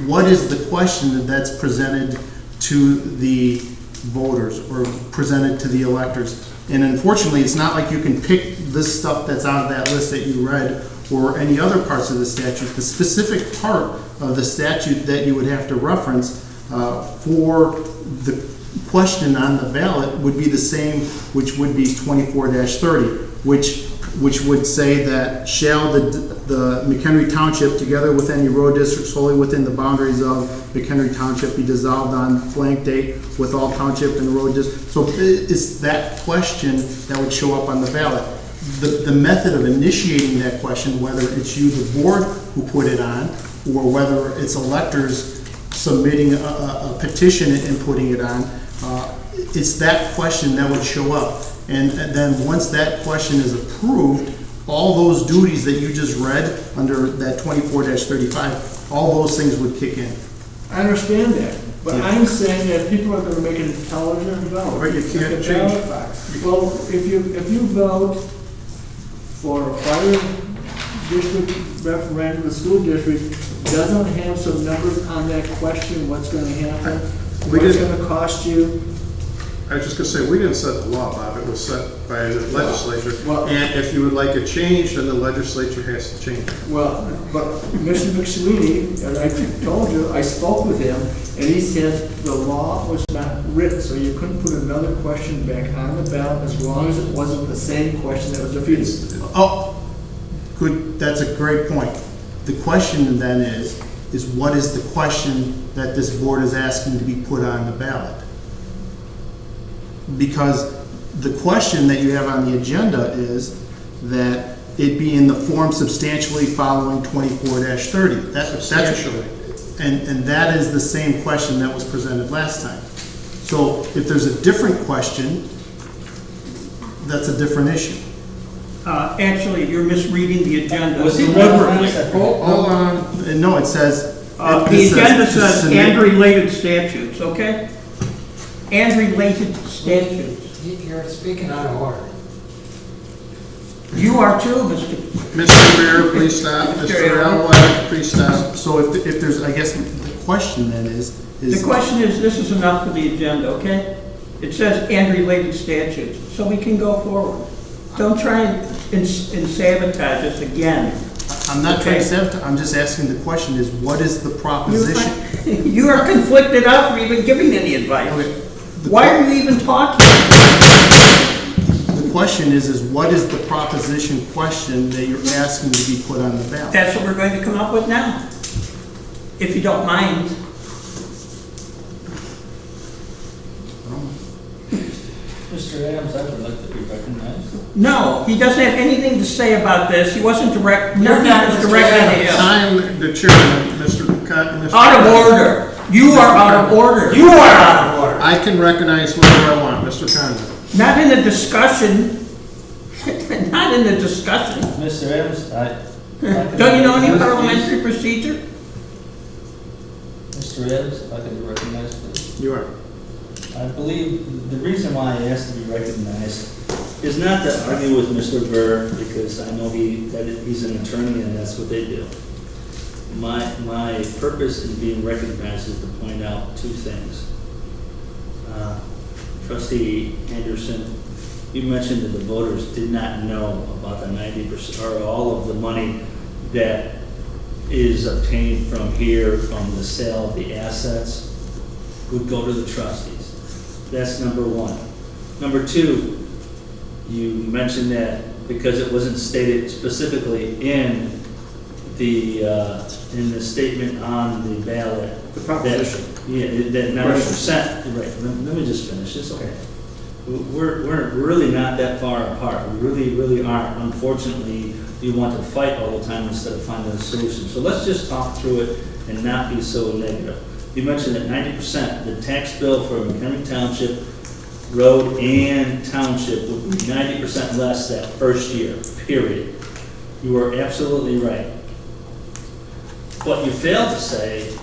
S10: what is the question that's presented to the voters or presented to the electors? And unfortunately, it's not like you can pick this stuff that's out of that list that you read or any other parts of the statute. The specific part of the statute that you would have to reference for the question on the ballot would be the same, which would be 24-30, which would say that shall the McHenry Township, together with any road district solely within the boundaries of McHenry Township, be dissolved on blank date with all township and road districts. So it's that question that would show up on the ballot. The method of initiating that question, whether it's you, the board, who put it on, or whether it's electors submitting a petition and putting it on, it's that question that would show up. And then once that question is approved, all those duties that you just read under that 24-35, all those things would kick in.
S8: I understand that, but yeah. I'm saying that people are going to make an intelligent vote.
S10: But you can't change.
S8: Well, if you vote for a fire district referendum, the school district doesn't have some numbers on that question, what's going to happen, what's going to cost you.
S10: I was just going to say, we didn't set the law, Bob. It was set by the legislature. Well, and if you would like a change, then the legislature has to change it.
S8: Well, but Mr. McSweeney, as I told you, I spoke with him, and he said the law was not written, so you couldn't put another question back on the ballot as long as it wasn't the same question that was defeated.
S10: Oh, good. That's a great point. The question then is what is the question that this board is asking to be put on the ballot? because the question that you have on the agenda is that it be in the form substantially following 24-30.
S4: Substantially.
S10: And that is the same question that was presented last time. So if there's a different question, that's a different issue.
S9: Actually, you're misreading the agenda
S15: Was he
S9: deliberately.
S10: Hold on. No, it says.
S9: The
S10: it
S9: agenda
S10: to
S9: says
S10: submit-
S9: and related statutes, okay? And related statutes.
S1: You're speaking out of order.
S9: You are too, Mr.
S4: Mr. Mayor, please stop. Mr. Alwine, please stop.
S10: So if there's, I guess the question then is.
S9: The question is, this is enough for the agenda, okay? It says and related statutes, so we can go forward. Don't try and sabotage us again.
S10: I'm not trying to sabotage, I'm just asking the question is, what is the proposition?
S9: You are conflicted out for even giving any advice.
S10: Okay.
S9: Why are you even talking?
S10: The question is what is the proposition question that you're asking to be put on the ballot?
S9: That's what we're going to come up with now, if you don't mind.
S16: Mr. Adams, I would like to be recognized.
S9: No, he doesn't have anything to say about this. He wasn't direct, nothing
S1: not
S9: was
S1: Mr.
S9: directed at
S1: Adams.
S9: him.
S4: I'm the chairman, Mr.
S9: Out of order. You are out of order.
S1: You are out of order.
S4: I can recognize whoever I want, Mr. Condon.
S9: Not in the discussion. Not in the discussion.
S16: Mr. Adams,
S9: Don't you know any parliamentary procedure?
S16: Mr. Adams, if I could be recognized, please.
S4: You are.
S15: I believe the reason why I asked to be recognized is not to argue with Mr. Burr, because I know he's an attorney and that's what they do. My purpose in being recognized is to point out two things. Trustee Anderson, you mentioned that the voters did not know about the 90% or all of the money that is obtained from here, from the sale of the assets, would go to the trustees. That's number one. Number two, you mentioned that because it wasn't stated specifically in the statement on the ballot.
S4: The proposition.
S15: That 90%, right, let me just finish, it's okay. We're really not that far apart, we really aren't. Unfortunately, you want to fight all the time instead of finding a solution. So let's just talk through it and not be so negative. You mentioned that 90%, the tax bill for Mchenry Township, road and township would be 90% less that first year, period. You are absolutely right. What you failed to say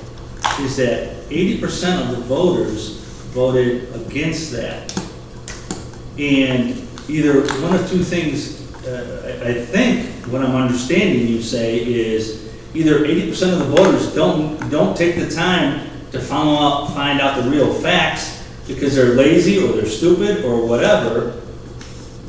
S15: is that 80% of the voters voted against that. And either one of two things, I think what I'm understanding you say is either 80% of the voters don't take the time to find out the real facts because they're lazy or they're stupid or whatever,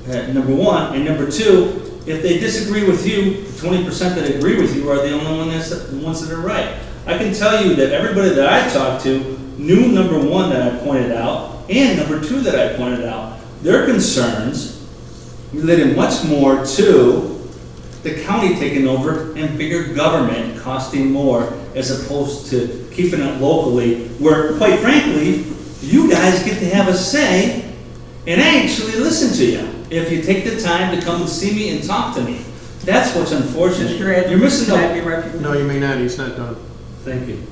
S15: number one. And number two, if they disagree with you, the 20% that agree with you are the only ones that are right. I can tell you that everybody that I talked to knew number one that I pointed out and number two that I pointed out. Their concerns related much more to the county taking over and bigger government costing more as opposed to keeping it locally where, quite frankly, you guys get to have a say and actually listen to you if you take the time to come and see me and talk to me. That's what's unfortunate. You're missing out.
S4: No, you may not, he's not done.
S15: Thank you.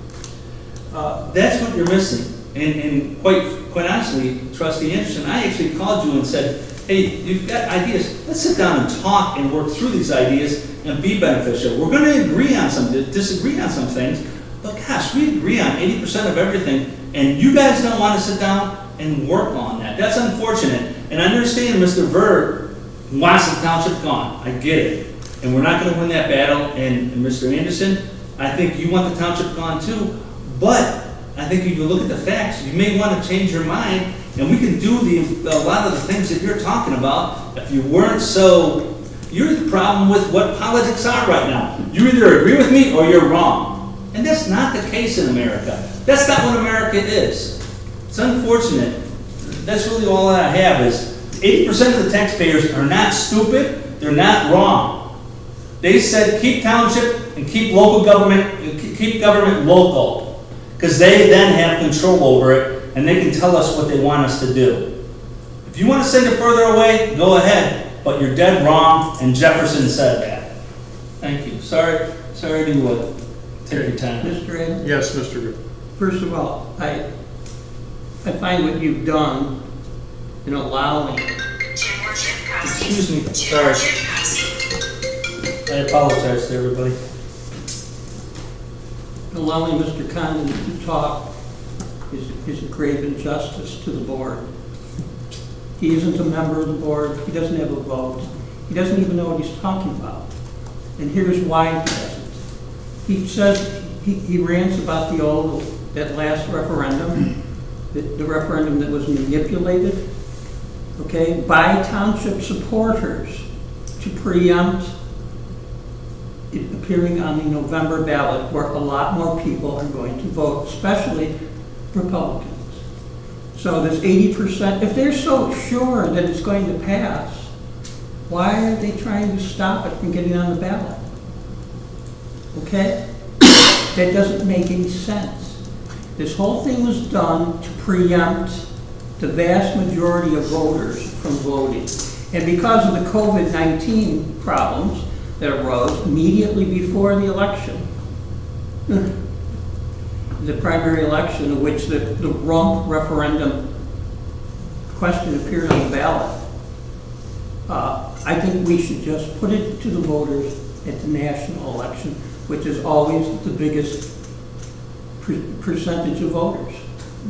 S15: That's what you're missing. And quite honestly, Trustee Anderson, I actually called you and said, hey, you've got ideas. Let's sit down and talk and work through these ideas and be beneficial. We're going to agree on some, disagree on some things, but gosh, we agree on 80% of everything, and you guys don't want to sit down and work on that. That's unfortunate. And I understand Mr. Ver wants the township gone. I get it. And we're not going to win that battle. And Mr. Anderson, I think you want the township gone too, but I think if you look at the facts, you may want to change your mind, and we can do a lot of the things that you're talking about if you weren't so. You're the problem with what politics are right now. You either agree with me or you're wrong. And that's not the case in America. That's not what America is. It's unfortunate. That's really all that I have is 80% of the taxpayers are not stupid. They're not wrong. They said keep township and keep local government, keep government local, because they then have control over it and they can tell us what they want us to do.
S17: If you want to send it further away, go ahead, but you're dead wrong, and Jefferson said that.
S9: Thank you.
S16: Sorry to take your time.
S9: Mr. Adams?
S4: Yes, Mr. Good.
S9: First of all, I find what you've done in allowing,
S16: Excuse me, sorry. I apologize to everybody.
S9: allowing Mr. Condon to talk is a grave injustice to the board. He isn't a member of the board, he doesn't have a vote, he doesn't even know what he's talking about. And here's why he doesn't. He says, he rants about that last referendum, the referendum that was manipulated, okay, by township supporters to preempt it appearing on the November ballot, where a lot more people are going to vote, especially Republicans. So there's 80%, if they're so sure that it's going to pass, why are they trying to stop it from getting on the ballot? Okay? That doesn't make any sense. This whole thing was done to preempt the vast majority of voters from voting. And because of the COVID-19 problems that arose immediately before the election, the primary election in which the rump referendum question appeared on the ballot, I think we should just put it to the voters at the national election, which is always the biggest percentage of voters,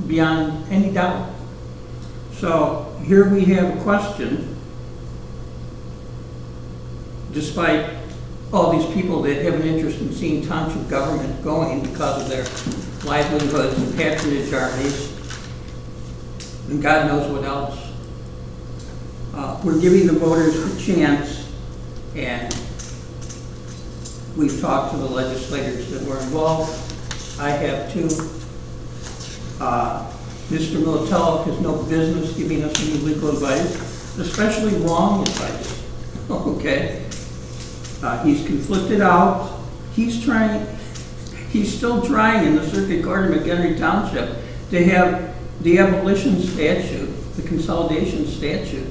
S9: beyond any doubt. So here we have a question, despite all these people that have an interest in seeing township government going because of their livelihoods and patronage armies, and God knows what else. We're giving the voters a chance, and we've talked to the legislators that were involved. I have too. Mr. Militello has no business giving us any legal advice, especially wrong advice. Okay? He's conflicted out. He's still trying in the Circuit Court of Mchenry Township to have the abolition statute, the consolidation statute,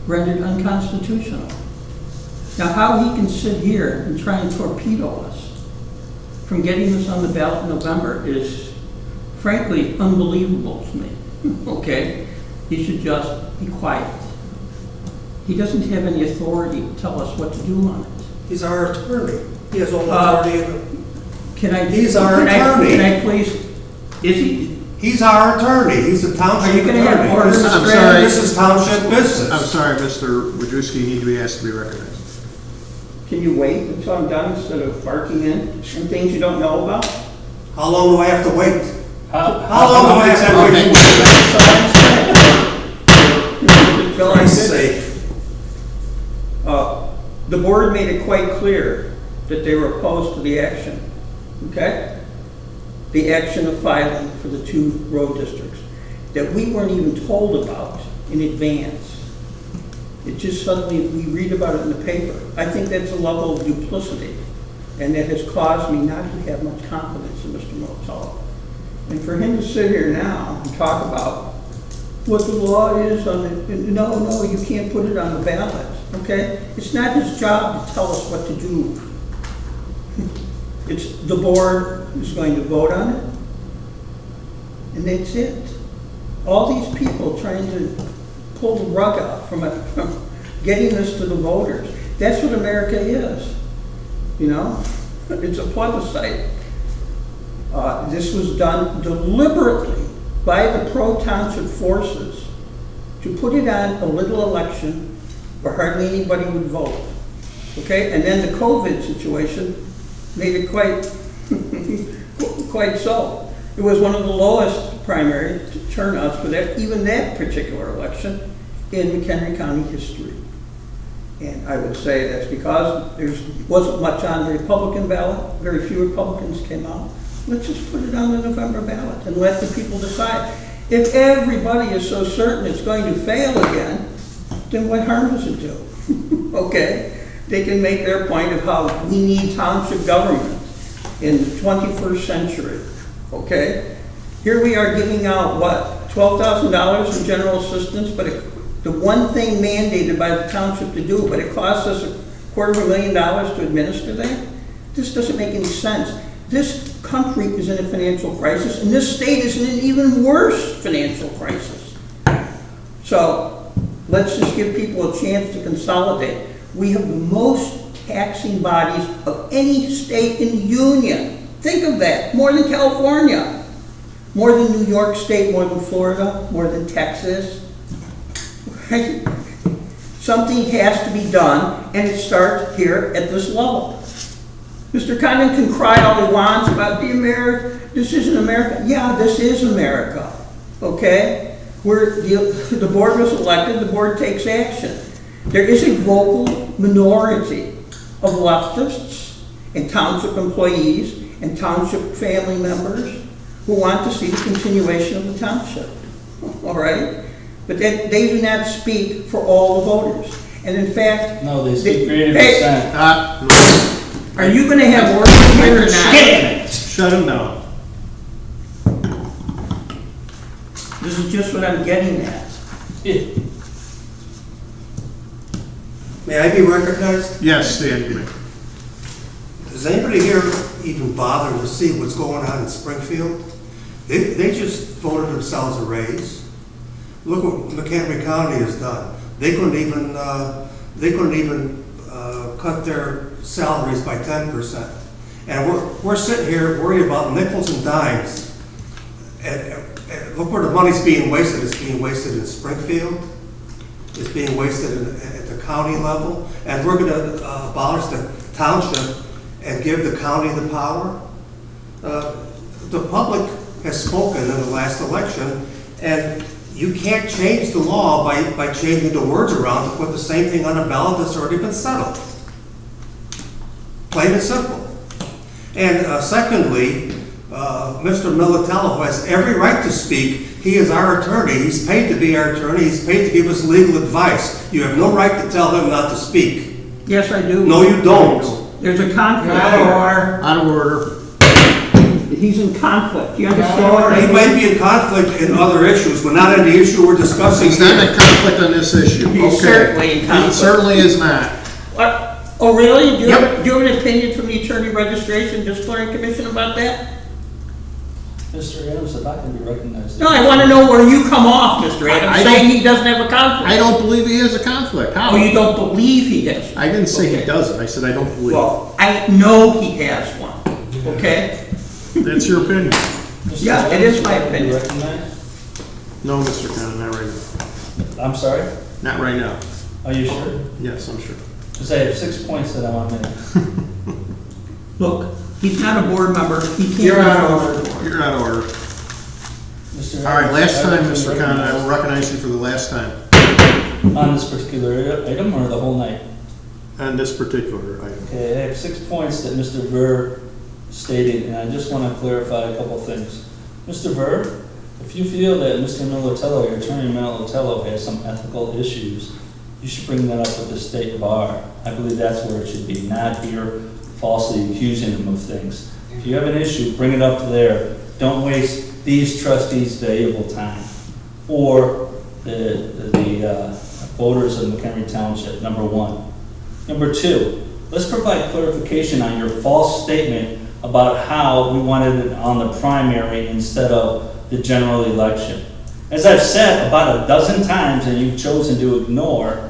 S9: rendered unconstitutional. Now, how he can sit here and try and torpedo us from getting this on the ballot in November is, frankly, unbelievable to me. Okay? He should just be quiet. He doesn't have any authority to tell us what to do on it.
S13: He's our attorney. He has all authority.
S9: He's our attorney. Can I please? Is he?
S13: He's our attorney. He's a township attorney.
S9: Are you going to have order?
S4: I'm sorry.
S13: This is township business.
S4: I'm sorry, Mr. Wojcicki, you need to be asked to be recognized.
S9: Can you wait until I'm done instead of barking in and things you don't know about?
S13: How long do I have to wait?
S16: How
S13: long do I have to wait?
S9: For God's sake. The board made it quite clear that they were opposed to the action, okay? The action of filing for the 2 road districts that we weren't even told about in advance. It just suddenly, we read about it in the paper. I think that's a level of duplicity, and that has caused me not to have much confidence in Mr. Militello. And for him to sit here now and talk about what the law is on it, no, you can't put it on the ballot, okay? It's not his job to tell us what to do. It's the board is going to vote on it, and that's it. All these people trying to pull the rug out from getting this to the voters. That's what America is, you know? It's a plebiscite. This was done deliberately by the pro-township forces to put it on a little election where hardly anybody would vote, okay? And then the COVID situation made it quite so. It was one of the lowest primary turnouts for that, even that particular election in McHenry County history. And I would say that's because there wasn't much on the Republican ballot. Very few Republicans came out. Let's just put it on the November ballot and let the people decide. If everybody is so certain it's going to fail again, then what harm does it do? Okay? They can make their point of how we need township government in the 21st century. Okay? Here we are giving out, what, $12,000 in general assistance, but the one thing mandated by the township to do, but it costs us $250,000 to administer that? This doesn't make any sense. This country is in a financial crisis, and this state is in an even worse financial crisis. So, let's just give people a chance to consolidate. We have the most taxing bodies of any state in the union. Think of that, more than California, more than New York State, more than Florida, more than Texas. Right? Something has to be done, and it starts here at this level. Mr. Condon can cry all he wants about this isn't America. Yeah, this is America, okay? The board was elected, the board takes action. There is a vocal minority of leftists and township employees and township family members who want to see the continuation of the township, all right? But they do not speak for all the voters. And in fact...
S16: No, they speak for 80%.
S9: Are you going to have order here or not?
S4: Shut him down.
S9: This is just what I'm getting at.
S13: May I be recognized?
S4: Yes, Stan, you may.
S13: Does anybody here even bother to see what's going on in Springfield? They just voted themselves a raise. Look what Mchenry County has done. They couldn't even cut their salaries by 10%. And we're sitting here worried about nickels and dimes. And look where the money's being wasted. It's being wasted in Springfield. It's being wasted at the county level. And we're going to abolish the township and give the county the power. The public has spoken in the last election, and you can't change the law by changing the words around to put the same thing on a ballot that's already been settled. Plain and simple. And secondly, Mr. Militello has every right to speak. He is our attorney. He's paid to be our attorney. He's paid to give us legal advice. You have no right to tell him not to speak.
S9: Yes, I do.
S13: No, you don't.
S9: There's a conflict.
S4: Out of order.
S9: He's in conflict. You understand?
S13: He might be in conflict in other issues, but not on the issue we're discussing.
S4: He's not in conflict on this issue.
S9: He's certainly in conflict.
S4: He certainly is not.
S9: What? Oh, really? Do you have an opinion from the Attorney Registration Disciplinary Commission about that?
S16: Mr. Adams, if I can be recognized.
S9: No, I want to know where you come off, Mr. Adams, saying he doesn't have a conflict.
S4: I don't believe he has a conflict. How?
S9: Oh, you don't believe he has?
S4: I didn't say he doesn't. I said I don't believe.
S9: Well, I know he has one, okay?
S4: That's your opinion.
S9: Yeah, it is my opinion.
S4: No, Mr. Conn, not right now.
S16: I'm sorry?
S4: Not right now.
S16: Are you sure?
S4: Yes, I'm sure.
S16: Because I have 6 points that I want to make.
S9: Look, he's not a board member. He can't.
S4: You're out of order. You're out of order.
S16: Mr.
S4: All right, last time,
S16: Adams,
S4: Mr. Conn, I will recognize you for the last time.
S16: On this particular item or the whole night?
S4: On this particular item.
S16: Okay, I have 6 points that Mr. Ver stated, and I just want to clarify a couple things. Mr. Ver, if you feel that Mr. Militello, your attorney Militello, has some ethical issues, you should bring that up with the state bar. I believe that's where it should be, not here falsely accusing him of things. If you have an issue, bring it up there. Don't waste these trustees' valuable time or the voters of Mchenry Township, number one. Number two, let's provide clarification on your false statement about how we wanted it on the primary instead of the general election. As I've said about a dozen times and you've chosen to ignore,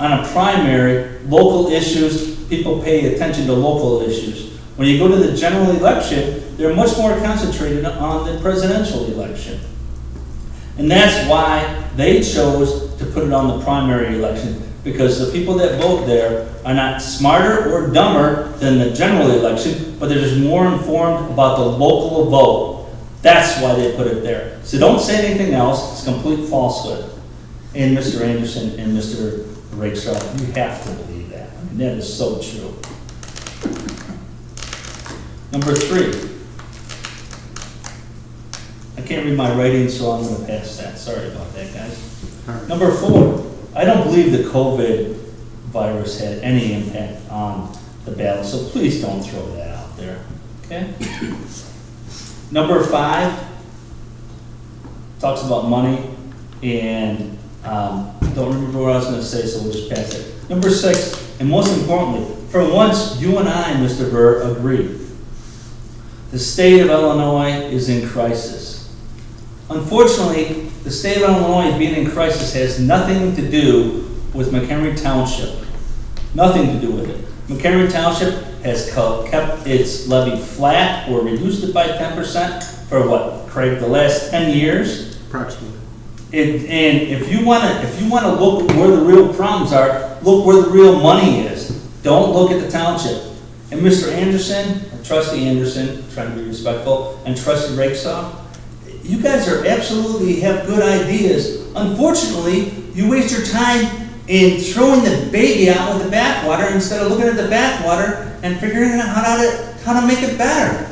S16: on a primary, local issues, people pay attention to local issues. When you go to the general election, they're much more concentrated on the presidential election. And that's why they chose to put it on the primary election, because the people that vote there are not smarter or dumber than the general election, but they're just more informed about the local vote. That's why they put it there. So don't say anything else. It's complete falsehood. And Mr. Anderson and Mr. Rakestraw, you have to believe that. I mean, that is so true. Number three. I can't read my writing, so I'm going to pass that. Sorry about that, guys.
S4: Right.
S16: Number four. I don't believe the COVID virus had any impact on the ballot, so please don't throw that out there, okay? Number five talks about money and Don't remember what I was gonna say, so we'll just pass it. Number 6, and most importantly, for once, you and I, Mr. Burr, agree. The state of Illinois is in crisis. Unfortunately, the state of Illinois being in crisis has nothing to do with Mchenry Township. Nothing to do with it. Mchenry Township has kept its levy flat or reduced it by 10% for what, Craig, the last 10 years?
S10: Approximately.
S16: And if you wanna look where the real problems are, look where the real money is. Don't look at the township. And Mr. Anderson, or Trustee Anderson, trying to be respectful, and Trustee Rakesaw, you guys are absolutely have good ideas. Unfortunately, you waste your time in throwing the baby out with the bathwater instead of looking at the bathwater and figuring out how to make it better.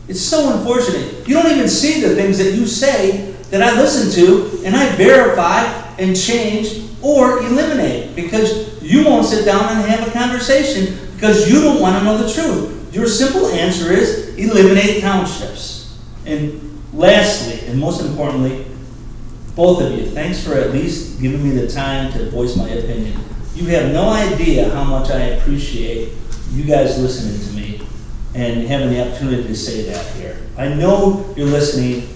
S16: It's so unfortunate. You don't even see the things that you say that I listen to and I verify and change or eliminate because you won't sit down and have a conversation because you don't want to know the truth. Your simple answer is eliminate townships. And lastly, and most importantly, both of you, thanks for at least giving me the time to voice my opinion. You have no idea how much I appreciate you guys listening to me and having the opportunity to say that here. I know you're listening.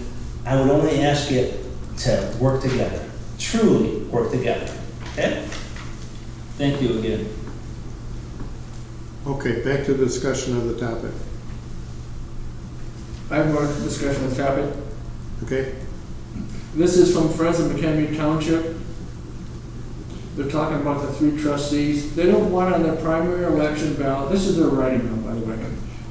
S16: I would only ask you to work together, truly work together, okay? Thank you again.
S4: Okay, back to the discussion of the topic.
S8: I have more discussion on the topic.
S4: Okay?
S8: This is from Friends of Mchenry Township. They're talking about the 3 trustees. They don't want on the primary election ballot, this is their writing on, by the way.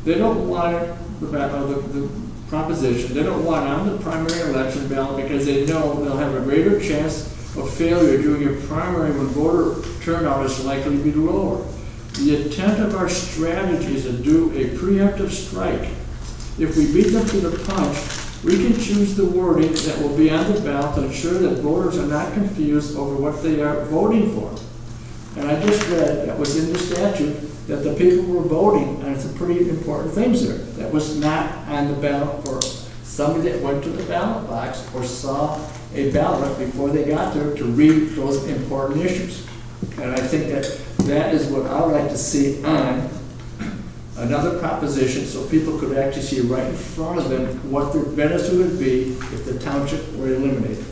S8: They don't want it, the proposition, they don't want on the primary election ballot because they know they'll have a greater chance of failure doing a primary when voter turnout is likely to be lower. The intent of our strategy is to do a preemptive strike. If we beat them to the punch, we can choose the wording that will be on the ballot to ensure that voters are not confused over what they are voting for. And I just read that was in the statute that the people were voting on some pretty important things there. That was not on the ballot for somebody that went to the ballot box or saw a ballot before they got there to read those important issues. And I think that is what I would like to see on another proposition so people could actually see right in front of them what their benefits would be if the township were eliminated.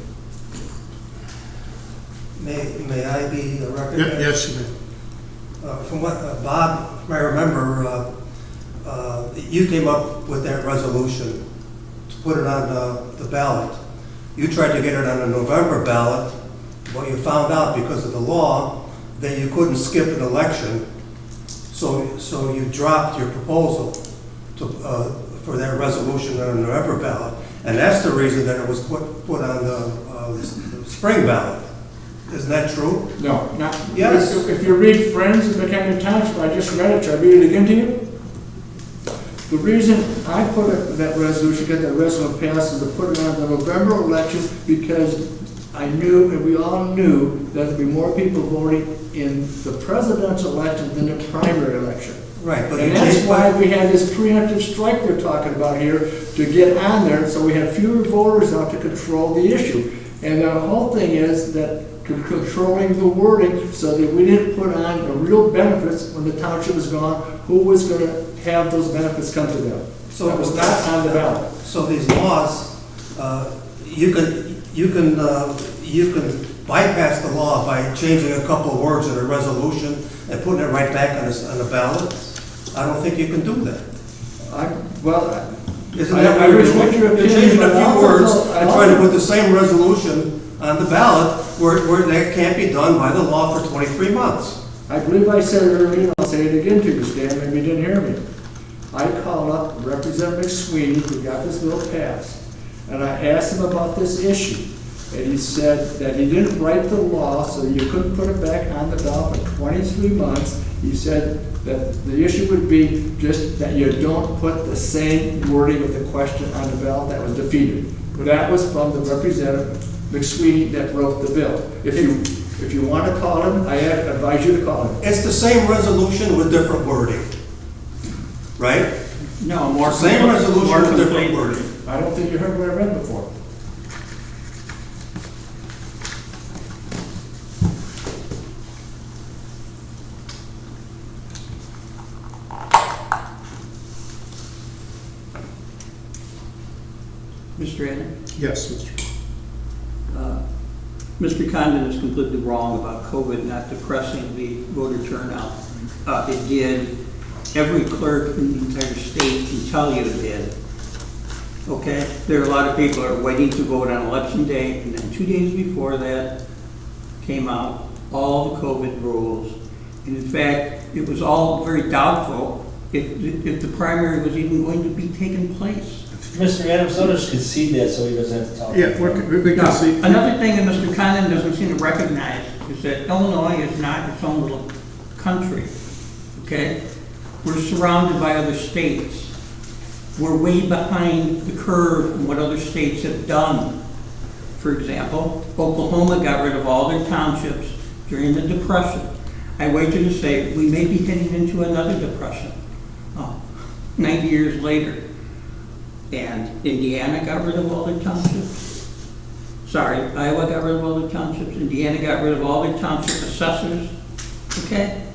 S13: May I be recognized?
S4: Yes, you may.
S13: From what Bob, I remember, you came up with that resolution to put it on the ballot. You tried to get it on the November ballot, but you found out because of the law that you couldn't skip an election. So you dropped your proposal for that resolution on the November ballot, and that's the reason that it was put on the spring ballot. Isn't that true?
S8: No, not.
S13: Yes.
S8: If you read Friends of Mchenry Township, I just read it. Should I read it again to you? The reason I put that resolution, get that resolution passed, is to put it on the November election because I knew, and we all knew, that there'd be more people voting in the presidential election than the primary election.
S13: Right, but
S8: and that's why we had this preemptive strike they're talking about here to get on there, so we have fewer voters out to control the issue. And the whole thing is that controlling the wording so that we didn't put on the real benefits when the township was gone, who was going to have those benefits come to them. So that was not on the ballot.
S13: So these laws, you can bypass the law by changing a couple of words in a resolution and putting it right back on the ballot. I don't think you can do that. Isn't that what you're doing? You're changing a few words and trying to put the same resolution on the ballot where that can't be done by the law for 23 months.
S8: I believe I said it earlier, and I'll say it again to you, Stan, maybe you didn't hear me. I called up Representative McSweeney, who got this bill passed, and I asked him about this issue. And he said that he didn't write the law so you couldn't put it back on the ballot for 23 months. He said that the issue would be just that you don't put the same wording with the question on the ballot that was defeated. But that was from the Representative McSweeney that wrote the bill. If you want to call him, I advise you to call him.
S13: It's the same resolution with different wording, right?
S9: No, more
S13: same resolution with different wording.
S8: I don't think you heard what I read before.
S9: Mr. Adams?
S4: Yes, Mr.
S9: Mr. Condon is completely wrong about COVID not depressing the voter turnout. It did. Every clerk in the entire state can tell you it did. Okay? There are a lot of people who are waiting to vote on election day, and then 2 days before that came out all the COVID rules. And in fact, it was all very doubtful if the primary was even going to be taking place.
S16: Mr. Adams, let us concede that so he doesn't have to talk.
S4: Yeah, we can see.
S9: Another thing that Mr. Condon doesn't seem to recognize is that Illinois is not its own little country, okay? We're surrounded by other states. We're way behind the curve in what other states have done. For example, Oklahoma got rid of all their townships during the Depression. I wager to say we may be heading into another depression 90 years later. And Indiana got rid of all their townships. Sorry, Iowa got rid of all their townships. Indiana got rid of all their township assessors. Okay?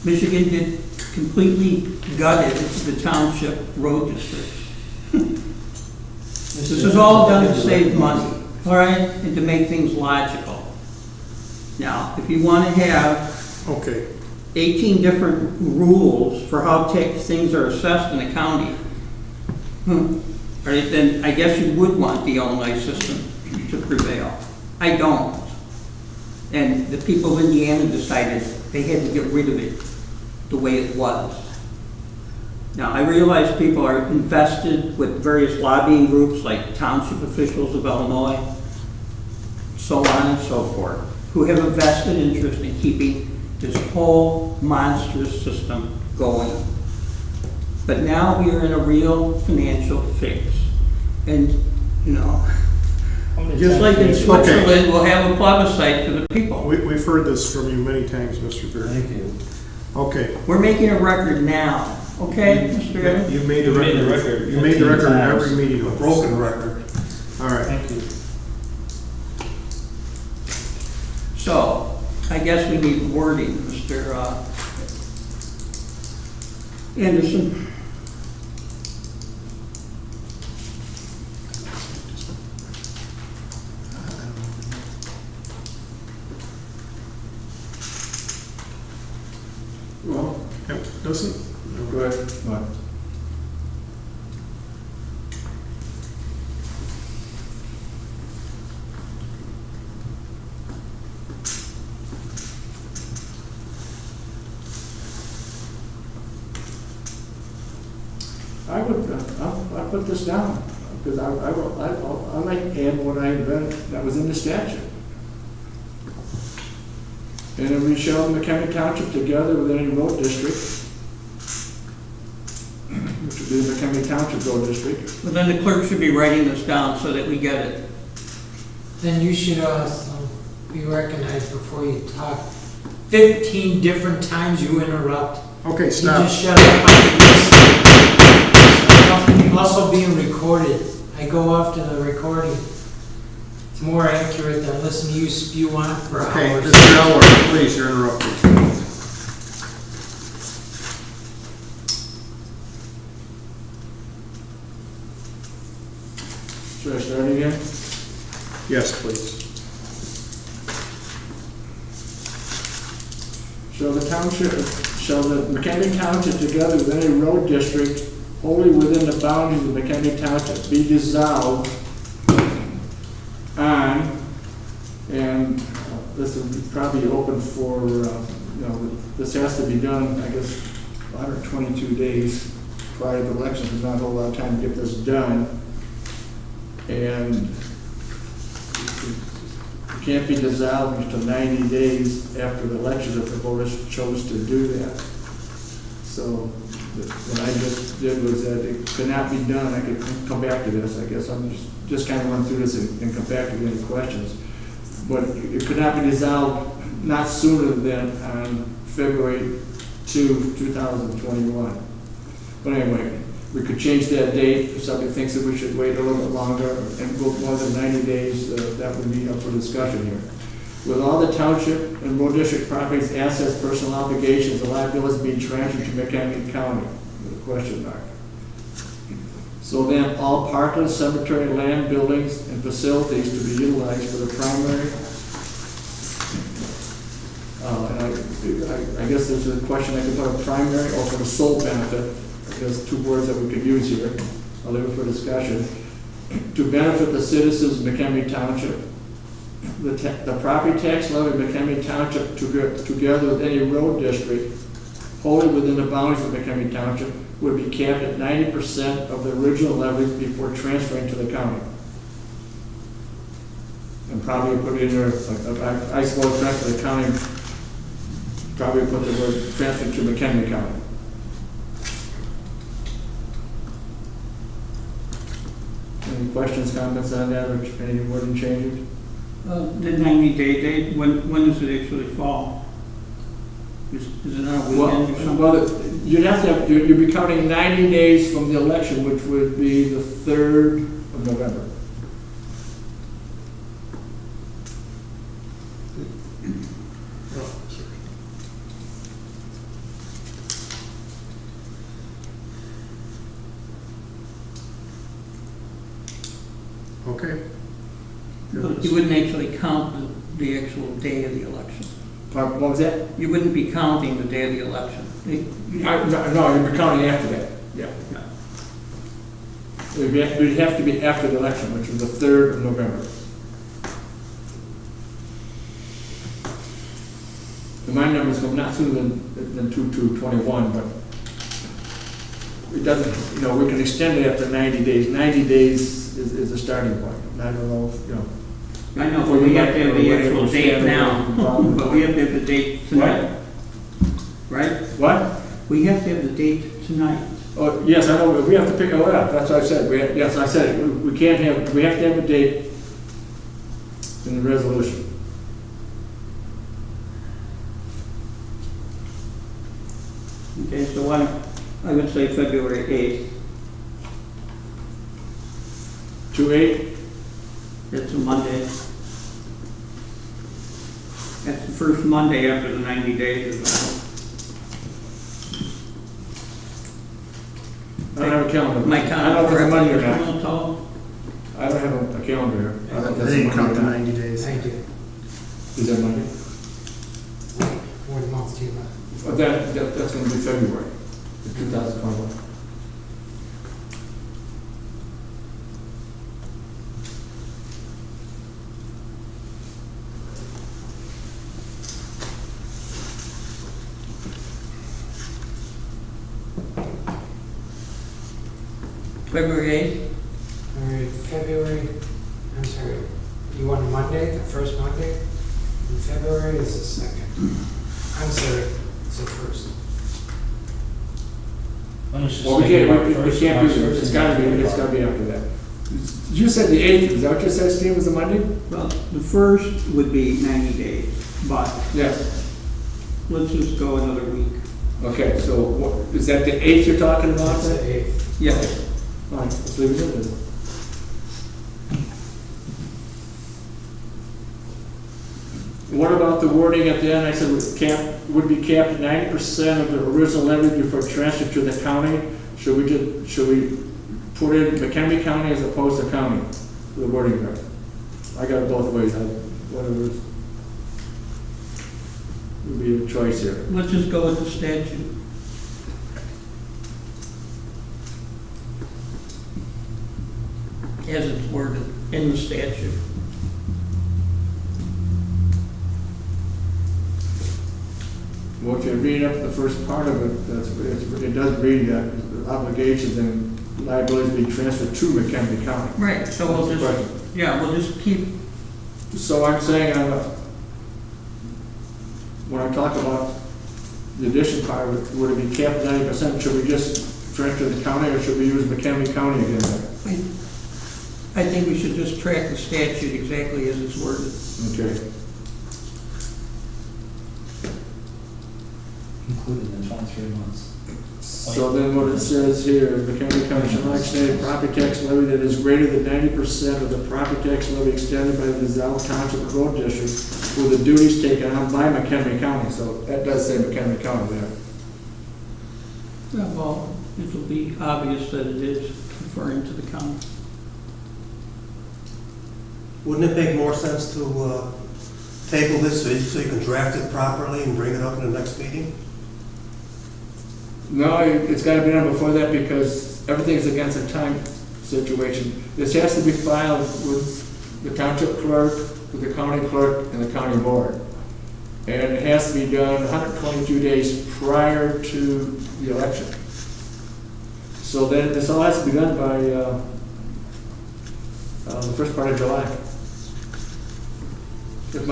S9: Michigan did completely gutted the township road districts. This is all done to save money, all right, and to make things logical. Now, if you want to have 18 different rules for how things are assessed in a county, right, then I guess you would want the Illinois system to prevail. I don't. And the people of Indiana decided they had to get rid of it the way it was. Now, I realize people are invested with various lobbying groups like township officials of Illinois, so on and so forth, who have a vested interest in keeping this whole monstrous system going. But now we are in a real financial fix. And, you know, just like in Switzerland, we'll have a plebiscite for the people.
S4: We've heard this from you many times, Mr. Beard.
S16: Thank you.
S4: Okay.
S9: We're making a record now, okay, Mr. Evans?
S4: You made the record. You made the record in every meeting.
S13: A broken record.
S4: All right.
S16: Thank you.
S9: So, I guess we need wording, Mr. Anderson.
S2: Well,
S4: doesn't.
S2: Go ahead. What?
S8: I put this down, because I like to add what I read that was in the statute. And then we shall Mchenry Township together with any road district, which would be the Mchenry Township Road District.
S9: Well, then the clerk should be writing this down so that we get it.
S1: Then you should also be recognized before you talk. 15 different times you interrupt.
S4: Okay, stop.
S1: You just shut up. I'm also being recorded. I go off to the recording. It's more accurate than listening to you spew on for
S4: Okay,
S1: hours.
S4: Mr. Elward, please, you're interrupted.
S8: Should I start again?
S4: Yes, please.
S8: Shall the McHenry Township together with any road district wholly within the boundaries of McHenry Township be dissolved on, and this is probably open for, this has to be done, I guess, 122 days prior to the election. There's not a whole lot of time to get this done. And it can't be dissolved until 90 days after the election if the voters chose to do that. So what I just did was that it could not be done. I could come back to this. I guess I'm just kind of run through this and come back with any questions. But it could not be dissolved not sooner than on February 2, 2021. But anyway, we could change that date if somebody thinks that we should wait a little bit longer and go more than 90 days. That would be up for discussion here. With all the township and road district properties, assets, personal obligations, the liabilities being transferred to McHenry County, with a question mark. So then, all parkland, cemetery, land, buildings, and facilities to be utilized for the primary. And I guess there's a question, I could put a primary or for the sole benefit. There's two words that we could use here. I'll leave it for discussion. To benefit the citizens of Mchenry Township. The property tax levy of Mchenry Township together with any road district wholly within the boundaries of Mchenry Township would be capped at 90% of the original levy before transferring to the county. And probably put in there, I suppose transfer to the county, probably put the word transfer to McHenry County. Any questions, comments on that, or any wording changes?
S9: The 90-day date, when does it actually fall? Is it on a weekend or something?
S8: Well, you'd have to have, you'd be counting 90 days from the election, which would be the 3rd of November.
S10: Okay.
S9: But you wouldn't actually count the actual day of the election.
S8: What was that?
S9: You wouldn't be counting the day of the election.
S8: No, you'd be counting after that, yeah. It'd have to be after the election, which is the 3rd of November. And my numbers go not sooner than 2/2/21, but it doesn't, we can extend it after 90 days. 90 days is a starting point. And I don't know if,
S9: I know, but we have to have the actual date now, but we have to have the date tonight. Right?
S8: What?
S9: We have to have the date tonight.
S8: Oh, yes, I know, but we have to pick, that's what I said, yes, I said, it. We have to have a date in the resolution.
S9: Okay, so I would say February 8th.
S8: 2/8?
S9: It's a Monday. That's the first Monday after the 90 days is out.
S8: I don't have a calendar.
S9: My
S8: I don't know if it's a Monday or not.
S9: calendar.
S8: I don't have a calendar here. I don't know if
S10: They
S8: it's a
S10: didn't count
S8: Monday
S10: the
S8: or not.
S10: 90 days.
S1: I do.
S8: Is that Monday?
S1: What month do you want?
S8: But that's going to be February, 2021.
S9: February 8th?
S1: All right, February, I'm sorry, you want a Monday, the first Monday? In February is the 2nd. I'm sorry, it's the 1st.
S8: Well, we can't do it. It's gotta be after that. You said the 8th, is that what you said, Steve, was the Monday?
S9: Well, the first would be 90 days, but
S8: Yeah.
S9: let's just go another week.
S8: Okay, so is that the 8th you're talking about
S1: That's the
S8: then?
S1: 8th.
S9: Yes.
S8: Fine, let's leave it at that. What about the wording at the end? I said would be capped at 90% of the original levy before transfer to the county. Should we put in McHenry County as opposed to county? The wording there. I got it both ways. Whatever would be a choice here.
S9: Let's just go with the statute. As it's worded in the statute.
S8: Well, if you read up the first part of it, it does read that obligations and liabilities be transferred to McHenry County.
S9: Right, so we'll just keep.
S8: So I'm saying, when I talk about the addition part, would it be capped 90%? Should we just transfer to the county, or should we use McHenry County again there?
S9: I think we should just track the statute exactly as it's worded.
S8: Okay.
S16: Included in 23 months.
S8: So then what it says here, McHenry County shall not extend a property tax levy that is greater than 90% of the property tax levy extended by the dissolved township road district with the duties taken on by McHenry County. So that does say McHenry County there.
S9: Well, it will be obvious that it is referring to the county.
S13: Wouldn't it make more sense to table this so you can draft it properly and bring it up in the next meeting?
S8: No, it's gotta be done before that because everything's against a time situation. This has to be filed with the township clerk, with the county clerk, and the county board. And it has to be done 122 days prior to the election. So then this all has to be done by the first part of July. If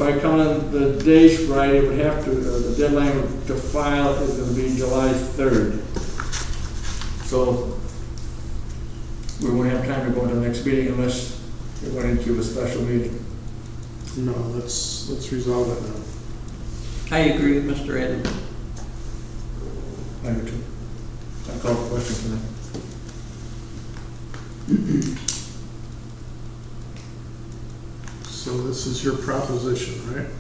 S8: I count the days right, it would have to, the deadline to file is going to be July 3rd. So we won't have time to go into the next meeting unless we went into a special meeting.
S4: No, let's resolve it now.
S9: I agree with Mr. Adams.
S8: I do too. I call the question tonight.
S4: So this is your proposition, right?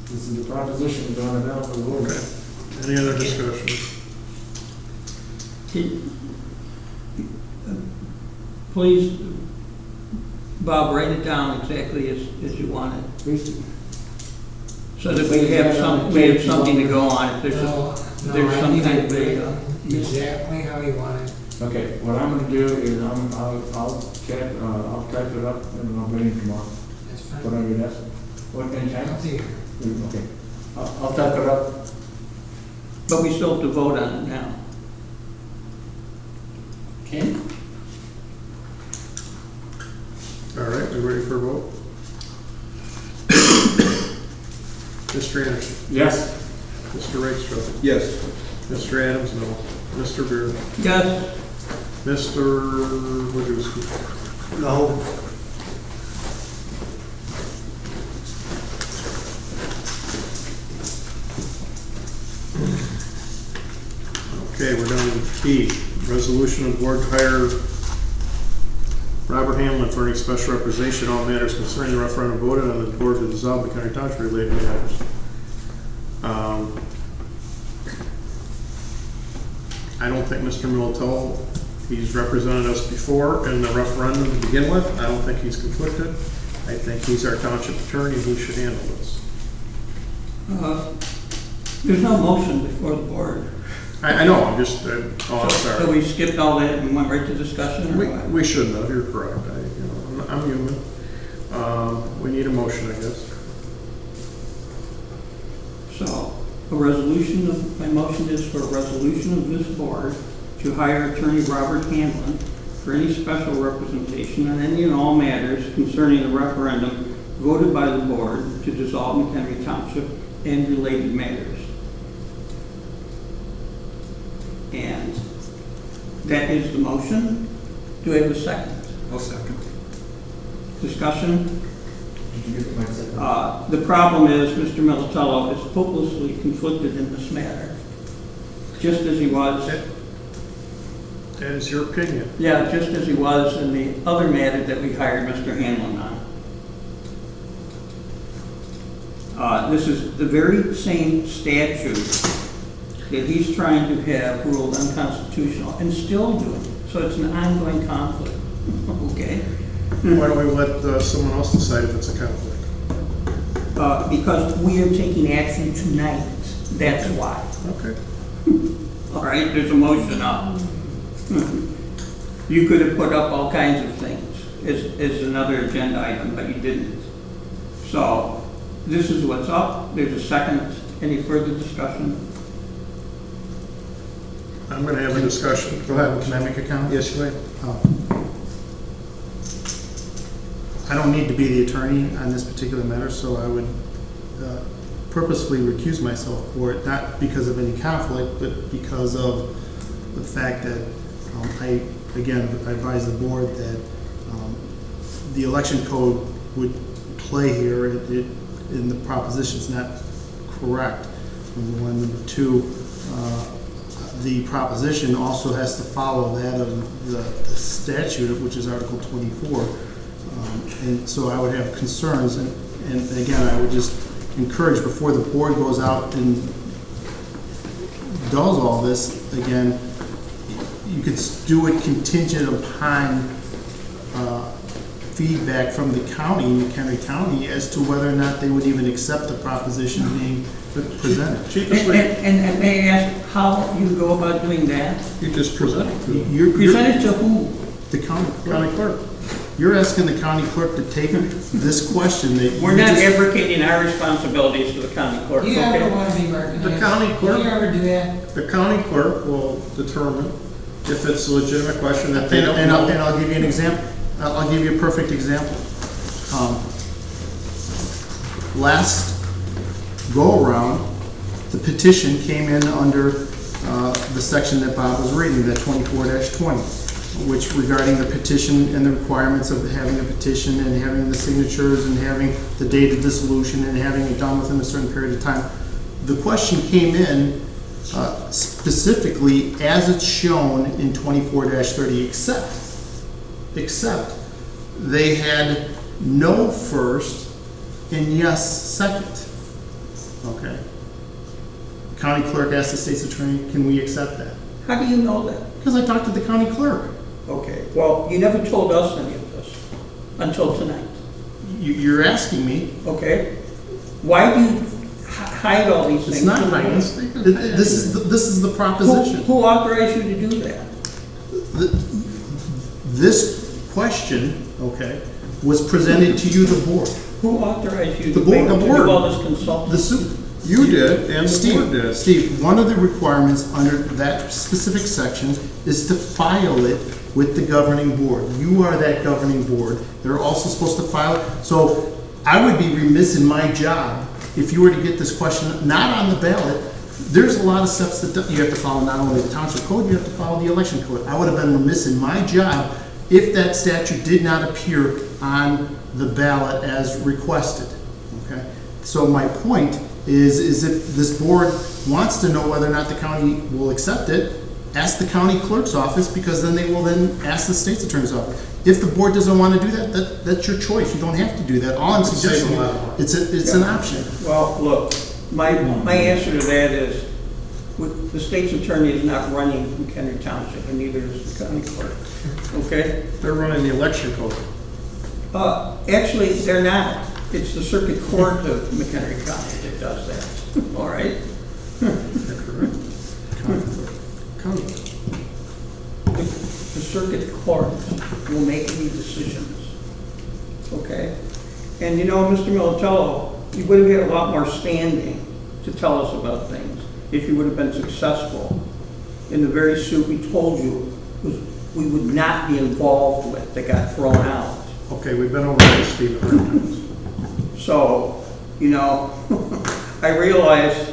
S8: This is the proposition drawn it out for the vote.
S4: Okay. Any other discussion?
S9: Please, Bob, write it down exactly as you want it.
S8: Please.
S9: So that we have something to go on if there's some kind of a...
S1: Exactly how you want it.
S8: Okay, what I'm gonna do is I'll type it up and I'll bring it tomorrow.
S1: That's fine.
S8: Put on your desk. What, any time?
S1: I'll see you.
S8: Okay. I'll type it up.
S9: But we still have to vote on it now.
S8: Okay.
S4: All right, we ready for a vote? Mr. Anderson?
S8: Yes.
S4: Mr. Rakestraw?
S2: Yes.
S4: Mr. Adams, no. Mr. Beer?
S9: Yes.
S4: Mr. Wojciechowski?
S13: No.
S4: Okay, we're down to B, resolution of board to hire Robert Hamlin for any special representation on all matters concerning the referendum voted on the board to dissolve the Mchenry Township related matters. I don't think Mr. Militello, he's represented us before in the referendum to begin with. I don't think he's conflicted. I think he's our township attorney and he should handle this.
S9: There's no motion before the board.
S4: I know, I'm just, I'm sorry.
S9: So we skipped all that and went right to discussion? Or what?
S4: We shouldn't have, you're correct. I'm human. We need a motion, I guess.
S9: So, my motion is for a resolution of this board to hire Attorney Robert Hamlin for any special representation on any and all matters concerning the referendum voted by the board to dissolve Mchenry Township and related matters. And that is the motion. Do I have a second?
S2: I'll second.
S9: Discussion? The problem is Mr. Militello is hopelessly conflicted in this matter, just as he was.
S4: That is your opinion.
S9: Yeah, just as he was in the other matter that we hired Mr. Hanlon on. This is the very same statute that he's trying to have ruled unconstitutional and still doing. So it's an ongoing conflict. Okay?
S4: Why don't we let someone else decide if it's a conflict?
S9: Because we are taking action tonight. That's why.
S4: Okay.
S9: All right, there's a motion up. You could have put up all kinds of things as another agenda item, but you didn't. So this is what's up. There's a second. Any further discussion?
S4: I'm going to have a discussion. Go ahead.
S10: Can I make a comment?
S4: Yes, you may.
S10: I don't need to be the attorney on this particular matter, so I would purposefully recuse myself for it, not because of any conflict, but because of the fact that I advise the board that the election code would play here. In the proposition is not correct. Number one. Number two, the proposition also has to follow that of the statute, which is Article 24. And so I would have concerns, and again, I would just encourage before the board goes out and does all this, again, you could do it contingent upon feedback from the county, McHenry County, as to whether or not they would even accept the proposition being presented.
S9: And may I ask how you go about doing that?
S4: You just present it to them.
S9: Present it to who?
S10: The county clerk. You're asking the county clerk to take this question that
S9: We're not advocating our responsibilities to the county clerk,
S1: Do you
S9: okay?
S1: ever want to be recognized?
S4: The county clerk.
S1: Do you ever do that?
S4: The county clerk will determine if it's a legitimate question that they don't
S10: and
S4: know.
S10: I'll give you an example. I'll give you a perfect example. Last go-around, the petition came in under the section that Bob was reading, that 24-20, which regarding the petition and the requirements of having a petition and having the signatures and having the date of dissolution and having it done within a certain period of time. The question came in specifically as it's shown in 24-30, except they had no first and yes second. Okay. County clerk asked the state's attorney, can we accept that?
S9: How do you know that?
S10: Because I talked to the county clerk.
S9: Okay, well, you never told us any of this until tonight.
S10: You're asking me.
S9: Okay. Why do you hide all these things?
S10: It's not hiding. This is the proposition.
S9: Who authorized you to do that?
S10: This question, okay, was presented to you, the board.
S9: Who authorized you
S10: The
S9: to
S10: board.
S9: do all this consulting?
S10: The suit.
S4: You did, and the board did.
S10: Steve, one of the requirements under that specific section is to file it with the governing board. You are that governing board. They're also supposed to file it. So I would be remiss in my job if you were to get this question not on the ballot. There's a lot of steps that you have to follow, not only the township code, you have to follow the election code. I would have been remiss in my job if that statute did not appear on the ballot as requested. Okay? So my point is if this board wants to know whether or not the county will accept it, ask the county clerk's office, because then they will then ask the state's attorney's office. If the board doesn't want to do that, that's your choice. You don't have to do that. All I'm suggesting, it's an option.
S9: Well, look, my answer to that is the state's attorney is not running Mchenry Township, and neither is the county clerk. Okay?
S4: They're running the election code.
S9: Actually, they're not. It's the circuit court of McHenry County that does that. All right? The circuit court will make any decisions. Okay? And you know, Mr. Militello, you would have had a lot more standing to tell us about things if you would have been successful in the very suit we told you we would not be involved with that got thrown out.
S4: Okay, we've been over that, Steve.
S9: So, you know, I realize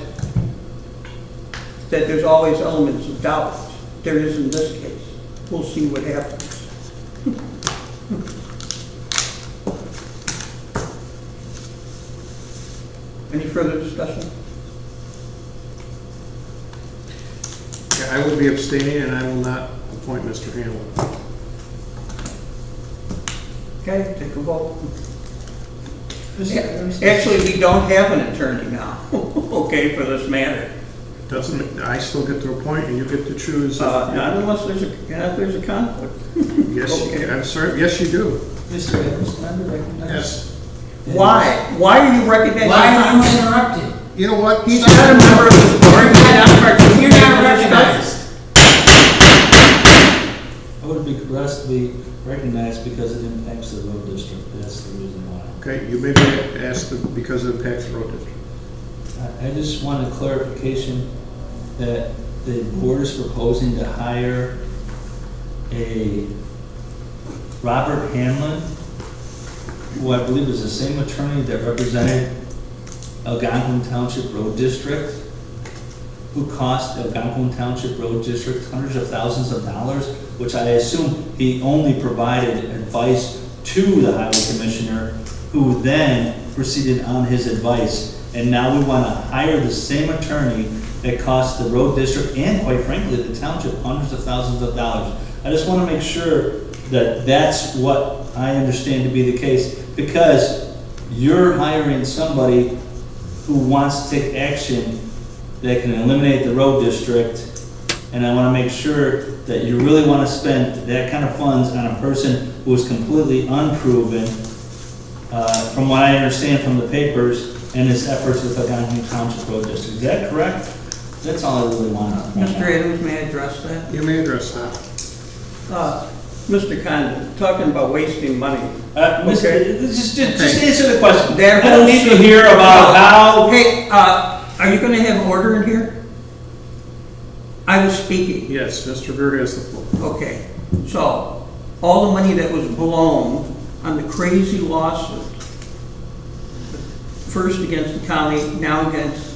S9: that there's always elements of doubt. There is in this case. We'll see what happens. Any further discussion?
S4: I will be abstaining, and I will not appoint Mr. Hamlin.
S9: Okay, take a vote. Actually, we don't have an attorney now, okay, for this matter.
S4: Doesn't, I still get to appoint, and you get to choose.
S9: Not unless there's a conflict.
S4: Yes,
S9: Okay.
S4: I'm sorry, yes, you do.
S1: Mr. Evans, can I be recognized?
S4: Yes.
S9: Why? Why are you recognizing?
S1: Why are you interrupting?
S4: You know what?
S9: He's not a member of this board.
S1: You're not recognized.
S16: I would be blessed to be recognized because it impacts the road district. That's the reason why.
S4: Okay, you may be asked because it impacts the road district.
S16: I just want a clarification that the board is proposing to hire a Robert Hamlin, who I believe is the same attorney that represented Algonquin Township Road District, who cost Algonquin Township Road District hundreds of thousands of dollars, which I assume he only provided advice to the highway commissioner, who then proceeded on his advice. And now we want to hire the same attorney that cost the road district and, quite frankly, the township hundreds of thousands of dollars. I just want to make sure that that's what I understand to be the case, because you're hiring somebody who wants to take action that can eliminate the road district, and I want to make sure that you really want to spend that kind of funds on a person who is completely unproven, from what I understand from the papers, and his efforts with the Mchenry Township Road District. Is that correct? That's all I really want to know.
S9: Mr. Adams, may I address that?
S4: You may address that.
S9: Mr. Condon, talking about wasting money.
S16: Just answer the question.
S9: That
S16: I don't need to hear about how.
S9: Hey, are you going to have order in here? I was speaking.
S4: Yes, Mr. Beer has the floor.
S9: Okay, so all the money that was blown on the crazy lawsuit, first against the county, now against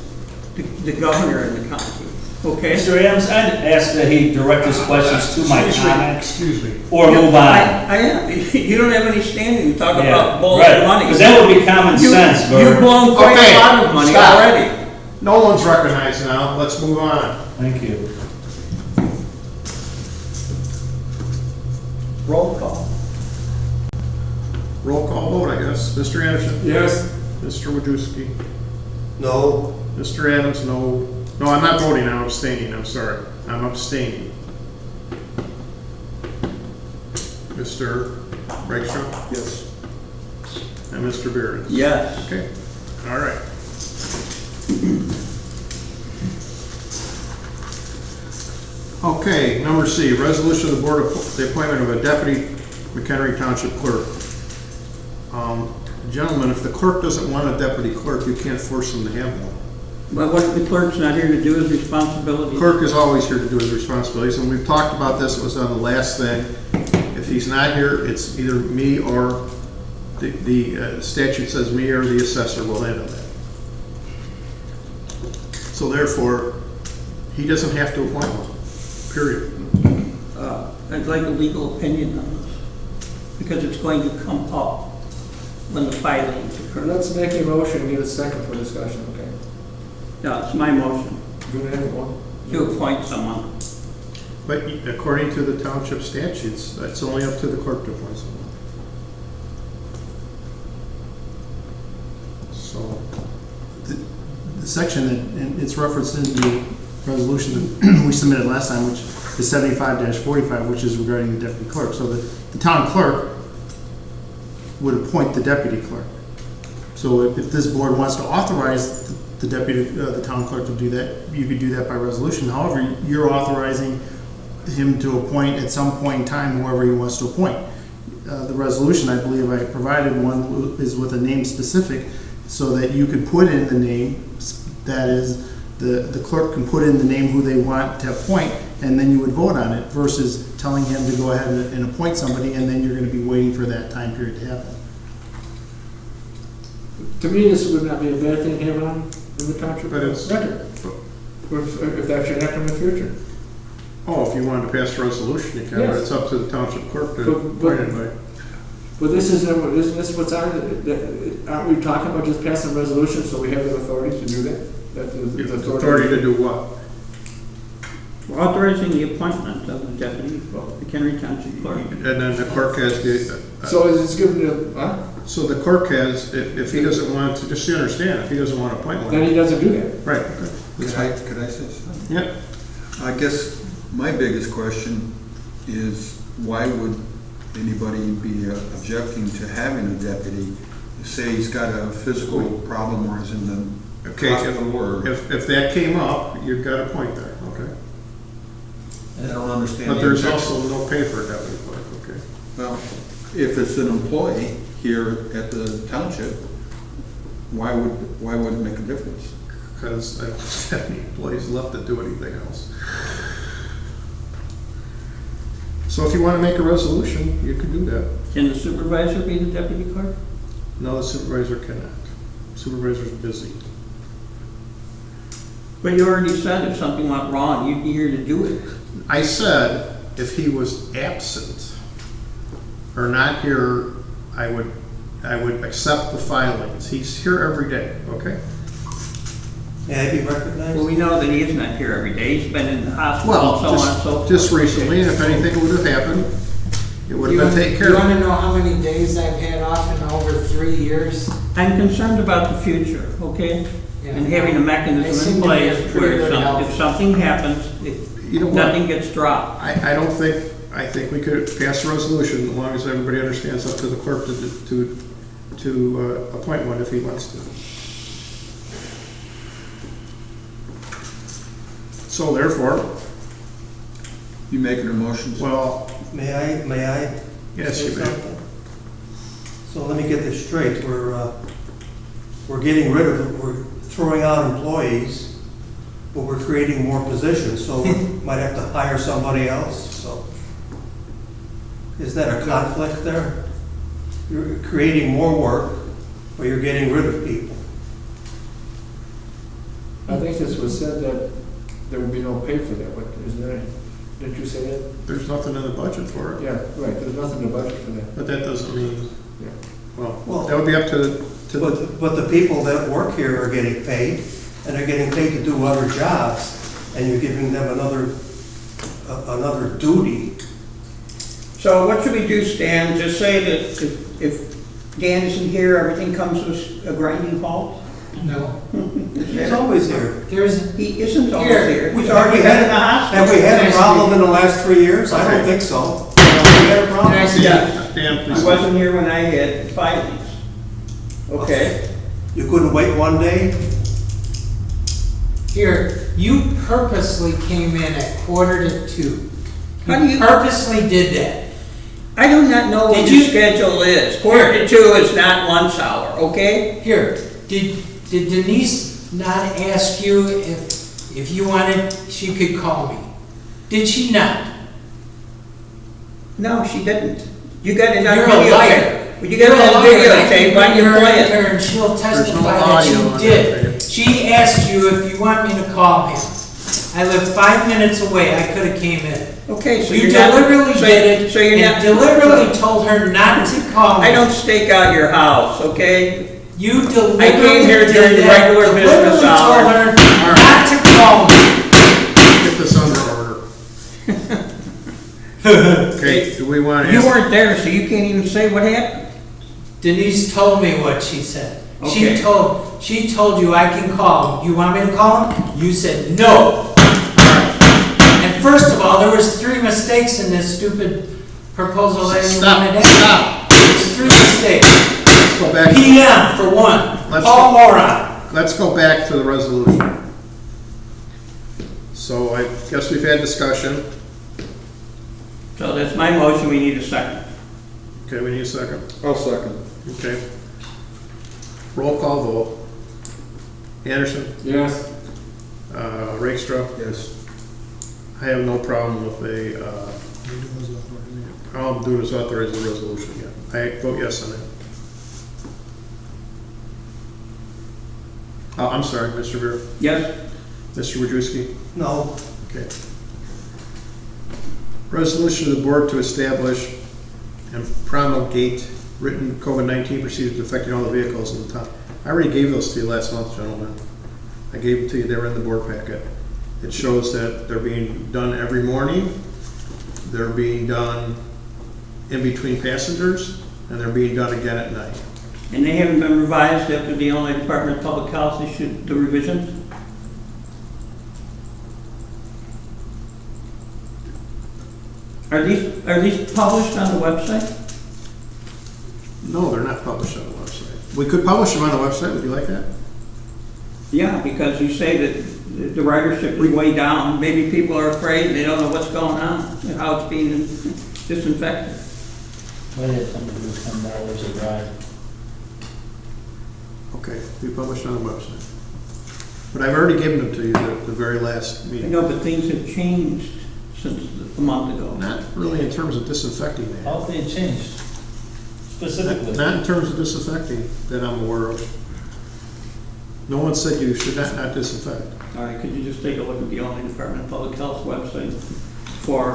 S9: the governor in the county, okay?
S16: Mr. Adams, I'd ask that he direct his questions to my comment.
S4: Excuse me.
S16: Or move on.
S9: I am. You don't have any standing to talk about blowing money.
S16: Because that would be common sense, Bert.
S9: You've blown quite a lot of money already.
S4: No one's recognized now. Let's move on.
S16: Thank you.
S9: Roll call.
S4: Roll call vote, I guess. Mr. Anderson?
S8: Yes.
S4: Mr. Wojciechowski?
S12: No.
S4: Mr. Adams, no. No, I'm not voting, I'm abstaining, I'm sorry. I'm abstaining. Mr. Reichstrom?
S2: Yes.
S4: And Mr. Beers?
S9: Yes.
S4: Okay, all right. Okay, number C, resolution of the board of the appointment of a deputy Mchenry Township clerk. Gentlemen, if the clerk doesn't want a deputy clerk, you can't force them to have one.
S9: But what the clerk's not here to do is responsibility.
S4: Clerk is always here to do his responsibilities, and we've talked about this, it was on the last thing. If he's not here, it's either me or the statute says me or the assessor will handle that. So therefore, he doesn't have to appoint one, period.
S9: I'd like a legal opinion on this, because it's going to come up when the filings occur.
S8: Let's make a motion and get a second for discussion, okay?
S9: Yeah, it's my motion
S8: Do we have one?
S9: to appoint someone.
S4: But according to the township statutes, it's only up to the clerk to appoint someone. So,
S10: The section that, and it's referenced in the resolution that we submitted last time, which is 75-45, which is regarding the deputy clerk. So the town clerk would appoint the deputy clerk. So if this board wants to authorize the deputy, the town clerk to do that, you could do that by resolution. However, you're authorizing him to appoint at some point in time whoever he wants to appoint. The resolution, I believe I provided one, is with a name specific, so that you could put in the name, that is, the clerk can put in the name who they want to appoint, and then you would vote on it, versus telling him to go ahead and appoint somebody, and then you're going to be waiting for that time period to happen.
S8: To me, this would not be a bad thing to have on in the township
S4: But it's-
S8: record. If that should happen in the future.
S4: oh, if you wanted to pass a resolution, you can, but
S8: Yes.
S4: it's up to the township clerk to
S8: But-
S4: appoint anybody.
S8: But isn't this what's on, aren't we talking about just passing a resolution so we have the authority to do that?
S4: The authority to do what?
S9: We're authorizing the appointment of the deputy Mchenry Township clerk.
S4: And then the clerk has the,
S8: So is it's given to, huh?
S4: so the clerk has, if he doesn't want to, just to understand, if he doesn't want to appoint one.
S8: Then he doesn't do that.
S4: Right, okay.
S2: Could I say something?
S4: Yeah.
S2: I guess my biggest question is, why would anybody be objecting to having a deputy? Say he's got a physical problem or is in the
S4: Okay,
S2: hospital or...
S4: if that came up, you've got a point there, okay?
S2: I don't understand.
S4: But
S2: the
S4: there's
S2: objection.
S4: also no pay for a deputy clerk, okay?
S2: Well, if it's an employee here at the township, why would it make a difference?
S4: Because I don't have any employees left to do anything else. So if you want to make a resolution, you can do that.
S9: Can the supervisor be the deputy clerk?
S4: No, the supervisor cannot. Supervisor's busy.
S9: But you already said if something went wrong, you'd be here to do it.
S4: I said if he was absent or not here, I would accept the filings. He's here every day, okay?
S13: May I be recognized?
S9: Well, we know that he is not here every day. He's been in the hospital and so on and so forth.
S4: Just recently, and if anything would have happened, it would have been taken care
S1: You
S4: of.
S1: want to know how many days I've had off in over 3 years?
S9: I'm concerned about the future, okay?
S1: Yeah.
S9: and having a
S1: They
S9: mechanism
S1: seem
S9: in
S1: to be
S9: place
S1: a pretty
S9: where
S1: good help.
S9: if something happens,
S10: You know what?
S9: nothing gets dropped.
S10: I think we could pass a resolution as long as everybody understands up to the clerk to appoint one if he wants to. So therefore,
S2: You making a motion?
S10: well,
S13: May I?
S10: yes,
S13: say
S10: you may.
S13: something? So let me get this straight, we're getting rid of, we're throwing out employees, but we're creating more positions, so we might have to hire somebody else, so. Is that a conflict there? You're creating more work, but you're getting rid of people.
S8: I think this was said that there would be no pay for that, but is there, didn't you say that?
S10: There's nothing in the budget for it.
S8: Yeah, right, there's nothing in the budget for that.
S10: But that doesn't mean,
S8: Yeah.
S10: well, that would be up to
S13: But the people that work here are getting paid, and they're getting paid to do other jobs, and you're giving them another duty.
S9: So what should we do, Stan? Just say that if Dan isn't here, everything comes to a grinding halt?
S1: No.
S13: He's always here.
S9: He isn't always
S1: Here.
S9: here. He's
S13: Have
S9: already
S13: we
S9: been in the hospital.
S13: Have we had a problem in the last 3 years? I don't think so. Have we had a problem?
S9: Yeah.
S10: Dan,
S9: I
S10: please.
S9: wasn't here when I had filings. Okay.
S13: You couldn't wait one day?
S1: Here, you purposely came in at 1:45.
S9: How do you-
S1: Purposely did that.
S9: I do not know what
S1: Did
S9: your
S1: you-
S9: schedule is. 1:45 is not lunch hour, okay?
S1: Here, did Denise not ask you if you wanted, she could call me? Did she not?
S9: No, she didn't. You got it on
S1: You're a
S9: videotape.
S1: liar.
S9: You got it on videotape, why don't you play it?
S1: And she'll
S10: There's
S1: testify
S10: no
S1: that
S10: audio
S1: you
S10: on
S1: did.
S10: that.
S1: She asked you if you want me to call him. I live 5 minutes away, I could've came in.
S9: Okay, so
S1: You
S9: you're not...
S1: deliberately
S9: so-
S1: did it,
S9: So you're
S1: and
S9: not...
S1: deliberately told her not to call me.
S9: I don't stake out your house, okay?
S1: You deliberately
S9: I came here during
S1: did
S9: the
S1: that,
S9: regular business
S1: deliberately told
S9: hours.
S1: her not to call me.
S10: Get this under order. Okay, do we want to
S9: You
S10: ask?
S9: weren't there, so you can't even say what happened.
S1: Denise told me what she said.
S9: Okay.
S1: She told you I can call him. You want me to call him? You said no. And first of all, there was 3 mistakes in this stupid proposal that you wanted to have.
S10: Stop.
S1: There's 3 mistakes.
S10: Let's go back.
S1: PM for one.
S10: Let's
S1: Paul
S10: go-
S1: Moron.
S10: Let's go back to the resolution. So I guess we've had discussion.
S9: So that's my motion, we need a second.
S10: Okay, we need a second.
S2: I'll second.
S10: Okay. Roll call vote. Anderson?
S8: Yes.
S10: Rakestraw?
S2: Yes.
S10: I have no problem with all I'm doing is authorize the resolution, yeah. I vote yes on it. Oh, I'm sorry, Mr. Vera.
S9: Yes?
S10: Mr. Wojcicki?
S13: No.
S10: Okay. Resolution of the board to establish and promulgate written COVID-19 procedures affecting all the vehicles in the town. I already gave those to you last month, gentlemen. I gave them to you, they were in the board packet. It shows that they're being done every morning, they're being done in between passengers, and they're being done again at night.
S9: And they haven't been revised after the Illinois Department of Public Health issued the revisions? Are these published on the website?
S10: No, they're not published on the website. We could publish them on the website, would you like that?
S9: Yeah, because you say that the ridership is way down. Maybe people are afraid, they don't know what's going on, and how it's being disinfected.
S16: Might have something to do with $10 a ride.
S10: Okay, we published on the website. But I've already given them to you the very last
S9: I
S10: meeting.
S9: know, but things have changed since a month ago.
S10: Not really in terms of disinfecting that.
S16: How have they changed specifically?
S10: Not in terms of disinfecting that I'm aware of. No one said you should not disinfect.
S9: All right, could you just take a look at the Illinois Department of Public Health website for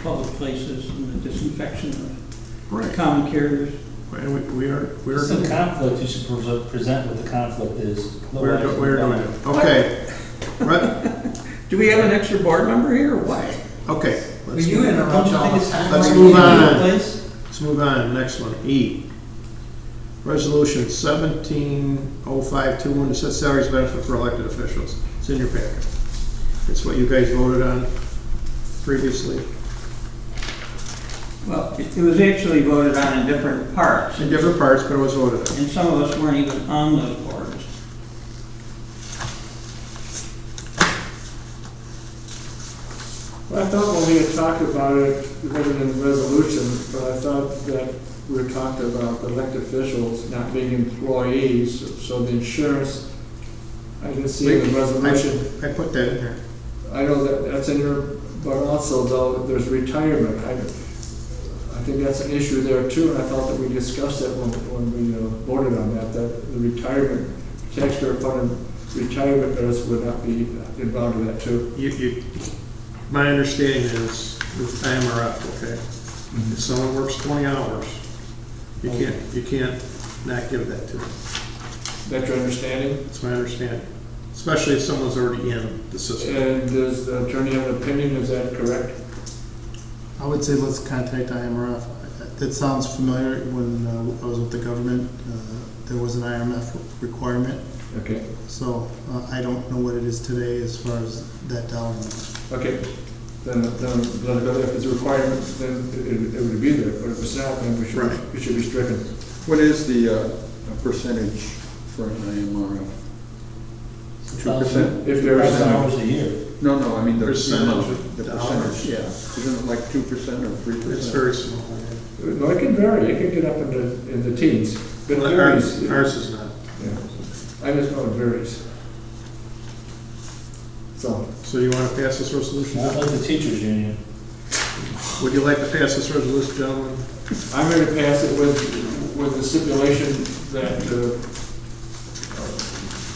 S9: public places and the disinfection of
S10: Right.
S9: common carriers?
S10: And we are
S16: It's a
S10: doing it.
S16: conflict, you should present what the conflict is.
S10: We're doing it. Okay. Right.
S9: Do we have an extra board member here or what?
S10: Okay.
S1: Will you interrupt all the time?
S10: Let's move on. Let's move on. Next one, E.
S4: Resolution 170521 to set salaries benefit for elected officials. It's in your packet. It's what you guys voted on previously.
S9: Well, it was actually voted on in different parts,
S4: In different parts, but it was voted on.
S9: and some of us weren't even on those boards.
S8: Well, I thought when we had talked about it, it wasn't in the resolution, but I thought that we were talking about elected officials not being employees, so the insurance, I didn't see in the resolution.
S4: I put that in here.
S8: I know that that's in your, but also though, there's retirement. I think that's an issue there too, and I thought that we discussed that when we voted on that the retirement, taxpayer funded retirement benefits would not be involved in that too.
S4: My understanding is with IMRF, okay? If someone works 20 hours, you can't not give that to them.
S8: That's your understanding?
S4: That's my understanding. Especially if someone's already in the system.
S8: And does the attorney have an opinion, is that correct?
S10: I would say let's contact IMRF. That sounds familiar. When I was with the government, there was an IMF requirement.
S8: Okay.
S10: So I don't know what it is today as far as that dollar amount.
S8: Okay, then if it's a requirement, then it would be there, but if it's not, then it should be stricken.
S2: What is the percentage for an IMRF? 2%?
S8: If there is
S16: $1,000 a year.
S2: No, I mean the
S4: Percentage
S2: amount,
S4: of
S2: the
S4: dollars.
S2: percentage. Yeah. Isn't it like 2% or 3%?
S4: It's very small.
S8: No, it can vary, it can get up in the teens, but it varies.
S4: Ours is not.
S8: Yeah. I just know it varies. So
S4: you want to pass this resolution?
S16: Not like the teachers union.
S4: Would you like to pass this resolution, gentlemen?
S8: I'm going to pass it with the stipulation that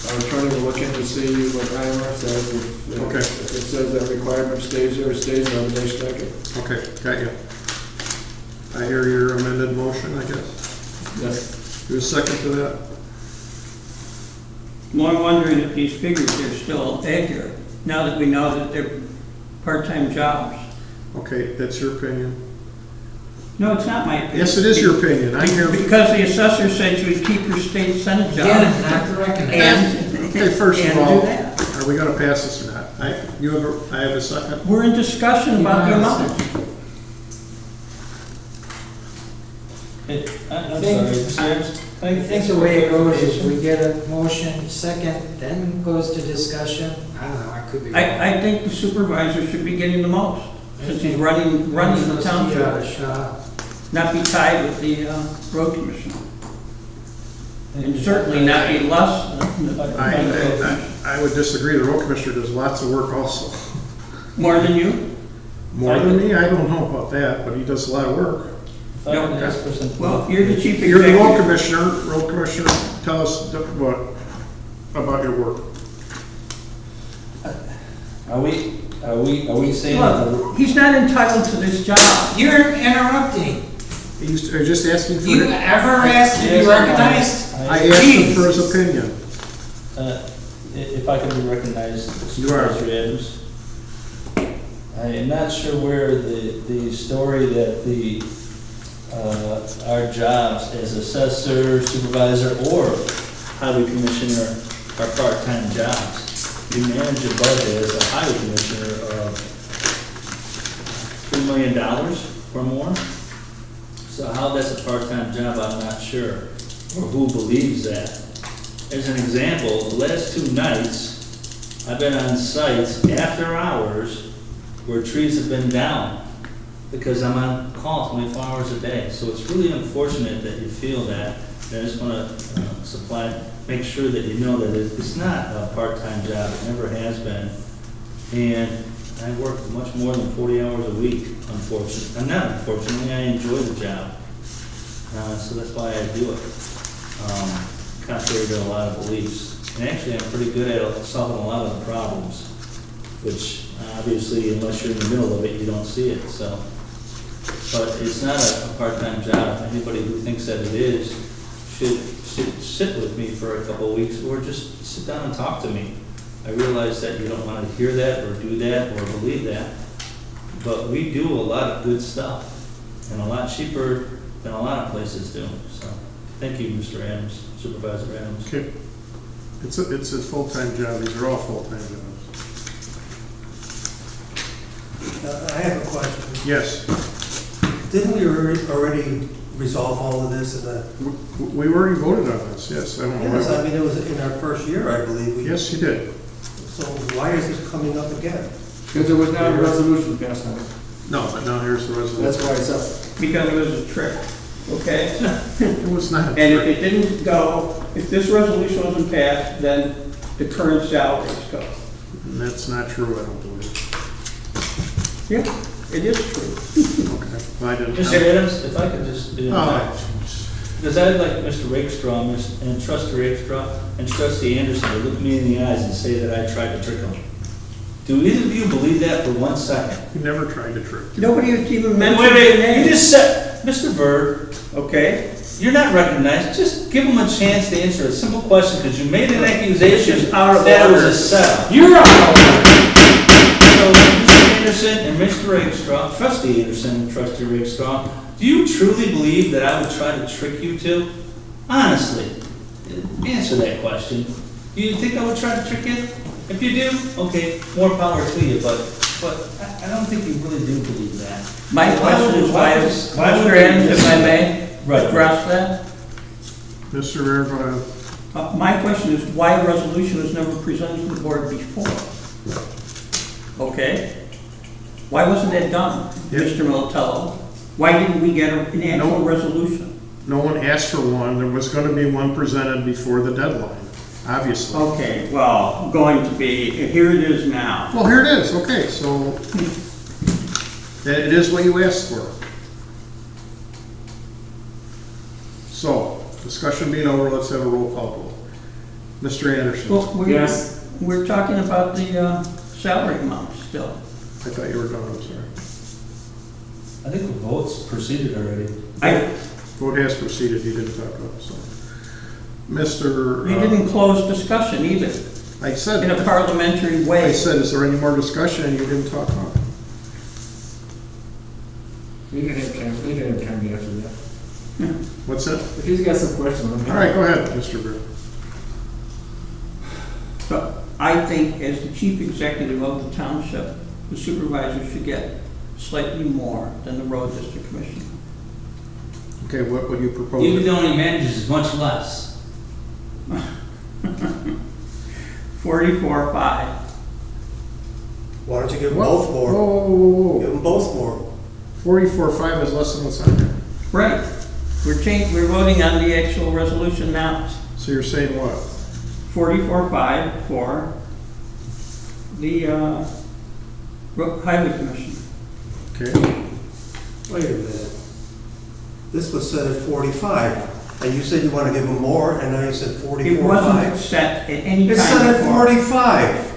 S8: our attorney will look in to see what IMR says.
S4: Okay.
S8: If it says that requirement stays there, it stays there, they strike it.
S4: Okay, got you. I hear your amended motion, I guess.
S8: Yes.
S4: Do a second to that?
S9: Well, I'm wondering if these figures are still accurate, now that we know that they're part-time jobs.
S4: Okay, that's your opinion.
S9: No, it's not my opinion.
S4: Yes, it is your opinion. I'm here.
S9: Because the assessor said you would keep your state senate job.
S1: Again, not recognized.
S4: Okay, first of
S9: And
S4: all,
S9: do that.
S4: are we going to pass this or not? I have a second.
S9: We're in discussion about the amount.
S16: I'm
S1: Think-
S16: sorry,
S1: I think the way it goes is we get a motion, second, then goes to discussion. I don't know, I could be wrong.
S9: I think the supervisor should be getting the most, since he's running the township, not be tied with the road commissioner. And certainly not be less.
S4: I would disagree. The road commissioner does lots of work also.
S9: More than you?
S4: More than me? I don't know about that, but he does a lot of work.
S9: Well, you're the chief executive.
S4: You're the road commissioner. Road commissioner, tell us about your work.
S16: Are we saying that
S9: Look, he's not entitled to this job.
S1: You're interrupting.
S4: Are you just asking for...
S1: You ever asked to be recognized?
S4: I asked him for his opinion.
S16: if I can be recognized,
S4: You are.
S16: Supervisor Adams? I am not sure where the story that our jobs as assessor, supervisor, or highway commissioner are part-time jobs. We manage a budget as a highway commissioner of $3 million or more. So how that's a part-time job, I'm not sure, or who believes that. As an example, the last 2 nights, I've been on sites after hours where trees have been down because I'm on call 24 hours a day. So it's really unfortunate that you feel that. And I just want to make sure that you know that it's not a part-time job. It never has been. And I work much more than 40 hours a week, unfortunately. Not unfortunately, I enjoy the job. So that's why I do it. Contrary to a lot of beliefs. And actually, I'm pretty good at solving a lot of the problems, which obviously, unless you're in the middle of it, you don't see it. So, but it's not a part-time job. Anybody who thinks that it is should sit with me for a couple of weeks, or just sit down and talk to me. I realize that you don't want to hear that, or do that, or believe that, but we do a lot of good stuff, and a lot cheaper than a lot of places do. So, Thank you, Mr. Adams, Supervisor Adams.
S4: Okay. It's a full-time job. These are all full-time jobs.
S13: I have a question.
S4: Yes.
S13: Didn't we already resolve all of this in the?
S4: We already voted on this, yes. I don't know.
S13: Yes, I mean, it was in our first year, I believe.
S4: Yes, you did.
S13: So why is this coming up again?
S8: Because there was not a resolution passed on it.
S4: No, but now here's the resolution.
S8: That's why it's up.
S9: Because it was a trick, okay?
S4: It was not.
S9: And if it didn't go, if this resolution wasn't passed, then the current salaries go.
S4: And that's not true, I don't believe.
S9: Yeah, it is true.
S4: Okay. Well, I didn't.
S16: Mr. Adams, if I could just interject.
S4: Oh.
S16: Because I'd like Mr. Rakestraw and Trustee Rakestraw and Trustee Anderson to look me in the eyes and say that I tried to trick them. Do either of you believe that for 1 second?
S4: You never tried to trick.
S9: Nobody has even
S16: Wait,
S9: mentioned your
S16: wait,
S9: name.
S16: you just said, Mr. Bird,
S9: Okay?
S16: you're not recognized. Just give them a chance to answer a simple question because you made an accusation
S9: out of
S16: that it was
S9: order.
S16: a setup.
S9: You're out of
S16: So, Mr. Anderson and Mr. Rakestraw, Trustee Anderson and Trustee Rakestraw, do you truly believe that I would try to trick you two? Honestly, answer that question. Do you think I would try to trick you? If you do, okay, more power to you, but I don't think you really do believe that.
S9: My question is why, Mr. Adams, if I may, address that?
S4: Mr. Rare, go ahead.
S9: My question is why a resolution was never presented to the board before? Okay? Why wasn't that done, Mr. Militello? Why didn't we get an actual resolution?
S4: No one asked for one. There was going to be one presented before the deadline, obviously.
S9: Okay, well, going to be, here it is now.
S4: Well, here it is. Okay, so it is what you asked for. So, discussion being over, let's have a roll call vote. Mr. Anderson?
S9: Well, we're talking about the salary amount still.
S4: I thought you were done, I'm sorry.
S16: I think the vote's proceeded already.
S4: Vote has proceeded, you didn't talk about it, so. Mr.
S9: You didn't close discussion either,
S4: I said.
S9: in a parliamentary way.
S4: I said, is there any more discussion, and you didn't talk about it.
S8: You didn't have time, you didn't have time to answer that.
S4: What's that?
S8: If he's got some questions, let me know.
S4: All right, go ahead, Mr. Bird.
S9: So I think as the chief executive of the township, the supervisor should get slightly more than the road district commissioner.
S4: Okay, what would you propose?
S16: Even though he manages much less.
S9: 44.5.
S13: Why don't you give them both more?
S4: Whoa.
S13: Give them both more.
S4: 44.5 is less than what's on there.
S9: Right. We're voting on the actual resolution now.
S4: So you're saying what?
S9: 44.5 for the highway commission.
S4: Okay.
S13: Wait a minute. This was set at 45, and you said you want to give them more, and now you said 44.5.
S9: It wasn't set at any time.
S13: It's set at
S9: before.
S13: 45.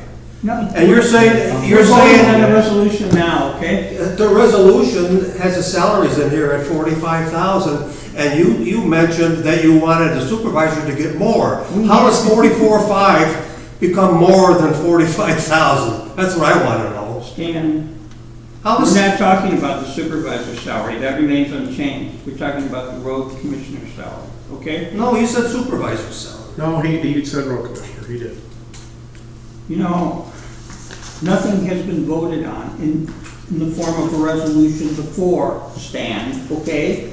S9: No.
S13: And you're saying
S9: We're voting on the resolution now, okay?
S13: the resolution has the salaries in here at 45,000, and you mentioned that you wanted the supervisor to get more. How does 44.5 become more than 45,000? That's what I want to know.
S9: Stan,
S13: How is
S9: we're not talking about the supervisor's salary. That remains unchanged. We're talking about the road commissioner's salary, okay?
S13: No, you said supervisor's salary.
S4: No, he said road commissioner, he did.
S9: You know, nothing has been voted on in the form of a resolution before, Stan, okay?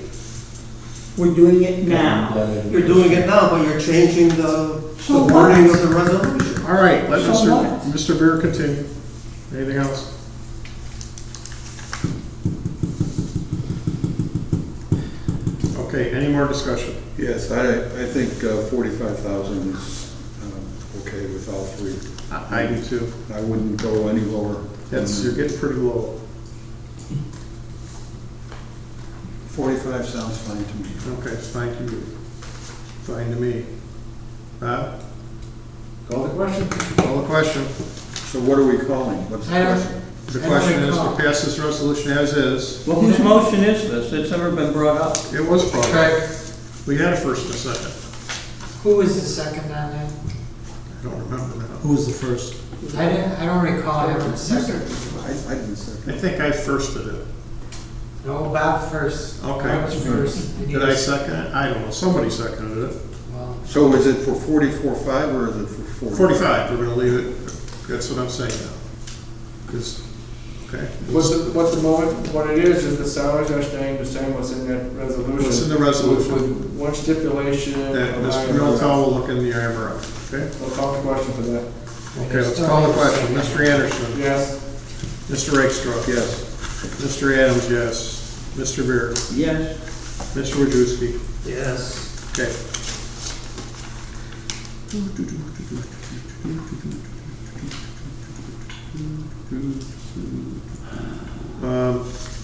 S9: We're doing it now.
S13: You're doing it now, but you're changing the
S9: So
S13: wording
S9: what?
S13: of the resolution.
S4: All right, let
S9: So what?
S4: Mr. Beer continue. Anything else? Okay, any more discussion?
S2: Yes, I think 45,000 is okay with all three.
S4: I do too.
S2: I wouldn't go any lower.
S4: You're getting pretty low.
S2: 45 sounds fine to me.
S4: Okay, it's fine to you. Fine to me. Bob?
S8: Call the question.
S4: Call the question.
S2: So what are we calling? What's the question?
S4: The question is to pass this resolution as is.
S9: Well, whose motion is this? It's never been brought up.
S4: It was brought
S1: Craig,
S4: up. We had a first and a second.
S1: who was the second on that?
S4: I don't remember now.
S10: Who was the first?
S1: I don't recall having a second.
S2: I didn't say.
S4: I think I firsted it.
S1: No, Bob first.
S4: Okay.
S1: Bob was first.
S4: Did I second it? I don't know, somebody seconded it.
S1: Well,
S2: So is it for 44.5 or is it for 40?
S4: 45, we're gonna leave it, that's what I'm saying now. Because, okay.
S8: What's the moment, what it is the salaries are staying the same, what's in that resolution.
S4: What's in the resolution?
S8: With one stipulation.
S4: That
S8: of
S4: Mr.
S8: IMRF.
S4: Miltel will look in the IMRF, okay?
S8: We'll call the question for that.
S4: Okay, let's call the question. Mr. Anderson?
S8: Yes.
S4: Mr. Rakestraw?
S2: Yes.
S4: Mr. Adams, yes. Mr. Beer?
S9: Yes.
S4: Mr. Wojciechowski?
S11: Yes.
S4: Okay.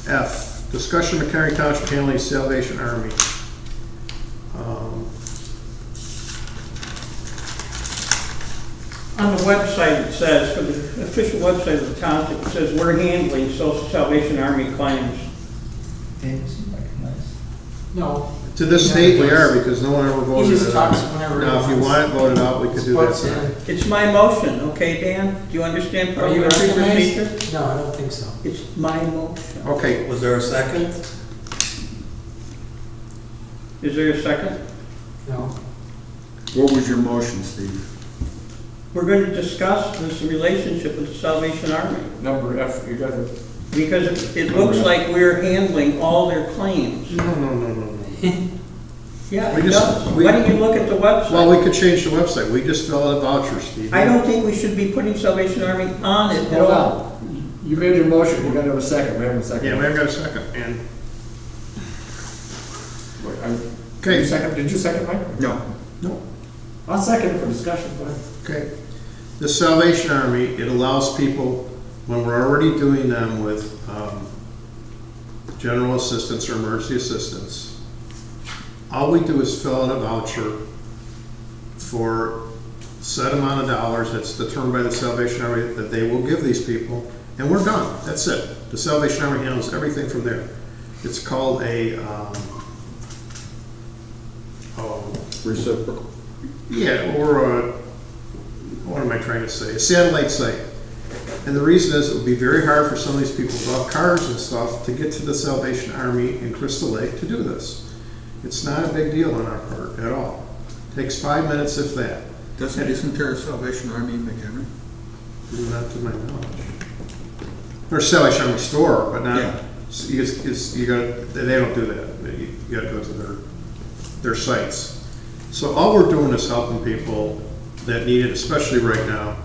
S4: F, discussion of Mchenry Township handling Salvation Army.
S9: On the website, it says, for the official website of the township, it says, we're handling Social Salvation Army claims.
S1: no.
S4: To this date, we are, because no one ever voted
S1: He just
S4: it out.
S1: talks whenever he
S4: Now, if you
S1: wants.
S4: want it voted out, we could do that.
S1: Puts in.
S4: tonight.
S9: It's my motion, okay, Dan? Do you understand
S1: Are you
S9: parliamentary
S1: recognized?
S9: procedure?
S1: No, I don't think so.
S9: It's my motion.
S4: Okay,
S11: Was there a second?
S9: Is there a second?
S1: No.
S2: What was your motion, Steve?
S9: We're going to discuss this relationship with the Salvation Army.
S8: Number F, you got it.
S9: Because it looks like we're handling all their claims.
S4: no.
S9: Yeah,
S4: We
S9: it
S4: just-
S9: does.
S4: we-
S9: Why don't you look at the website?
S4: Well, we could change the website. We just fill out a voucher, Steve.
S9: I don't think we should be putting Salvation Army on it at
S8: Hold
S9: all.
S8: on. You made your motion, you got to have a second, we haven't a second.
S4: Yeah, we haven't got a second, and,
S8: Did you second, did you second, Mike?
S2: No.
S4: no,
S8: I'll second it for discussion, go ahead.
S4: okay. The Salvation Army, it allows people, when we're already doing them with general assistance or emergency assistance, all we do is fill out a voucher for a set amount of dollars that's determined by the Salvation Army that they will give these people, and we're done. That's it. The Salvation Army handles everything from there. It's called a,
S2: Reciprocal.
S4: yeah, or a, what am I trying to say? A satellite site. And the reason is it would be very hard for some of these people without cars and stuff to get to the Salvation Army in Crystal Lake to do this. It's not a big deal on our part at all. Takes 5 minutes if that.
S2: Isn't there a Salvation Army in McHenry?
S4: Not to my knowledge. There's a Salvation Army store, but not,
S2: Yeah.
S4: you got, they don't do that. You gotta go to their sites. So all we're doing is helping people that need it, especially right now.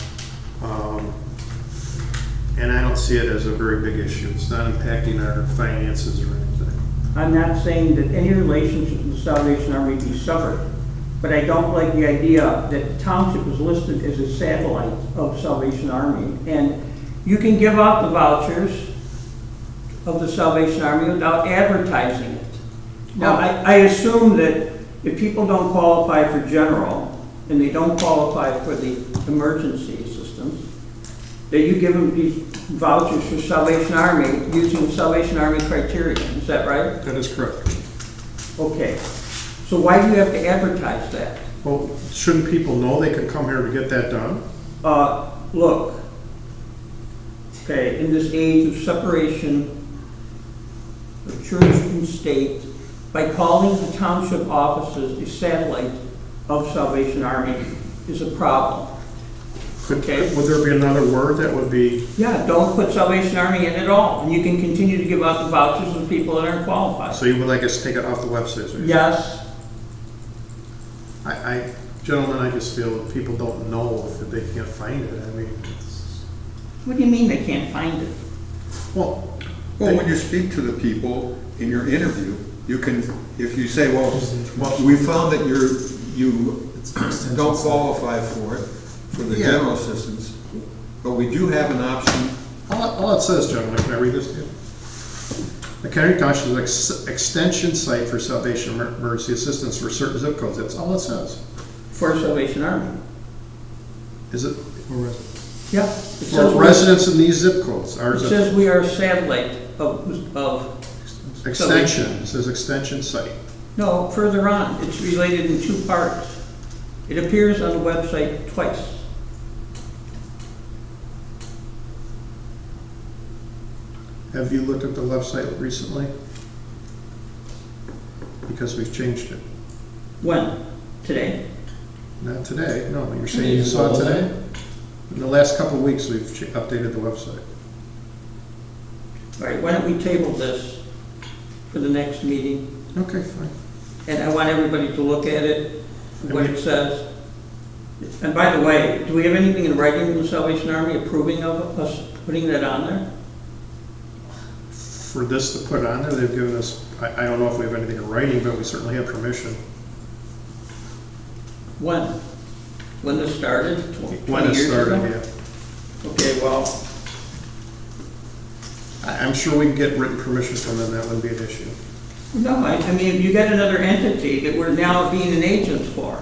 S4: And I don't see it as a very big issue. It's not impacting our finances or anything.
S9: I'm not saying that any relationship with the Salvation Army be severed, but I don't like the idea that the township is listed as a satellite of Salvation Army. And you can give out the vouchers of the Salvation Army without advertising it. Now, I assume that if people don't qualify for general, and they don't qualify for the emergency assistance, that you give them these vouchers for Salvation Army using Salvation Army criteria. Is that right?
S4: That is correct.
S9: Okay. So why do you have to advertise that?
S4: Well, shouldn't people know they can come here to get that done?
S9: Look, okay, in this age of separation of church and state, by calling the township offices a satellite of Salvation Army is a problem. Okay.
S4: Would there be another word that would be?
S9: Yeah, don't put Salvation Army in at all, and you can continue to give out the vouchers to the people that aren't qualified.
S4: So you would like us to take it off the website? So
S9: Yes.
S4: Gentlemen, I just feel that people don't know if they can't find it. I mean,
S9: What do you mean they can't find it?
S4: well,
S2: When you speak to the people in your interview, you can, if you say, well, we found that you don't qualify for it, for the
S4: Yeah.
S2: general assistance, but we do have an option.
S4: all it says, gentlemen, can I read this to you? Mchenry Township is an extension site for Salvation Emergency Assistance for certain zip codes. That's all it says.
S9: For Salvation Army.
S4: Is it?
S9: Yeah. It
S4: For
S9: says
S4: residents in these zip codes.
S9: It says we are a satellite of
S4: Extension, it says extension site.
S9: No, further on, it's related in two parts. It appears on the website twice.
S4: Have you looked at the website recently? Because we've changed it.
S9: When? Today?
S4: Not today, no, you're saying you saw it today? In the last couple of weeks, we've updated the website.
S9: All right, why don't we table this for the next meeting?
S4: Okay, fine.
S9: And I want everybody to look at it, what it says. And by the way, do we have anything in writing from the Salvation Army approving of us putting that on there?
S4: For this to put on there, they've given us, I don't know if we have anything in writing, but we certainly have permission.
S9: When? When this started?
S4: When it started,
S9: ago?
S4: yeah.
S9: Okay, well,
S4: I'm sure we can get written permission from them, that wouldn't be an issue.
S9: no, I mean, you got another entity that we're now being an agent for.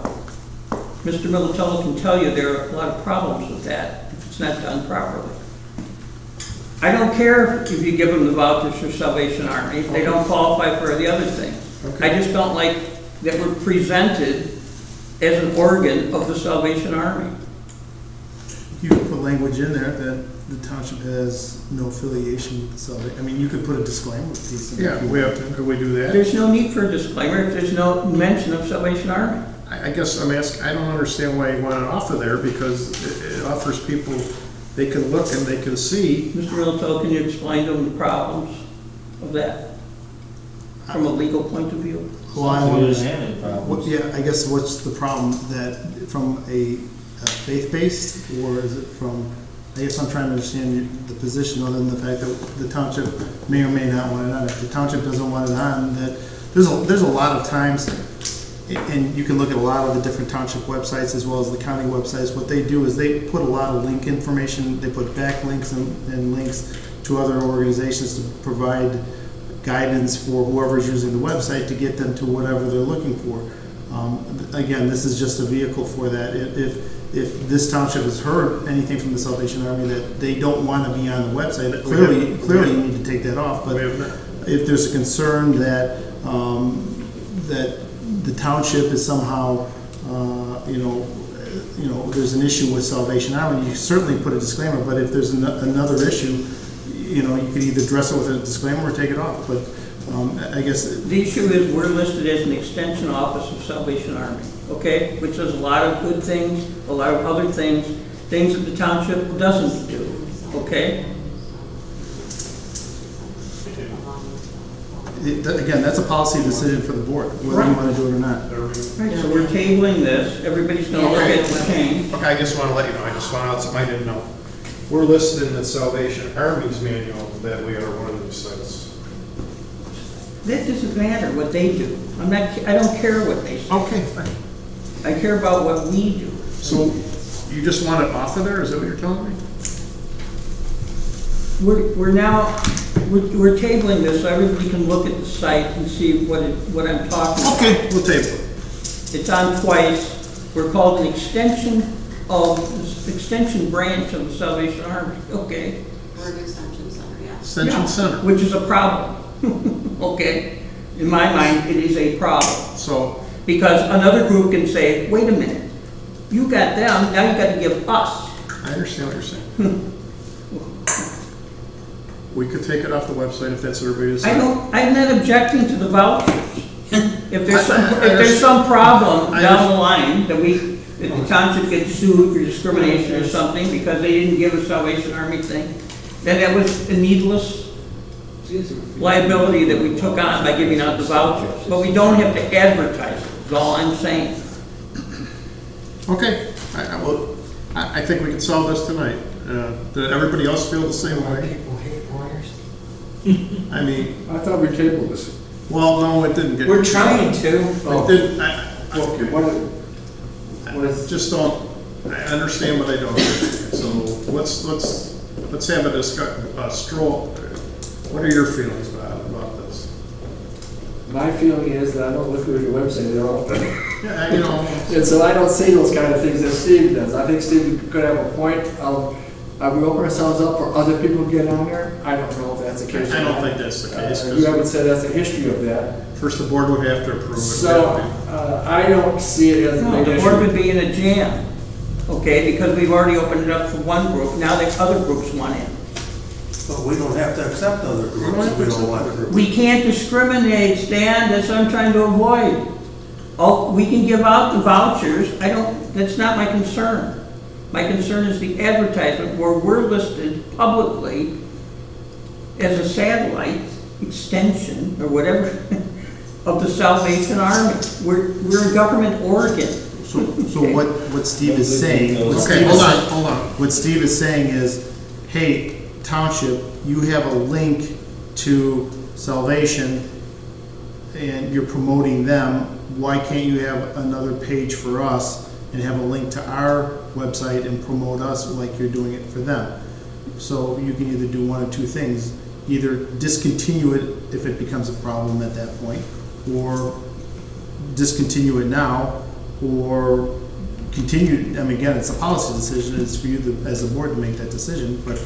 S9: Mr. Militello can tell you there are a lot of problems with that if it's not done properly. I don't care if you give them the vouchers for Salvation Army, if they don't qualify for the other thing.
S4: Okay.
S9: I just don't like that we're presented as an organ of the Salvation Army.
S10: You could put language in there that the township has no affiliation with the Salvation. I mean, you could put a disclaimer piece in there.
S4: Yeah, could we do that?
S9: There's no need for a disclaimer if there's no mention of Salvation Army.
S4: I guess I'm asking, I don't understand why you want it off of there, because it offers people, they can look and they can see.
S9: Mr. Militello, can you explain to them the problems of that from a legal point of view?
S10: Well, I
S16: We
S10: want
S16: didn't have any problems.
S10: yeah, I guess what's the problem, that from a faith-based, or is it from, I guess I'm trying to understand the position, other than the fact that the township may or may not want it on. If the township doesn't want it on, that there's a lot of times, and you can look at a lot of the different township websites as well as the county websites. What they do is they put a lot of link information, they put backlinks and links to other organizations to provide guidance for whoever's using the website to get them to whatever they're looking for. Again, this is just a vehicle for that. If this township has heard anything from the Salvation Army that they don't want to be on the website, clearly you need to take that off. But if there's a concern that that the township is somehow, there's an issue with Salvation Army, you certainly put a disclaimer. But if there's another issue, you could either address it with a disclaimer or take it off. But I guess
S9: the issue is we're listed as an extension office of Salvation Army, okay? Which does a lot of good things, a lot of other things that the township doesn't do, okay?
S10: Again, that's a policy decision for the board, whether you want to do it or not.
S9: Right, so we're tabling this, everybody's gonna look at the change.
S4: Okay, I just want to let you know, I just found out something I didn't know. We're listed in the Salvation Army's manual that we are one of the sites.
S9: That doesn't matter what they do. I don't care what they say.
S4: Okay, fine.
S9: I care about what we do.
S4: So you just want it off of there, is that what you're telling me?
S9: We're tabling this so everybody can look at the site and see what I'm talking about.
S4: Okay, we'll table it.
S9: It's on twice. We're called an extension branch of the Salvation Army, okay?
S7: Or an extension center, yeah.
S4: Extension Center.
S9: Which is a problem, okay? In my mind, it is a problem.
S4: So,
S9: Because another group can say, wait a minute, you got them, now you got to give us.
S4: I understand what you're saying. We could take it off the website if that's what everybody is saying.
S9: I'm not objecting to the vouchers. If there's some problem down the line that the township gets sued for discrimination or something because they didn't give a Salvation Army thing, then that was a needless liability that we took on by giving out the vouchers. But we don't have to advertise it, is all I'm saying.
S4: Okay, I think we can solve this tonight. Did everybody else feel the same way?
S1: People hate lawyers.
S4: I mean,
S8: I thought we tabled this.
S4: well, no, it didn't get.
S1: We're trying to.
S4: It didn't, okay.
S8: What
S4: I just don't, I understand, but I don't understand. So let's have a stroll. What are your feelings about this?
S8: My feeling is that I don't look at your website at all.
S4: Yeah,
S8: And so I don't say those kind of things that Steve does. I think Steve could have a point. We open ourselves up for other people to get on there. I don't know if that's the case.
S4: I don't think that's the case.
S8: You haven't said that's the history of that.
S4: First, the board would have to approve it.
S8: So I don't see it as a
S9: No,
S8: big
S9: the
S8: issue.
S9: board would be in a jam, okay, because we've already opened it up for one group, now the other groups want in.
S13: But we don't have to accept other groups if we don't want to.
S9: We can't discriminate, Stan, that's what I'm trying to avoid. Oh, we can give out the vouchers, that's not my concern. My concern is the advertisement where we're listed publicly as a satellite extension, or whatever, of the Salvation Army. We're in government Oregon.
S10: So what Steve is saying.
S4: Okay, hold on.
S10: What Steve is saying is, hey, Township, you have a link to Salvation and you're promoting them. Why can't you have another page for us and have a link to our website and promote us like you're doing it for them? So you can either do one of two things. Either discontinue it if it becomes a problem at that point, or discontinue it now, or continue. I mean, again, it's a policy decision. It's for you as a board to make that decision. But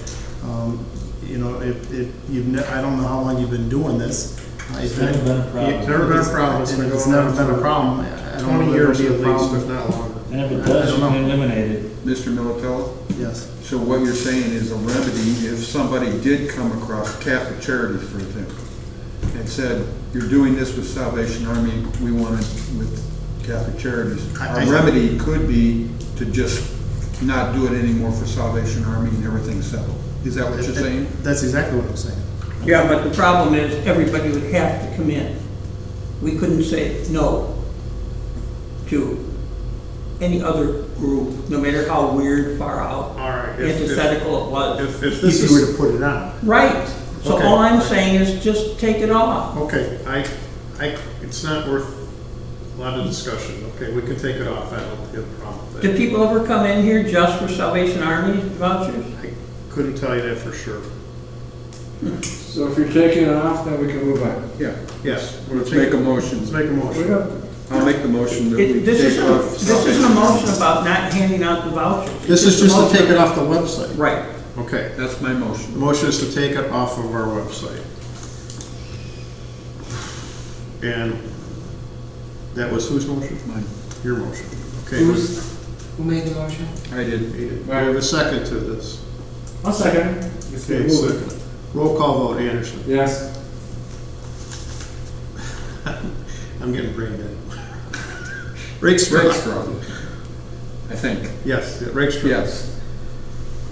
S10: you know, if you've, I don't know how long you've been doing this.
S16: It's never been a problem.
S10: It's never been a problem. It's never been a problem. I don't
S4: 20
S10: know
S4: years
S10: if
S4: at
S10: it'll be a
S4: least,
S10: problem.
S4: if not longer.
S16: And if it does, you can eliminate it.
S2: Mr. Militello?
S10: Yes.
S2: So what you're saying is a remedy if somebody did come across Catholic Charities, for example, and said, you're doing this with Salvation Army, we want it with Catholic Charities. A remedy could be to just not do it anymore for Salvation Army and everything's settled. Is that what you're saying?
S10: That's exactly what I'm saying.
S9: Yeah, but the problem is, everybody would have to come in. We couldn't say no to any other group, no matter how weird, far out,
S4: All right.
S9: antithetical it was.
S4: If
S10: If
S4: this
S10: you were
S4: is,
S10: to put it on.
S9: Right, so
S4: Okay.
S9: all I'm saying is just take it off.
S4: okay, it's not worth a lot of discussion. Okay, we can take it off. I don't have a problem with
S9: Do
S4: that.
S9: people ever come in here just for Salvation Army vouchers?
S4: I couldn't tell you that for sure.
S8: So if you're taking it off, then we can move on.
S2: Yeah.
S4: Yes.
S2: Let's make a motion.
S4: Let's make a
S8: We
S4: motion.
S8: got,
S2: I'll make the motion that we
S9: This
S2: take
S9: isn't,
S2: off.
S9: this isn't a motion about not handing out the vouchers.
S4: This is
S9: It's
S4: just
S9: a
S4: to take
S9: motion-
S4: it off the website.
S9: Right.
S4: Okay.
S2: That's my
S4: The
S2: motion.
S4: motion is to take it off of our website. And that was whose motion?
S2: Mine.
S4: Your motion. Okay.
S1: Who made the motion?
S2: I did.
S4: We have a second to this.
S8: I'll second.
S4: Okay,
S8: Move it.
S4: second. Roll call vote, Anderson.
S8: Yes.
S4: I'm getting brain dead. Rakestraw.
S2: Rakestraw, I think.
S4: Yes, Rakestraw.
S2: Yes.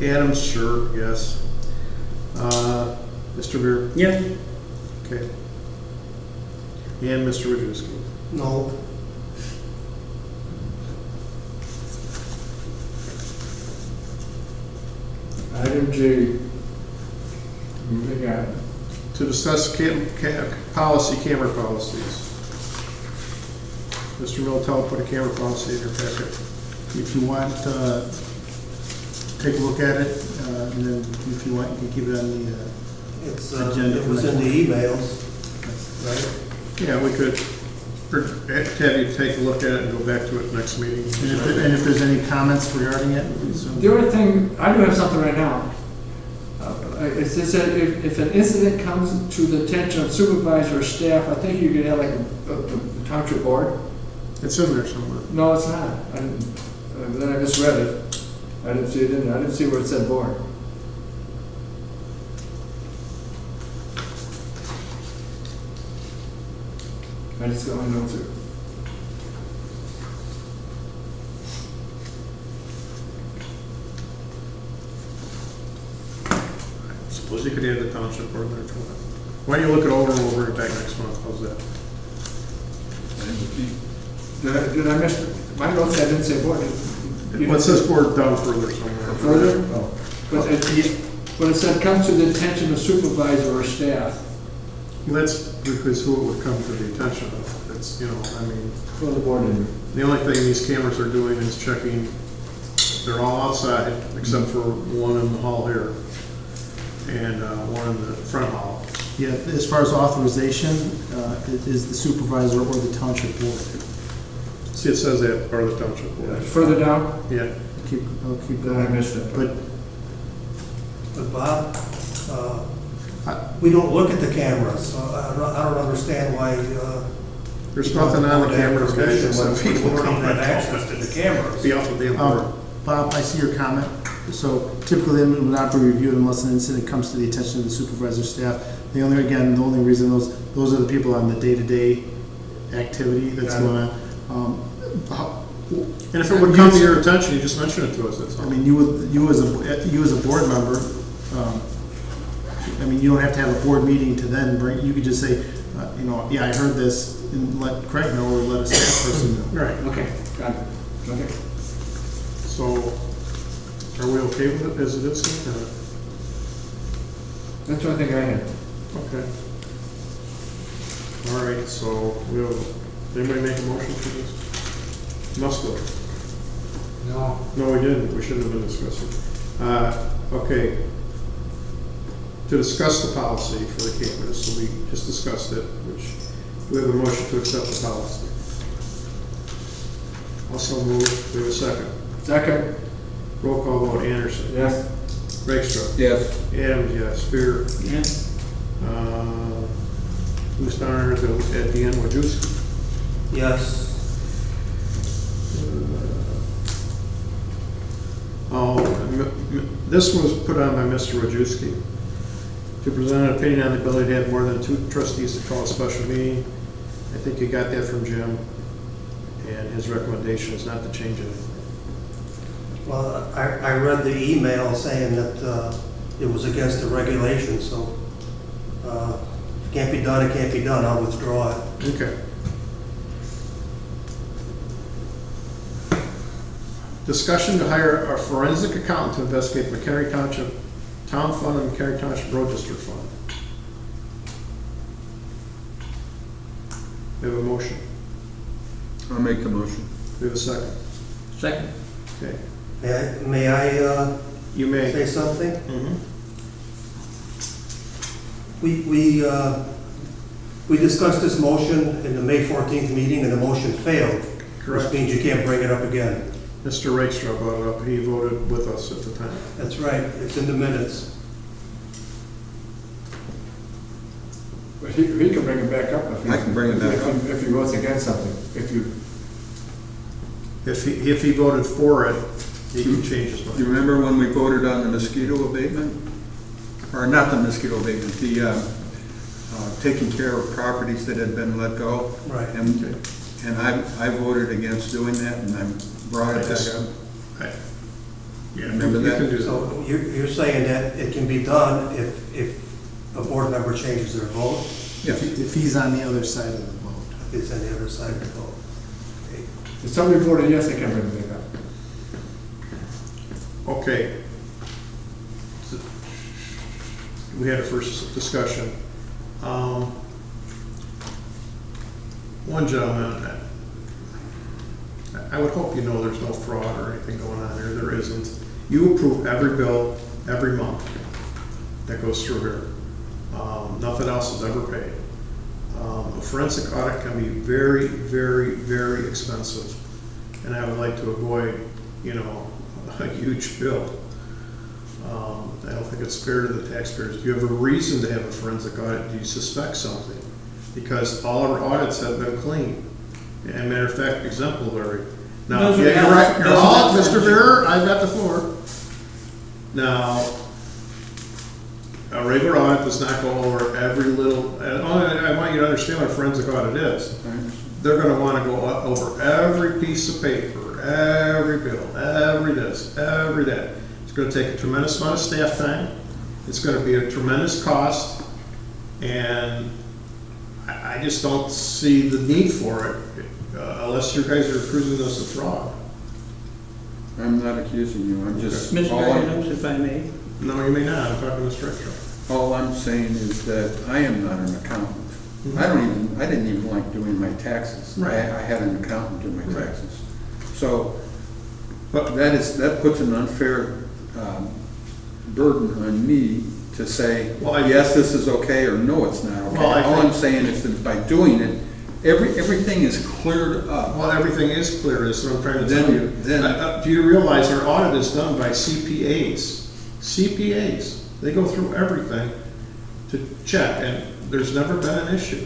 S4: Adams, sure, yes. Mr. Beer?
S9: Yes.
S4: Okay. And Mr. Wojciechowski?
S13: No.
S8: Item G. Moving on.
S4: To discuss policy, camera policies. Mr. Miltel put a camera policy in your packet.
S10: If you want, take a look at it, and then if you want, you can keep it on the
S13: It's,
S10: agenda.
S13: it was in the emails, right?
S4: Yeah, we could have you take a look at it and go back to it next meeting.
S10: And if there's any comments regarding it, please.
S8: The only thing, I do have something right now. It says that if an incident comes to the attention of supervisor or staff, I think you could have like a township board.
S4: It's in there somewhere.
S8: No, it's not. Then I misread it. I didn't see it in there. I didn't see where it said board. I just got my notes here.
S4: Suppose you could add the township board there too. Why don't you look it over and we'll bring it back next month? How's that?
S8: Did I miss, my notes, I didn't say board.
S4: Well, it says board down further somewhere.
S8: Further? Oh. But it said comes to the attention of supervisor or staff.
S4: Well, that's because who it would come to the attention of. It's, you know, I mean,
S8: For the board member.
S4: the only thing these cameras are doing is checking, they're all outside except for one in the hall here and one in the front hall.
S10: Yeah, as far as authorization, it is the supervisor or the township board.
S4: See, it says that part of the township board.
S8: Further down?
S4: Yeah.
S10: I'll keep
S8: Then
S10: going.
S8: I missed it.
S10: But
S13: But Bob, we don't look at the cameras, so I don't understand why,
S4: There's nothing on the cameras, guys.
S13: When
S4: except
S13: we
S4: people
S13: don't
S4: come
S13: even have
S4: back.
S13: access to the cameras.
S4: Be off the damn board.
S10: Bob, I see your comment. So typically, it would not be reviewed unless an incident comes to the attention of the supervisor staff. The only reason those are the people on the day-to-day activity that's going on.
S4: And if it would come to your attention, you just mention it to us, that's all.
S10: I mean, you as a board member, I mean, you don't have to have a board meeting to then bring, you could just say, yeah, I heard this, and let Craig know, or let a staff person know.
S4: Right.
S8: Okay, got it. Okay.
S4: So, are we okay with it as it is?
S8: That's what I think I had.
S4: Okay. All right, so we'll, anybody make a motion for this? Must go.
S1: No,
S4: No, we didn't. We shouldn't have been discussing. Okay. To discuss the policy for the cameras, so we just discussed it, which, we have a motion to accept the policy. Also move, we have a second.
S8: Second.
S4: Roll call vote, Anderson.
S8: Yes.
S4: Rakestraw.
S2: Yes.
S4: Adams, yes. Spear.
S9: Yes.
S4: Who's down at the end, Wojciechowski?
S13: Yes.
S4: This was put on by Mr. Wojciechowski to present an opinion on the ability to have more than 2 trustees to call a special meeting. I think you got that from Jim, and his recommendation is not to change anything.
S13: Well, I read the email saying that it was against the regulations, so if it can't be done, it can't be done. I'll withdraw it.
S4: Okay. Discussion to hire a forensic accountant to investigate Mchenry Township Town Fund and Mchenry Township Road District Fund. We have a motion.
S2: I'll make the motion.
S4: We have a second.
S9: Second.
S4: Okay.
S13: May I
S4: You may.
S13: say something?
S4: Mhm.
S13: We discussed this motion in the May 14th meeting, and the motion failed.
S4: Correct.
S13: Which means you can't bring it up again.
S4: Mr. Rakestraw brought it up. He voted with us at the time.
S13: That's right, it's in the minutes.
S8: But he can bring it back up.
S2: I can bring it back up.
S8: If he votes against something, if
S4: If he voted for it, he can change his
S2: Do you
S4: mind.
S2: remember when we voted on the mosquito abatement? Or not the mosquito abatement, the taking care of properties that had been let go?
S13: Right.
S2: And I voted against doing that, and I brought it back up.
S4: Yeah,
S2: Remember
S4: you
S2: that?
S4: can do that.
S13: So you're saying that it can be done if a board member changes their vote?
S10: If he's on the other side of the vote.
S13: If it's on the other side of the vote? Okay.
S8: if somebody voted yes, they can bring it back up.
S4: Okay. We had a first discussion. One gentleman, I would hope you know there's no fraud or anything going on here. There isn't. You approve every bill every month that goes through here. Nothing else is ever paid. A forensic audit can be very, very, very expensive, and I would like to avoid, a huge bill. I don't think it's fair to the taxpayers. If you have a reason to have a forensic audit, do you suspect something? Because all our audits have been clean, and matter of fact, exemplary. Now,
S9: Doesn't
S4: yeah, you're
S9: matter.
S4: right, you're
S9: Doesn't
S4: all,
S9: matter.
S4: Mr. Vera, I've got the floor. Now, a regular audit does not go over every little, I want you to understand what a forensic audit is. They're gonna wanna go over every piece of paper, every bill, every this, every that. It's gonna take a tremendous amount of staff time. It's gonna be a tremendous cost, and I just don't see the need for it, unless you guys are accusing us of fraud.
S2: I'm not accusing you, I'm just.
S9: Mr.
S2: all I'm-
S9: Adams, if I may.
S4: No, you may not. I'm talking to Mr. Extra.
S2: All I'm saying is that I am not an accountant. I didn't even like doing my taxes.
S4: Right.
S2: I had an accountant do my
S4: Right.
S2: taxes. So, but that puts an unfair burden on me to say,
S4: Well,
S2: yes, this is okay, or no, it's not okay.
S4: Well, I
S2: All
S4: think-
S2: I'm saying is that by doing it, everything is cleared up.
S4: Well, everything is clear. That's what I'm trying to
S2: Then-
S4: tell you.
S2: then-
S4: Do you realize our audit is done by CPAs? CPAs. They go through everything to check, and there's never been an issue.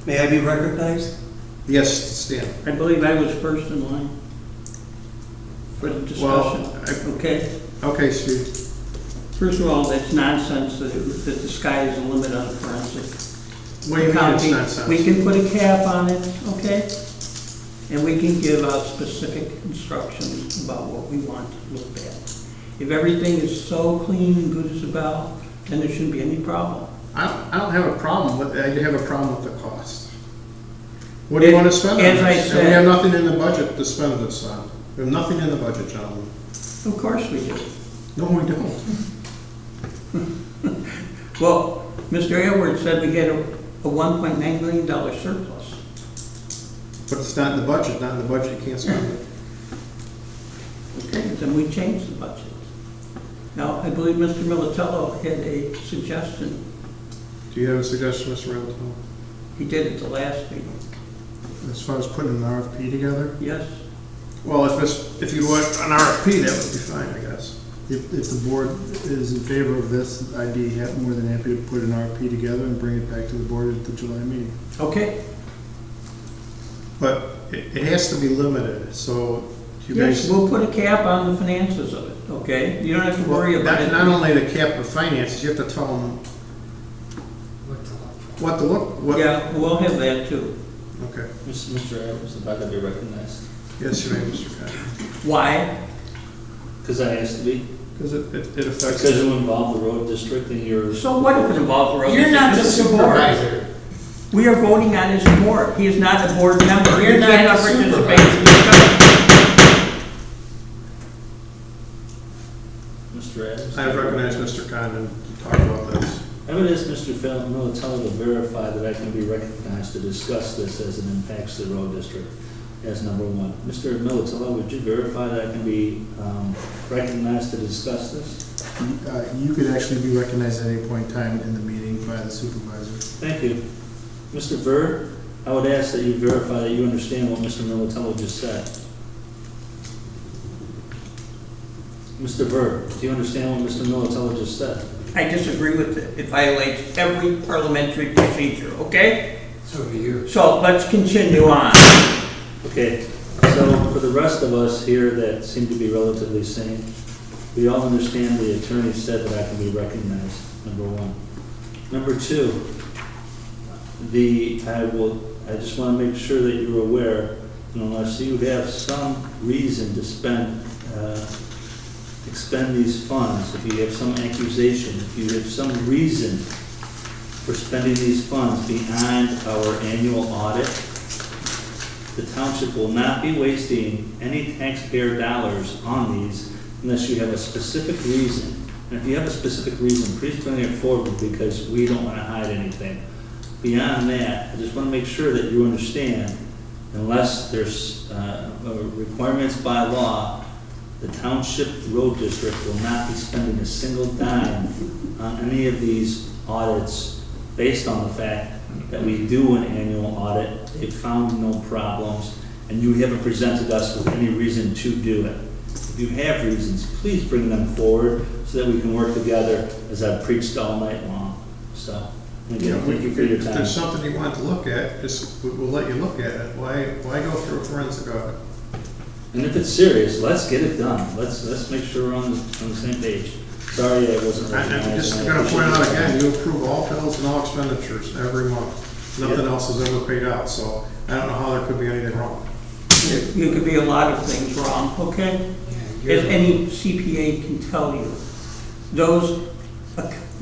S13: May I be recognized?
S4: Yes, Stan.
S9: I believe I was first in line for the discussion.
S4: Well,
S9: Okay,
S4: Okay, Steve.
S9: First of all, that's nonsense that the sky is the limit on forensic.
S4: What do you mean it's
S9: accounting.
S4: nonsense?
S9: We can put a cap on it, okay? And we can give out specific instructions about what we want to look at. If everything is so clean and good as a bell, then there shouldn't be any problem.
S4: I don't have a problem with it, I do have a problem with the cost. What do you want to spend on
S9: As I
S4: this? And we
S9: said-
S4: have nothing in the budget to spend this on. We have nothing in the budget, gentlemen.
S9: Of course we do.
S4: No, we don't.
S9: Well, Mr. Edwards said we had a $1.9 million surplus.
S4: But it's not in the budget, not in the budget, you can't spend it.
S9: Okay, then we changed the budget. Now, I believe Mr. Militello had a suggestion.
S4: Do you have a suggestion, Mr. Reynolds?
S9: He did at the last meeting.
S4: As far as putting an RFP together?
S9: Yes?
S4: Well, if you want an RFP, that would be fine, I guess.
S10: If the board is in favor of this, I'd be more than happy to put an RFP together and bring it back to the board at the July meeting.
S9: Okay.
S4: But it has to be limited, so you
S9: Yes,
S4: guys...
S9: we'll put a cap on the finances of it, okay? You don't have to worry about it.
S4: Not only the cap of finances, you have to tell them what to look.
S9: Yeah, we'll have that too.
S4: Okay.
S16: Mr. Adams, if I could be recognized.
S4: Yes, you may, Mr. Conley.
S9: Why?
S16: Because I asked to be.
S4: Because it affects...
S16: Because you involve the road district and your...
S9: So what if it involves the road?
S1: You're not the
S9: This is board.
S1: supervisor.
S9: We are voting on his board. He is not a board member.
S1: You're
S9: He
S1: not
S9: cannot
S1: the
S9: participate
S1: supervisor.
S9: in discussion.
S16: Mr. Adams.
S4: I recognize Mr. Condon to talk about this.
S16: I would ask Mr. Militello to verify that I can be recognized to discuss this as it impacts the road district as number one. Mr. Militello, would you verify that I can be recognized to discuss this?
S10: You could actually be recognized at any point in time in the meeting by the supervisor.
S16: Thank you. Mr. Ver, I would ask that you verify that you understand what Mr. Militello just said. Mr. Ver, do you understand what Mr. Militello just said?
S9: I disagree with it. It violates every parliamentary procedure, okay?
S1: So do you.
S9: So let's continue on.
S16: Okay, so for the rest of us here that seem to be relatively sane, we all understand the attorney said that I can be recognized, number one. Number two, I just want to make sure that you're aware, unless you have some reason to expend these funds, if you have some accusation, if you have some reason for spending these funds beyond our annual audit, the township will not be wasting any taxpayer dollars on these unless you have a specific reason. And if you have a specific reason, please bring it forward because we don't want to hide anything. Beyond that, I just want to make sure that you understand, unless there's requirements by law, the township road district will not be spending a single dime on any of these audits based on the fact that we do an annual audit, they've found no problems, and you haven't presented us with any reason to do it. If you have reasons, please bring them forward so that we can work together as I've preached all night long. So, again, thank you for your
S4: If
S16: time.
S4: there's something you want to look at, we'll let you look at it. Why go through a forensic audit?
S16: And if it's serious, let's get it done. Let's make sure we're on the same page. Sorry I wasn't recognized.
S4: I'm just going to point out again, you approve all bills and all expenditures every month. Nothing else is ever paid out, so I don't know how there could be anything wrong.
S9: There could be a lot of things wrong, okay? As any CPA can tell you,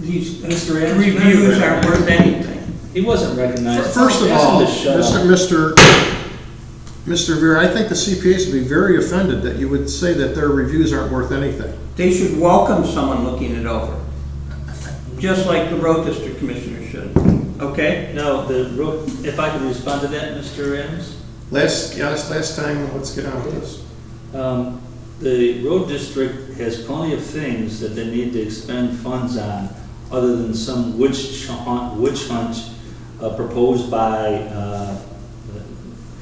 S9: these reviews aren't worth anything.
S16: He wasn't recognized.
S4: First of
S16: Ask him
S4: all,
S16: to shut up.
S4: Mr. Vera, I think the CPAs would be very offended that you would say that their reviews aren't worth anything.
S9: They should welcome someone looking it over, just like the road district commissioner should, okay?
S16: No, if I could respond to that, Mr. Adams?
S4: Last time, let's get on with this.
S16: The road district has plenty of things that they need to expend funds on, other than some witch hunt proposed by,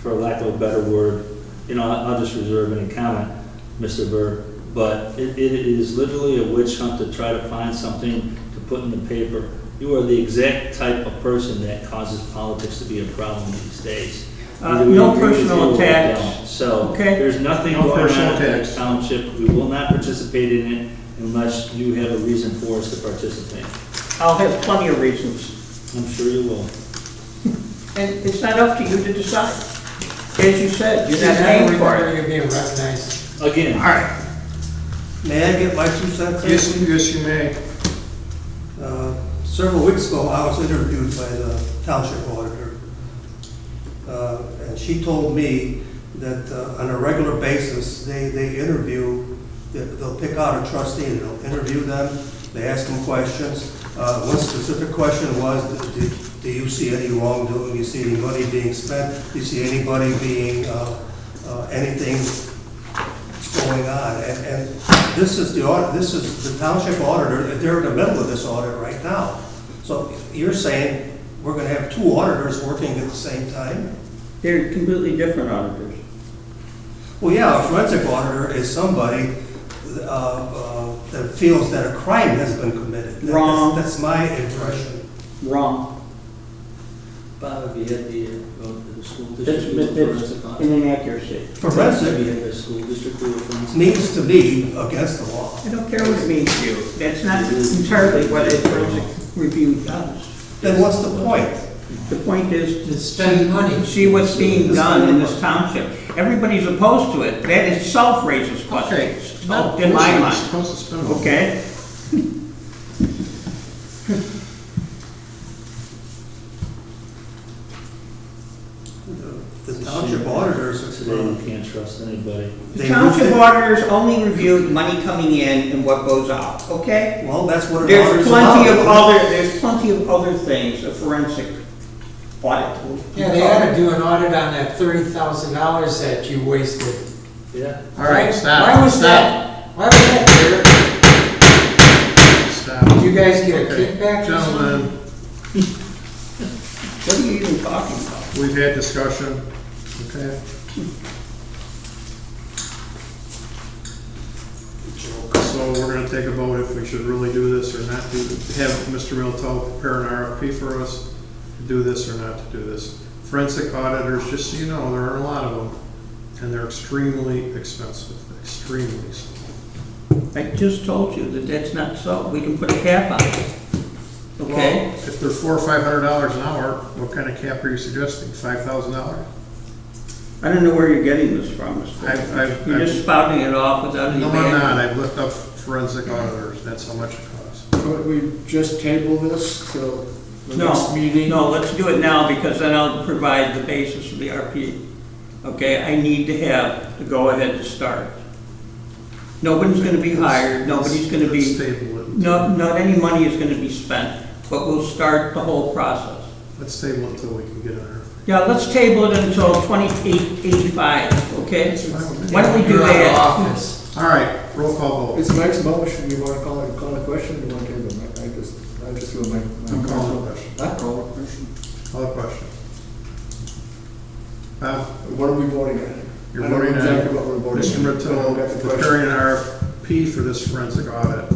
S16: for lack of a better word, I'll just reserve any comment, Mr. Burr, but it is literally a witch hunt to try to find something to put in the paper. You are the exact type of person that causes politics to be a problem these days.
S9: No personal attacks.
S16: So
S9: Okay.
S16: there's nothing
S4: No
S16: going
S4: personal
S16: on in the
S4: attacks.
S16: township. We will not participate in it. unless you have a reason for us to participate.
S9: I'll have plenty of reasons.
S16: I'm sure you will.
S9: And it's not up to you to decide. As you said, you're
S1: I
S9: not
S1: don't
S9: paying for
S1: remember
S9: it.
S1: you being recognized.
S16: Again.
S9: All right.
S13: May I get my 2 cents? in?
S4: Yes, you may.
S13: Several weeks ago, I was interviewed by the township auditor. And she told me that on a regular basis, they interview, they'll pick out a trustee and they'll interview them, they ask them questions. One specific question was, do you see any wrongdoing? Do you see any money being spent? Do you see anybody being, anything going on? And this is the audit, this is the township auditor, they're in the middle of this audit right now. So you're saying we're gonna have 2 auditors working at the same time?
S9: They're completely different auditors.
S13: Well, yeah, a forensic auditor is somebody that feels that a crime has been committed.
S9: Wrong.
S13: That's my impression.
S9: Wrong.
S16: Bob, have you had the school
S9: That's
S16: district do a forensic
S9: an
S16: audit?
S9: inaccuracy.
S16: Have you
S13: Forensic
S16: had the school district do a forensic?
S13: means to be against the law.
S9: I don't care what it means to you. That's not entirely what a forensic review does.
S13: Then what's the point?
S9: The point is
S1: To spend money.
S9: see what's being done in this township. Everybody's opposed to it. That itself raises questions.
S4: Not
S9: In my
S4: supposed
S9: mind.
S4: to spend it.
S9: Okay?
S13: The township auditors
S16: Today, you
S13: are,
S16: can't trust anybody.
S9: The
S13: They
S9: township
S13: moved it-
S9: auditors only review money coming in and what goes out, okay?
S13: well, that's what an
S9: There's
S13: auditor's
S9: plenty of
S13: about.
S9: there's plenty of other things a forensic audit.
S1: Yeah, they ought to do an audit on that $30,000 that you wasted.
S16: Yeah.
S4: All right, stop.
S1: Why was
S4: Stop.
S1: that? Why was that,
S4: Stop.
S1: Derek? Did you guys get a
S4: Okay,
S1: kickback or something?
S4: gentlemen,
S9: What are you even talking about?
S4: we've had discussion, okay? So we're gonna take a vote if we should really do this or not do, have Mr. Milto prepare an RFP for us, to do this or not to do this. Forensic auditors, just so you know, there are a lot of them, and they're extremely expensive, extremely so.
S9: I just told you that that's not so. We can put a cap on it. Okay?
S4: Well, if they're $400 or $500 an hour, what kind of cap are you suggesting? $5,000?
S9: I don't know where you're getting this from, Mr.
S4: I've-
S9: You're just spouting it off without any
S4: No, I'm
S9: background.
S4: not. I've looked up forensic auditors. That's how much it costs.
S8: But we just table this till the next
S9: No,
S8: meeting?
S9: no, let's do it now because then I'll provide the basis for the RP. Okay, I need to have the go-ahead to start. Nobody's gonna be hired, nobody's gonna
S4: Let's
S9: be,
S4: table it.
S9: not any money is gonna be spent, but we'll start the whole process.
S4: Let's table it until we can get an
S9: Yeah, let's table it until 2885, okay?
S4: RFP.
S9: Why don't we do
S1: You're out of
S9: that?
S1: office.
S4: All right, roll call vote.
S8: It's Mike's motion, you wanna call a question, you wanna table it? I just feel my.
S4: I'm calling the question.
S8: I call a question.
S4: Call the question.
S8: What are we voting on?
S4: You're
S8: I don't know
S4: voting on
S8: exactly what we're voting
S4: Mr.
S8: on. I don't get the
S4: Rittel
S8: question.
S4: preparing an RFP for this forensic audit.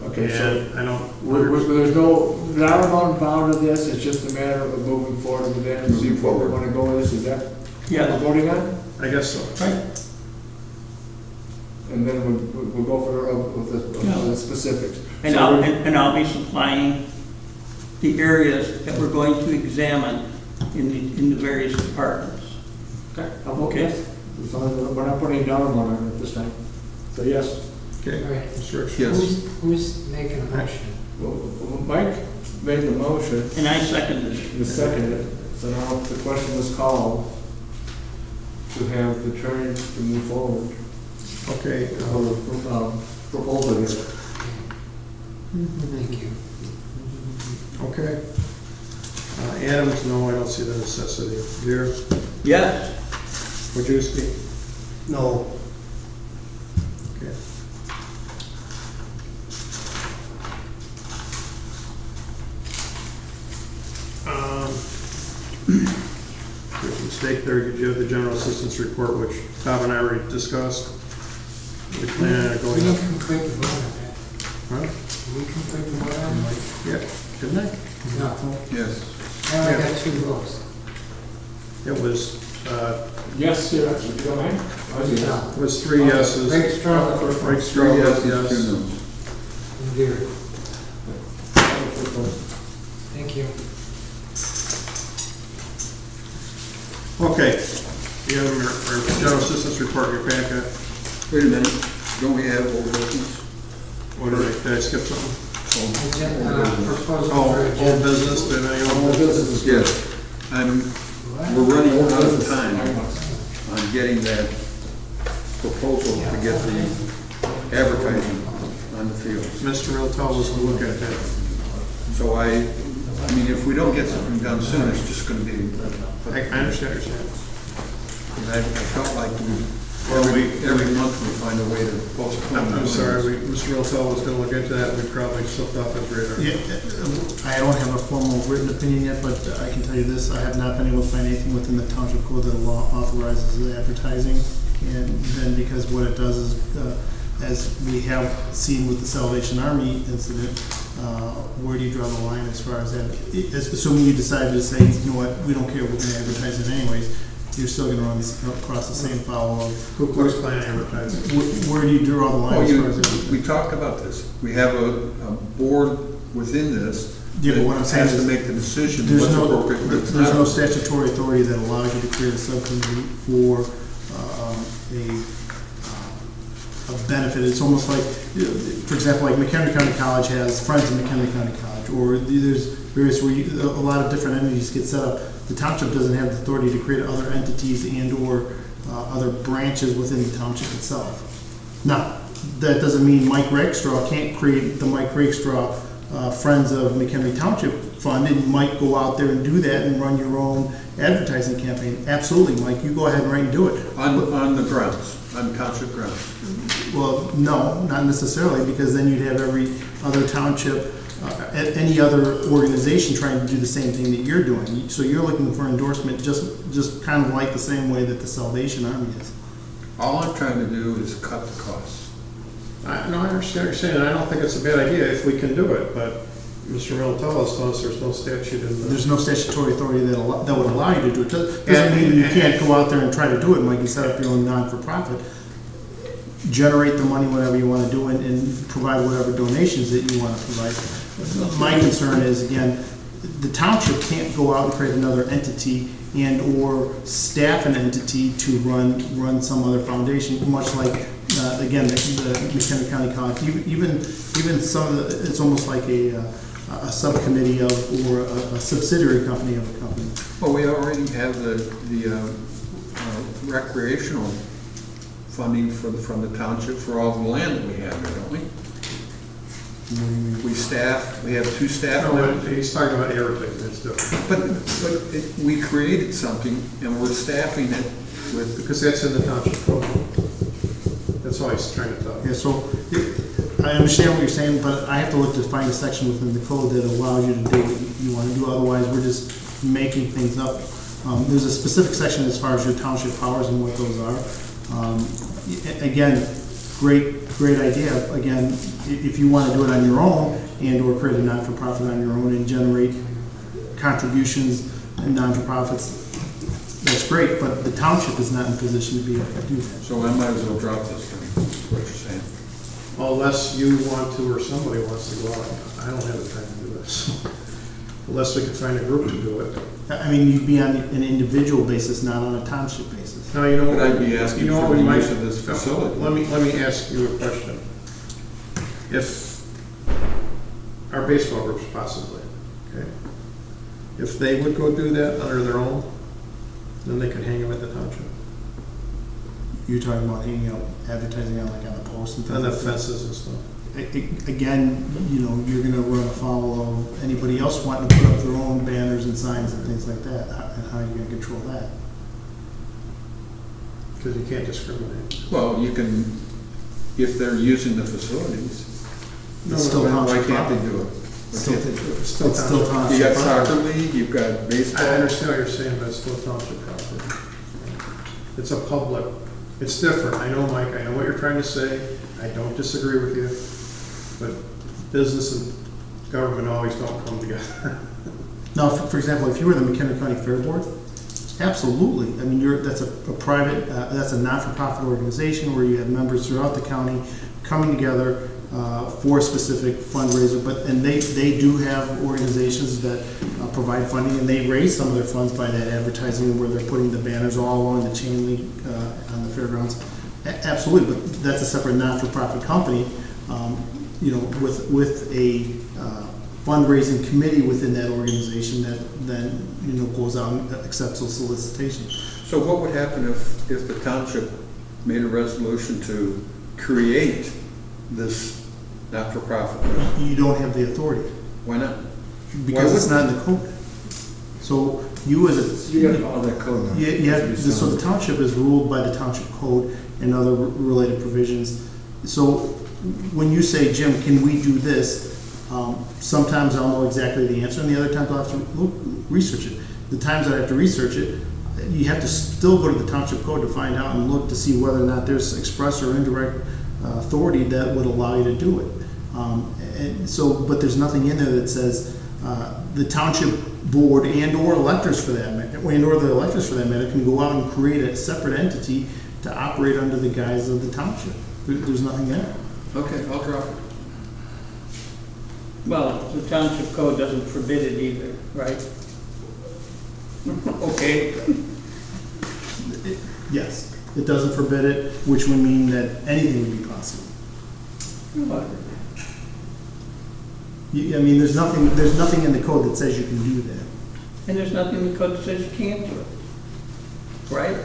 S8: Okay, so
S4: And I don't,
S8: there's no dollar amount involved in this, it's just a matter of moving forward with that and see where we wanna go with this, is that what
S9: Yeah.
S8: we're voting on?
S4: I guess so.
S9: Right.
S8: And then we'll go for, with the specifics.
S9: And
S8: So
S9: I'll,
S8: we're-
S9: and I'll be supplying the areas that we're going to examine in the various departments.
S8: Okay, I'll vote
S9: Okay.
S8: yes. As long as we're not putting a dollar amount on it this time. So yes.
S4: Okay,
S1: All right.
S4: Mr. Rich.
S2: Yes.
S1: Who's making a motion?
S8: Well, Mike made the motion,
S9: And I seconded it.
S8: you seconded it, so now the question was called to have the attorney to move forward.
S4: Okay,
S8: Proposal here.
S1: Thank you.
S4: okay. Adams, no, I don't see the necessity. Dear,
S9: Yes.
S4: Wojciechowski?
S13: No,
S4: Okay. There's a mistake there. Did you have the general assistance report, which Bob and I already discussed? We plan on
S1: We
S4: going
S1: can
S4: up.
S1: complete the vote on that.
S4: Huh?
S1: We complete the vote on that?
S4: Yeah, didn't I?
S1: No,
S2: Yes.
S1: I only got 2 votes.
S4: It was
S8: Yes, sir, if you don't mind.
S4: It was 3 yeses.
S1: Rakestraw.
S4: Rakestraw,
S2: Three
S4: yes.
S2: yeses, 2 noes.
S1: Dear. Thank you.
S4: Okay, you have our general assistance report, your packet.
S2: Wait a minute, don't we have old business?
S4: What did I skip something?
S1: Proposal
S4: Oh,
S1: for
S4: old
S1: agenda.
S4: business, did I,
S8: All business is
S2: Yes. We're running out of time on getting that proposal to get the advertising on the fields.
S4: Mr. Realtel was to look at that.
S2: So I mean, if we don't get something done soon, it's just gonna be,
S4: I understand what you're saying.
S2: I felt like every month we find a way to postpone.
S4: I'm sorry, Mr. Realtel was gonna look into that, we probably slipped off his radar.
S10: Yeah, I don't have a formal written opinion yet, but I can tell you this, I have not been able to find anything within the township code that law authorizes the advertising. And then because what it does is, as we have seen with the Salvation Army incident, where do you draw the line as far as that? Assuming you decide to say, you know what, we don't care, we're gonna advertise it anyways, you're still gonna run across the same foul of.
S4: Ku Klux Klan advertising.
S10: Where do you draw the line
S2: Oh,
S10: as far as that?
S2: we talked about this. We have a board within this
S10: Yeah, but what I'm
S2: that
S10: saying
S2: has to
S10: is,
S2: make the decision
S10: there's
S2: what's
S10: no,
S2: appropriate and what's
S10: there's no
S2: not.
S10: statutory authority that allows you to create a subcommittee for a benefit. It's almost like, for example, like McHenry County College has Friends of McHenry County College, or there's various where a lot of different entities get set up. The township doesn't have the authority to create other entities and/or other branches within the township itself. Now, that doesn't mean Mike Rakestraw can't create the Mike Rakestraw Friends of McHenry Township Fund, and you might go out there and do that and run your own advertising campaign. Absolutely, Mike, you go ahead and do it.
S2: On the grounds, on township grounds.
S10: Well, no, not necessarily, because then you'd have every other township, any other organization trying to do the same thing that you're doing. So you're looking for endorsement just kind of like the same way that the Salvation Army is.
S2: All I'm trying to do is cut the costs.
S4: No, I understand what you're saying, and I don't think it's a bad idea if we can do it, but Mr. Realtel has told us there's no statute in the...
S10: There's no statutory authority that would allow you to do it. Doesn't mean you can't go out there and try to do it, Mike, and set up your own non-for-profit. Generate the money whatever you want to do and provide whatever donations that you want to provide. My concern is, again, the township can't go out and create another entity and/or staff an entity to run some other foundation, much like, again, the McHenry County College. Even some of the, it's almost like a subcommittee of, or a subsidiary company of a company.
S2: Well, we already have the recreational funding from the township for all the land that we have there, don't we? We have 2 staff.
S4: No, he's talking about advertising, it's different.
S2: But we created something and we're staffing it with.
S4: Because that's in the township code. That's all he's trying to tell you.
S10: Yeah, so I understand what you're saying, but I have to look to find a section within the code that allows you to do what you want to do. Otherwise, we're just making things up. There's a specific section as far as your township powers and what those are. Again, great idea. Again, if you want to do it on your own and/or create a non-for-profit on your own and generate contributions and non-for-profits, that's great, but the township is not in a position to be able to do that.
S2: So I might as well drop this thing, is what you're saying.
S4: Unless you want to or somebody wants to go out. I don't have the time to do this. Unless we can find a group to do it.
S10: I mean, you'd be on an individual basis, not on a township basis.
S4: Now, you know what?
S2: But I'd be asking for the use of this facility.
S4: Let me ask you a question. If our baseball groups possibly, okay, if they would go do that under their own, then they could hang them at the township.
S10: You're talking about hanging out, advertising on like on the posts and things
S4: On the
S10: like that?
S4: fences and stuff.
S10: Again, you know, you're gonna run afoul of anybody else wanting to put up their own banners and signs and things like that. And how are you gonna control that?
S4: Because you can't discriminate.
S2: Well, you can, if they're using the facilities,
S10: It's still
S2: why
S10: township
S2: can't they
S10: property.
S2: do it? Why can't they do it?
S10: It's still township.
S2: You got
S10: property.
S2: soccer league, you've got baseball.
S4: I understand what you're saying, but it's still township property. It's a public, it's different. I know, Mike, I know what you're trying to say. I don't disagree with you, but business and government always don't come together.
S10: Now, for example, if you were the McHenry County Fair Board, Absolutely. I mean, that's a private, that's a not-for-profit organization where you have members throughout the county coming together for a specific fundraiser. And they do have organizations that provide funding, and they raise some of their funds by that advertising where they're putting the banners all along the chain link on the fairgrounds. Absolutely, but that's a separate not-for-profit company, with a fundraising committee within that organization that then, goes out and accepts those solicitations.
S2: So what would happen if the township made a resolution to create this not-for-profit?
S10: You don't have the authority.
S2: Why not?
S10: Because it's not in the code. So you as a...
S12: You gotta follow that code now.
S10: So the township is ruled by the township code and other related provisions. So when you say, Jim, can we do this? Sometimes I'll know exactly the answer, and the other times I'll have to research it. The times I have to research it, you have to still go to the township code to find out and look to see whether or not there's express or indirect authority that would allow you to do it. But there's nothing in there that says the township board and/or electors for that matter, can go out and create a separate entity to operate under the guise of the township. There's nothing there.
S2: Okay, I'll drop it.
S9: Well, the township code doesn't forbid it either, right? Okay.
S10: Yes, it doesn't forbid it, which would mean that anything would be possible. I mean, there's nothing in the code that says you can do that.
S9: And there's nothing in the code that says you can't do it, right?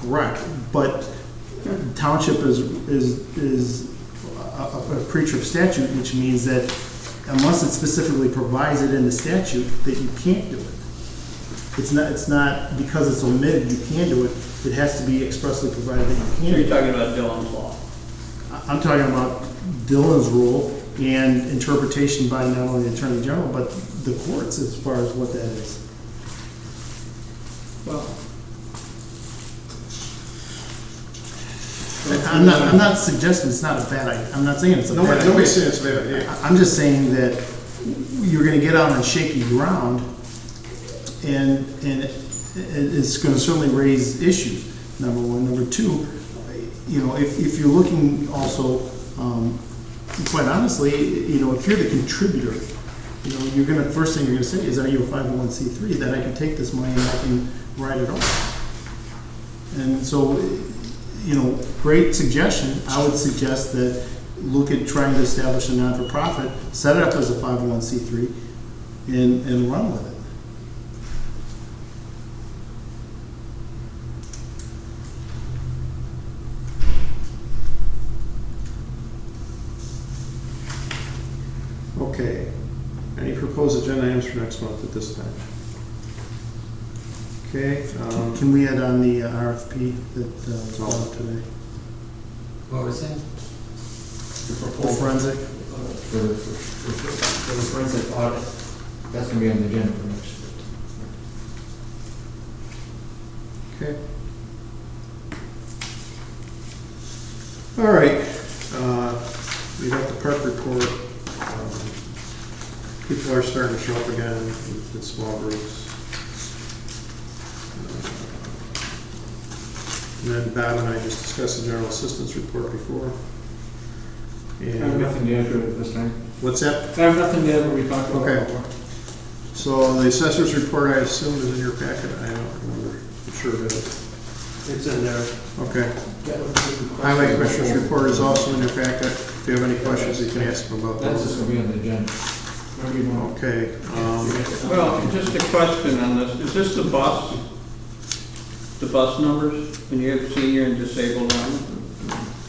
S10: Correct, but township is a creature of statute, which means that unless it specifically provides it in the statute that you can't do it. It's not because it's omitted you can do it. It has to be expressly provided that you can.
S9: So you're talking about Dillon's law?
S10: I'm talking about Dillon's rule and interpretation by not only the Attorney General but the courts as far as what that is.
S9: Well,
S10: I'm not suggesting it's not a bad idea. I'm not saying it's a bad idea.
S4: Nobody's saying it's a bad idea.
S10: I'm just saying that you're going to get out on shaky ground, and it's going to certainly raise issues. Number one. Number two, if you're looking also, quite honestly, if you're the contributor, first thing you're going to say is, are you a 501c3 that I can take this money and I can write it off? And so, great suggestion. I would suggest that look at trying to establish a non-for-profit, set it up as a 501c3, and run with it.
S4: Okay. Any proposed agenda items for next month at this time? Okay.
S10: Can we add on the RFP that was brought up today?
S1: What was that?
S10: The forensic?
S11: For the forensic audit, that's going to be on the agenda for next week.
S4: Okay. All right. We got the park report. People are starting to show up again in small groups. And then Bob and I just discussed the general assistance report before.
S11: I have nothing to add to it at this time.
S4: What's that?
S8: I have nothing to add what we talked about
S4: Okay.
S8: before.
S4: So the assessor's report, I assume, is in your packet. I don't remember. I'm sure it is.
S11: It's in there.
S4: Okay. Highway Commissioner's report is also in your packet. If you have any questions, you can ask them about
S11: That's just
S4: those.
S11: going to be on the agenda.
S4: Okay.
S9: well, just a question on this. Is this the bus? The bus numbers, when you have senior and disabled on it?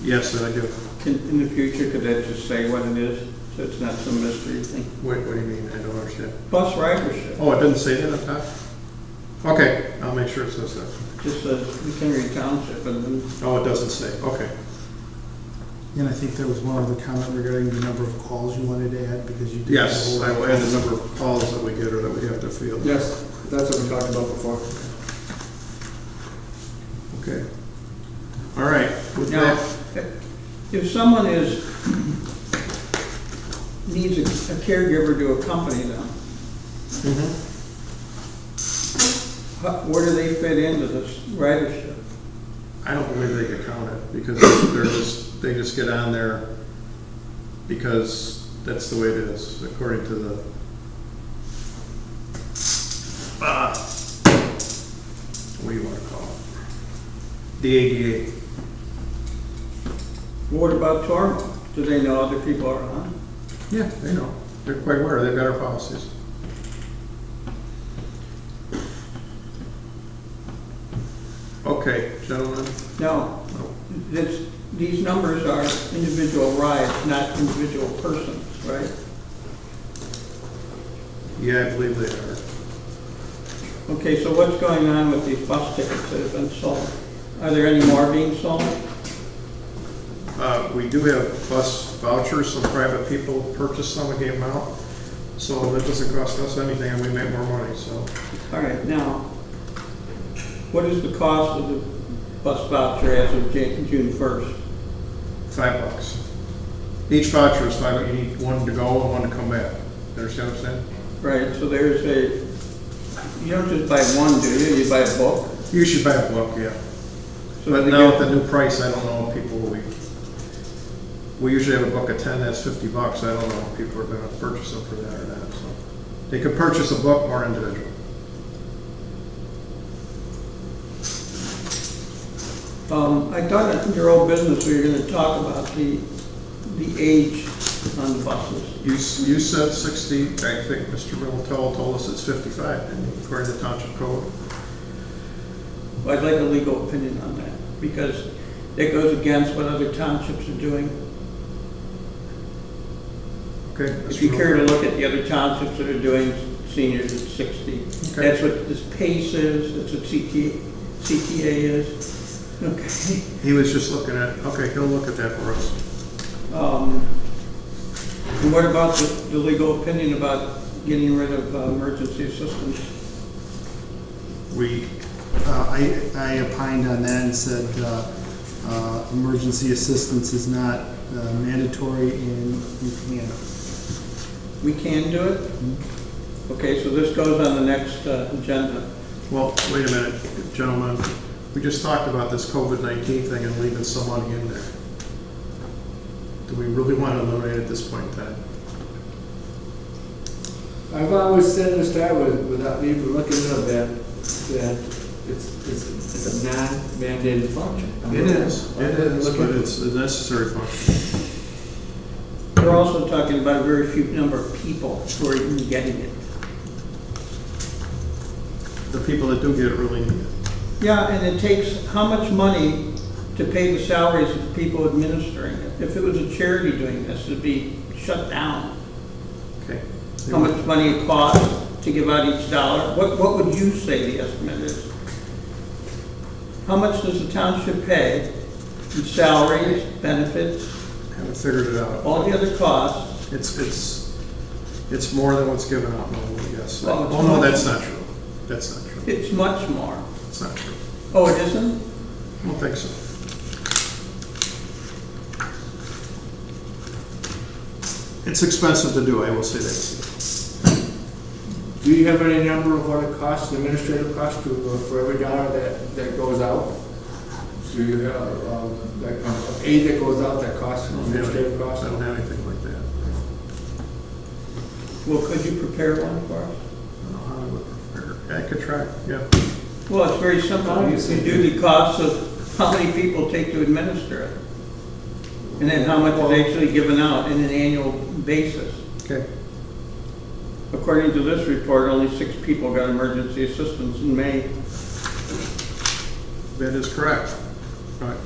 S4: Yes, I do.
S9: In the future, could that just say what it is, so it's not some mystery thing?
S4: Wait, what do you mean? I don't understand.
S9: Bus ridership,
S4: Oh, it doesn't say that on top? Okay, I'll make sure it says that.
S9: just says Mchenry Township, and then
S4: Oh, it doesn't say. Okay.
S10: And I think there was one other comment regarding the number of calls you wanted to add because you did.
S4: Yes, I will add the number of calls that we get or that we have to field.
S11: Yes, that's what we talked about before.
S4: Okay. All right. With
S9: now,
S4: that,
S9: if someone needs a caregiver to accompany them, Where do they fit into this ridership?
S4: I don't believe they get counted because they just get on there because that's the way it is, according to the, what do you want to call it? The ADA.
S9: What about Torma? Do they know other people are on?
S4: Yeah, they know. They're quite aware. They've got our policies. Okay, gentlemen.
S9: No, these numbers are individual rides, not individual persons, right?
S4: Yeah, I believe they are.
S9: Okay, so what's going on with these bus tickets that have been sold? Are there any more being sold?
S4: We do have bus vouchers. Some private people purchase some and gave them out. So that doesn't cost us anything and we make more money, so.
S9: All right, now, what is the cost of the bus voucher as of June 1st?
S4: $5. Each voucher is $5. You need one to go and one to come back. You understand what I'm saying?
S9: Right, so there's you don't just buy one, do you? You buy a book?
S4: You should buy a book, yeah.
S9: So
S4: But
S9: they
S4: now
S9: get-
S4: with the new price, I don't know if people, we usually have a book of 10, that's $50. I don't know if people are gonna purchase them for that or not, so. They could purchase a book or individual.
S9: I thought in your old business we were going to talk about the age on the buses.
S4: You said 60, I think Mr. Militello told us it's 55, didn't he, according to the township code?
S9: Well, I'd like a legal opinion on that because it goes against what other townships are doing.
S4: Okay.
S9: If you care to look at the other townships that are doing seniors at 60, that's what this PACE is, that's what CTA is. Okay.
S4: He was just looking at, okay, he'll look at that for us.
S9: And what about the legal opinion about getting rid of emergency assistance?
S10: I opined on that and said emergency assistance is not mandatory and you can.
S9: We can do it? Mm-hmm. Okay, so this goes on the next agenda.
S4: Well, wait a minute, gentlemen. We just talked about this COVID-19 thing and leaving some money in there. Do we really want to eliminate it at this point in time?
S8: I've always said to start with, without even looking at that it's a non-mandated function.
S4: It is, but it's a necessary function.
S9: We're also talking about a very few number of people who are even getting it.
S4: The people that do get it really need it.
S9: Yeah, and it takes how much money to pay the salaries of the people administering it? If it was a charity doing this, it'd be shut down.
S4: Okay.
S9: How much money it costs to give out each dollar? What would you say the estimate is? How much does the township pay in salaries, benefits?
S4: Haven't figured it out.
S9: All the other costs?
S4: It's more than what's given out normally, yes.
S9: Well,
S4: Oh, no, that's not true. That's not true.
S9: It's much more.
S4: It's not true.
S9: Oh, it isn't?
S4: I don't think so. It's expensive to do, I will say that.
S8: Do you have any number of what it costs, the administrative cost for every dollar that goes out? Do you have like aid that goes out that costs administrative costs?
S4: I don't have anything like that.
S9: Well, could you prepare one for us?
S4: I don't know how I would prepare. I could try, yeah.
S9: Well, it's very simple. You do the costs of how many people take to administer it. And then how much is actually given out in an annual basis.
S4: Okay.
S9: According to this report, only 6 people got emergency assistance in May.
S4: That is correct.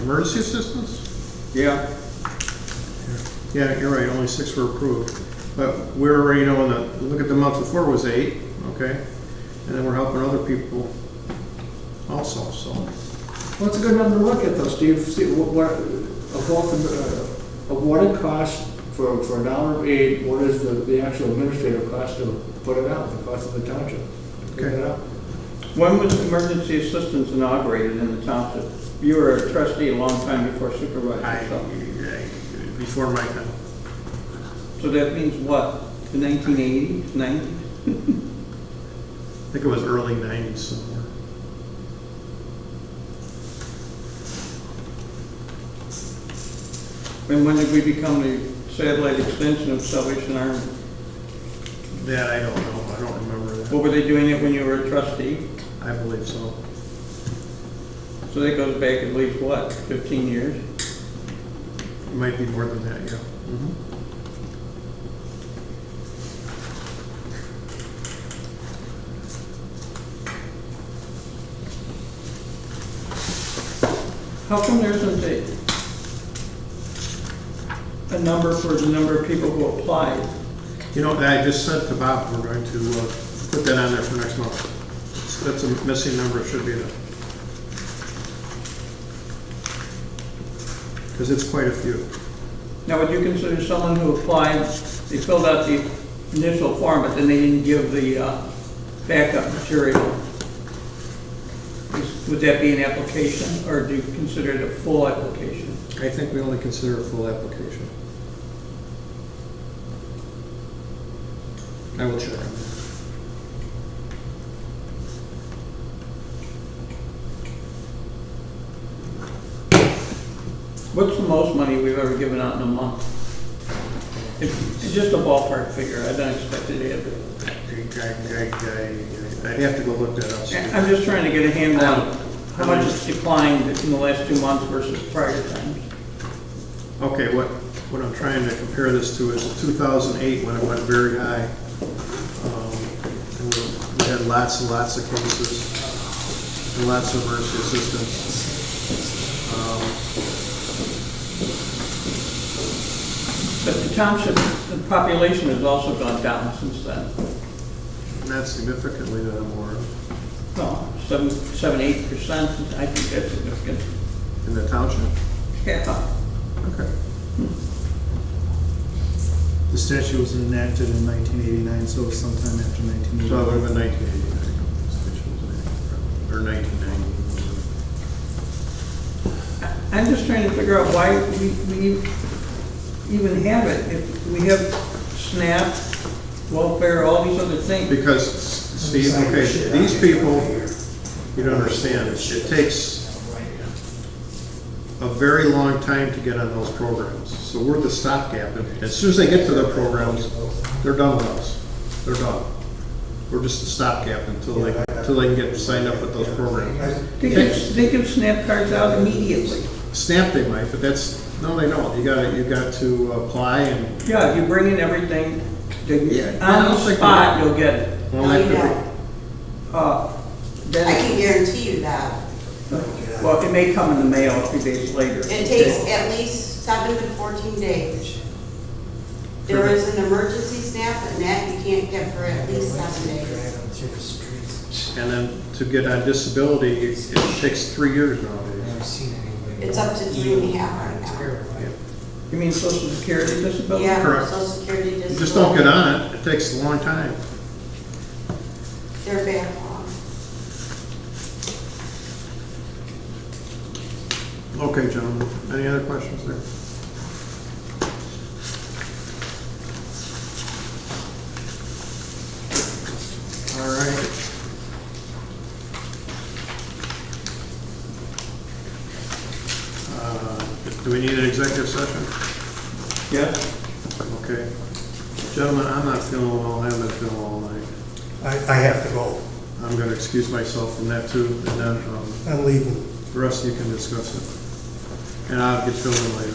S4: Emergency assistance?
S9: Yeah.
S4: Yeah, you're right, only 6 were approved. But we're already knowing that, look at the month before was 8, okay? And then we're helping other people also, so.
S8: What's a good number to look at though, Steve? See, what it costs for a dollar of aid, what is the actual administrative cost to put it out, the cost of the township? to put it out?
S9: When was emergency assistance inaugurated in the township? You were a trustee a long time before supervisor.
S4: Before my time.
S9: So that means what? The 1980s, 90s?
S4: I think it was early 90s somewhere.
S9: And when did we become the satellite extension of Salvation Army?
S4: That I don't know, I don't remember that.
S9: What were they doing it when you were a trustee?
S4: I believe so.
S9: So that goes back at least, what, 15 years?
S4: It might be more than that, yeah.
S9: How come there isn't a number for the number of people who applied?
S4: You know, I just said to Bob, we're going to put that on there for next month. That's a missing number, it should be there. Because it's quite a few.
S9: Now, would you consider someone who applied, they filled out the initial form, but then they didn't give the backup material? Would that be an application, or do you consider it a full application?
S4: I think we only consider a full application. I will check on that.
S9: What's the most money we've ever given out in a month? It's just a ballpark figure, I don't expect it to have it.
S4: I'd have to go look that up.
S9: I'm just trying to get a handle on how much it's declined in the last 2 months versus prior times.
S4: Okay, what I'm trying to compare this to is 2008 when it went very high. And we had lots and lots of cases and lots of emergency assistance.
S9: But the township, the population has also gone down since then.
S4: Not significantly that I'm aware of.
S9: Well, 8%, I think that's significant.
S4: In the township?
S9: Yeah.
S4: Okay.
S10: The statute was enacted in 1989, so it was sometime after 1989.
S4: So it would have been 1989. Or 1990.
S9: I'm just trying to figure out why we even have it. If we have SNAP, welfare, all these other things.
S4: Because, Steve, okay, these people, you don't understand, it takes a very long time to get on those programs. So we're the stopgap. As soon as they get to their programs, they're done with us. They're done. We're just a stopgap until they can get signed up with those programs.
S9: They give SNAP cards out immediately.
S4: SNAP they might, but no, they don't. You got to apply and.
S9: Yeah, if you bring in everything, on the spot, you'll get it.
S7: No, you don't.
S9: Then,
S7: I can guarantee you that.
S9: well, it may come in the mail a few days later.
S7: It takes at least 7 to 14 days. There is an emergency SNAP, and that you can't get for at least 7 days.
S4: And then to get on disability, it takes 3 years nowadays.
S7: It's up to 3.5 right now.
S9: You mean Social Security disability?
S7: Yeah,
S4: Correct.
S7: Social Security disability.
S4: You just don't get on it. It takes a long time.
S7: They're backlog.
S4: Okay, gentlemen. Any other questions there? All right. Do we need an executive session?
S9: Yeah.
S4: Okay. Gentlemen, I'm not feeling well. I haven't been feeling well all night.
S13: I have to go.
S4: I'm going to excuse myself from that too, and then
S13: I'm leaving.
S4: the rest of you can discuss it. And I'll get filled in later.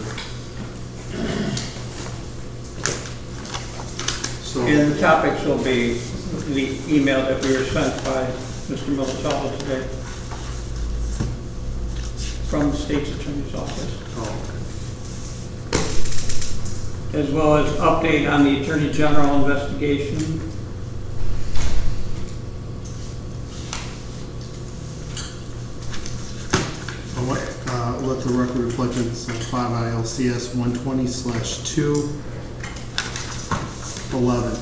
S4: So,
S9: And the topics will be the email that we were sent by Mr. Militello today from the state's attorney's office,
S4: oh,
S9: as well as update on the Attorney General investigation.
S10: Let the record reflect it's 5 ILCS 120/211.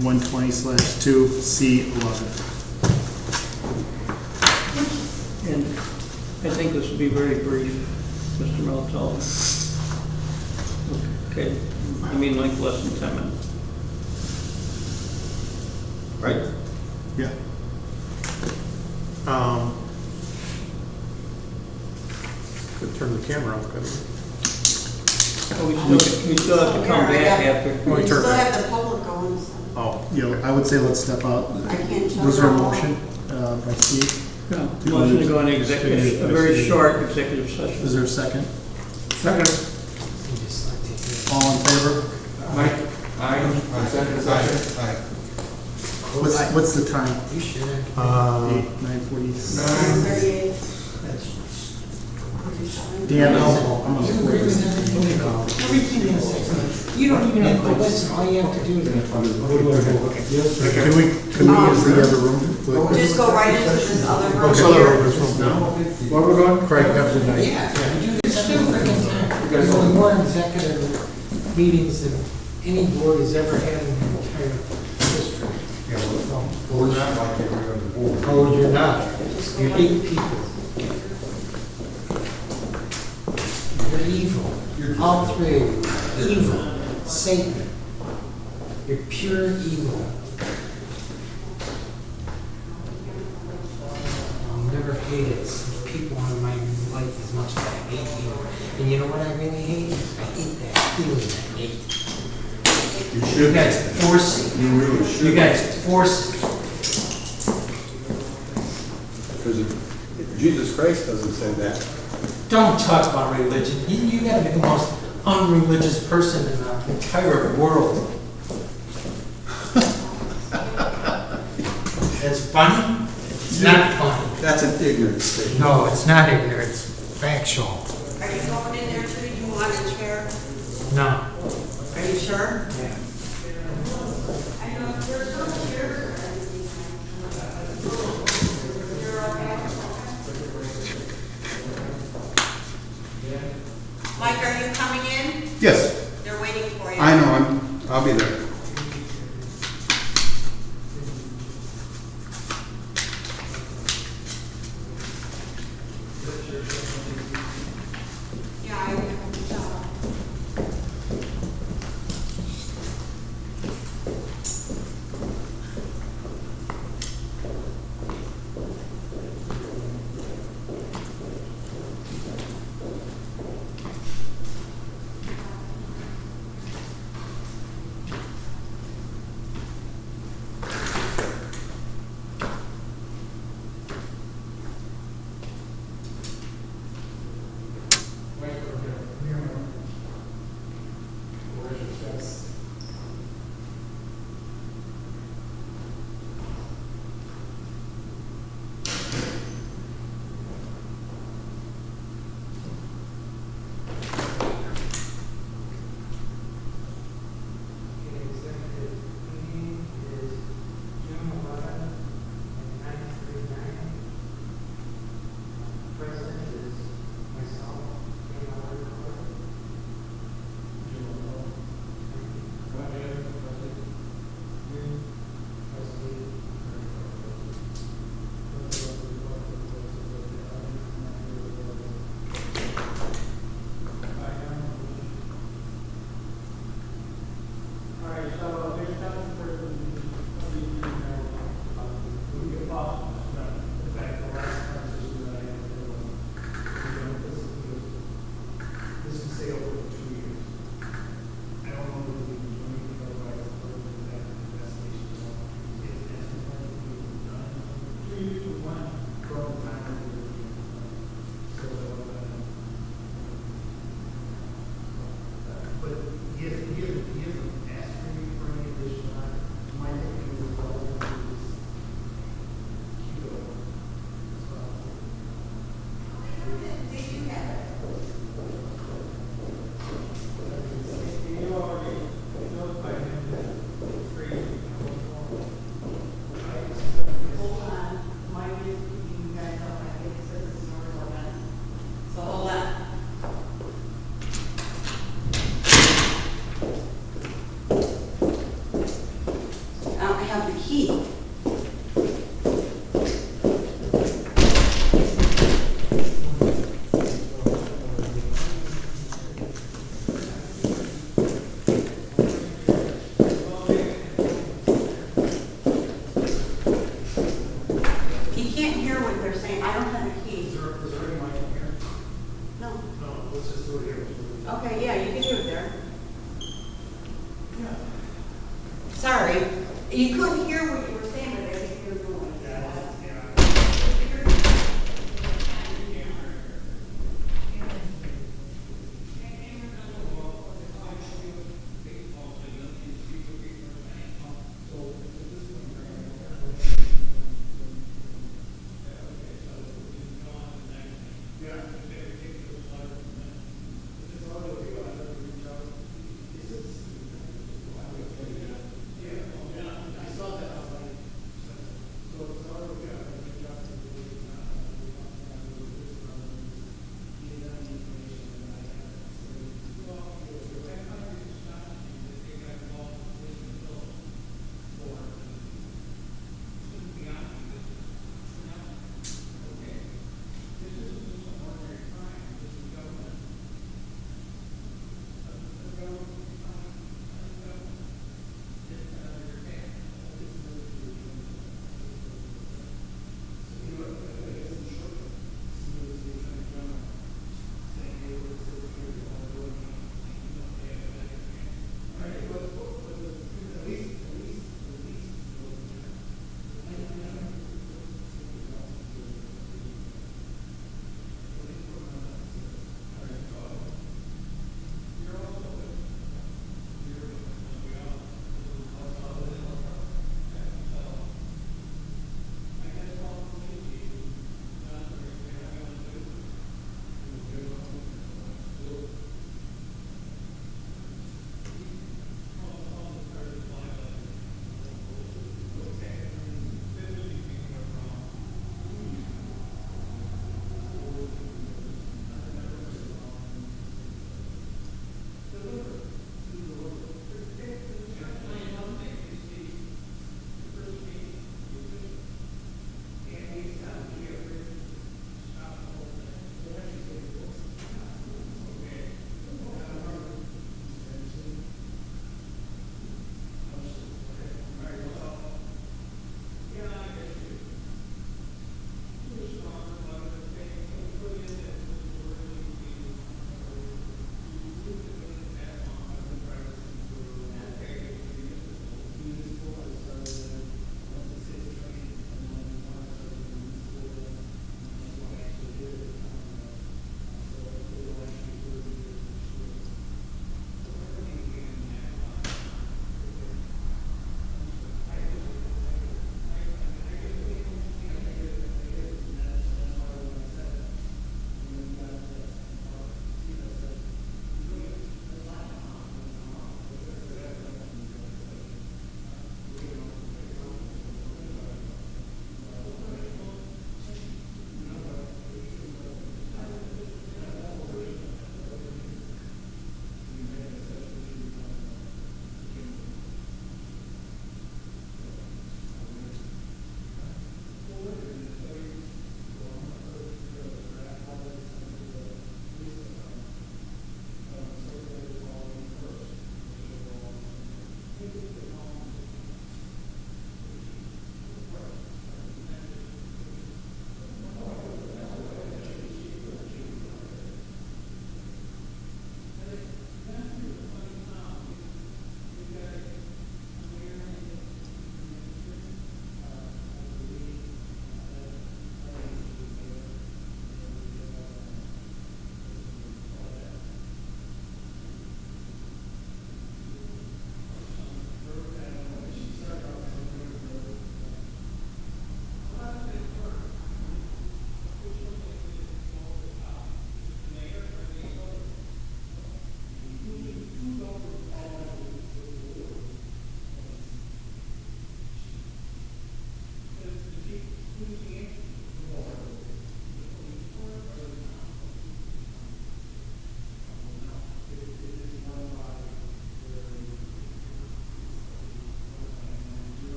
S10: 120/2C11.
S9: And I think this will be very brief, Mr. Militello. Okay, I mean like less than 10 minutes. Right?
S10: Yeah.
S4: could turn the camera off, couldn't we?
S9: We still have to come back after.
S7: We still have the public going, so
S10: Oh, I would say let's step out.
S7: I can't shut
S10: Was there a
S7: it off.
S10: motion by Steve?
S9: Yeah, motion to go into executive, a very short executive session.
S10: Is there a second?
S8: Second.
S1: You just like to hear.
S10: All in favor?
S8: Mike?
S12: On second session? Aye.
S10: What's the time?
S1: You should.
S10: 9:40.
S7: 9:38.
S10: Dan,
S1: You agree with everything? Everything is. You don't even have to listen, all you have to do is.
S10: can we use the other room?
S7: Just go right into this other room.
S8: Where we're going?
S10: Craig, have a good night.
S1: Yeah, you do this every freaking time. There's only more executive meetings than any board has ever had in their entire history.
S12: Yeah, well, we're not like every other board.
S1: Oh, you're not. You're 8 people. You're evil. All 3 of you. Evil. Satan. You're pure evil. I'll never hate it. People in my life as much as I hate you. And you know what I really hate? I hate that feeling I hate. You guys force it.
S12: You really should.
S1: You guys force it.
S12: Because if Jesus Christ doesn't say that.
S1: Don't talk about religion. You gotta be the most unreligious person in the entire world. It's funny? It's not funny.
S12: That's an ignorant statement.
S1: No, it's not ignorant. It's factual.
S7: Are you going in there too? Do you want a chair?
S1: No.
S7: Are you sure?
S1: Yeah.
S7: Mike, are you coming in?
S12: Yes,
S7: They're waiting for you.
S12: I know, I'll be there.
S7: Yeah, I can tell. Okay, yeah, you can do it
S18: You couldn't hear what you were saying, but I think you were doing.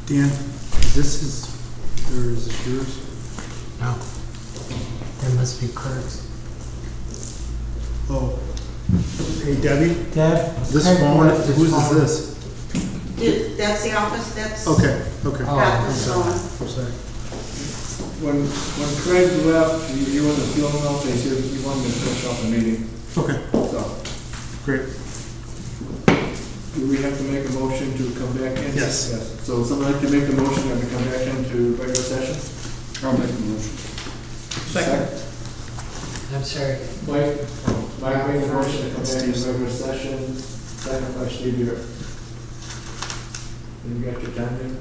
S10: Dan, this is, or is this yours?
S1: No. That must be Kirk's.
S10: Oh. Hey Debbie,
S1: Deb?
S10: this
S1: Kirk
S10: phone,
S1: left his
S10: whose is
S1: phone.
S10: this?
S7: That's the office, that's.
S10: Okay, okay.
S1: Oh,
S7: Got
S10: I'm
S7: this
S10: sorry.
S7: going.
S10: I'm sorry.
S8: When Craig left, you wasn't feeling well, they said you wanted to finish off the meeting,
S10: Okay,
S8: so.
S10: great.
S8: Do we have to make a motion to come back in?
S10: Yes.
S8: So someone like to make the motion that we come back into regular session?
S2: I'll make the motion.
S8: Second.
S1: I'm sorry.
S8: Mike made the motion to come back into regular session, second by Steve here. You got your time there?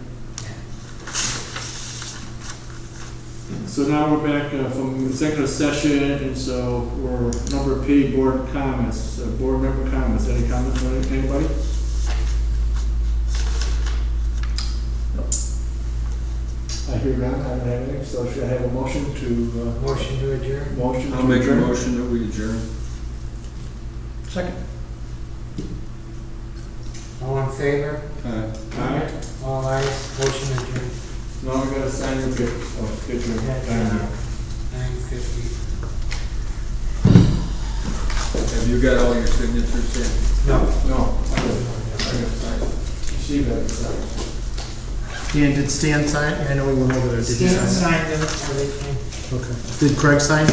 S8: So now we're back from executive session, and so we're number P, board comments, board member comments. Any comments from anybody? I hear none, I don't have anything, so should I have a motion to?
S1: Motion to adjourn?
S8: Motion to
S2: I'll make a
S8: adjourn?
S2: motion that we adjourn.
S8: Second.
S1: All in favor?
S8: Aye.
S1: All ayes, motion adjourned.
S8: Now we gotta sign your paper, so get your
S1: At
S8: time here.
S1: 9:50.
S2: Have you got all your signatures in?
S1: No.
S8: No, I gotta sign it. She better sign it.
S10: Dan, did Stan sign? I know we went over there. Did you
S1: Stan
S10: sign?
S1: signed everything.
S10: Okay. Did Craig sign?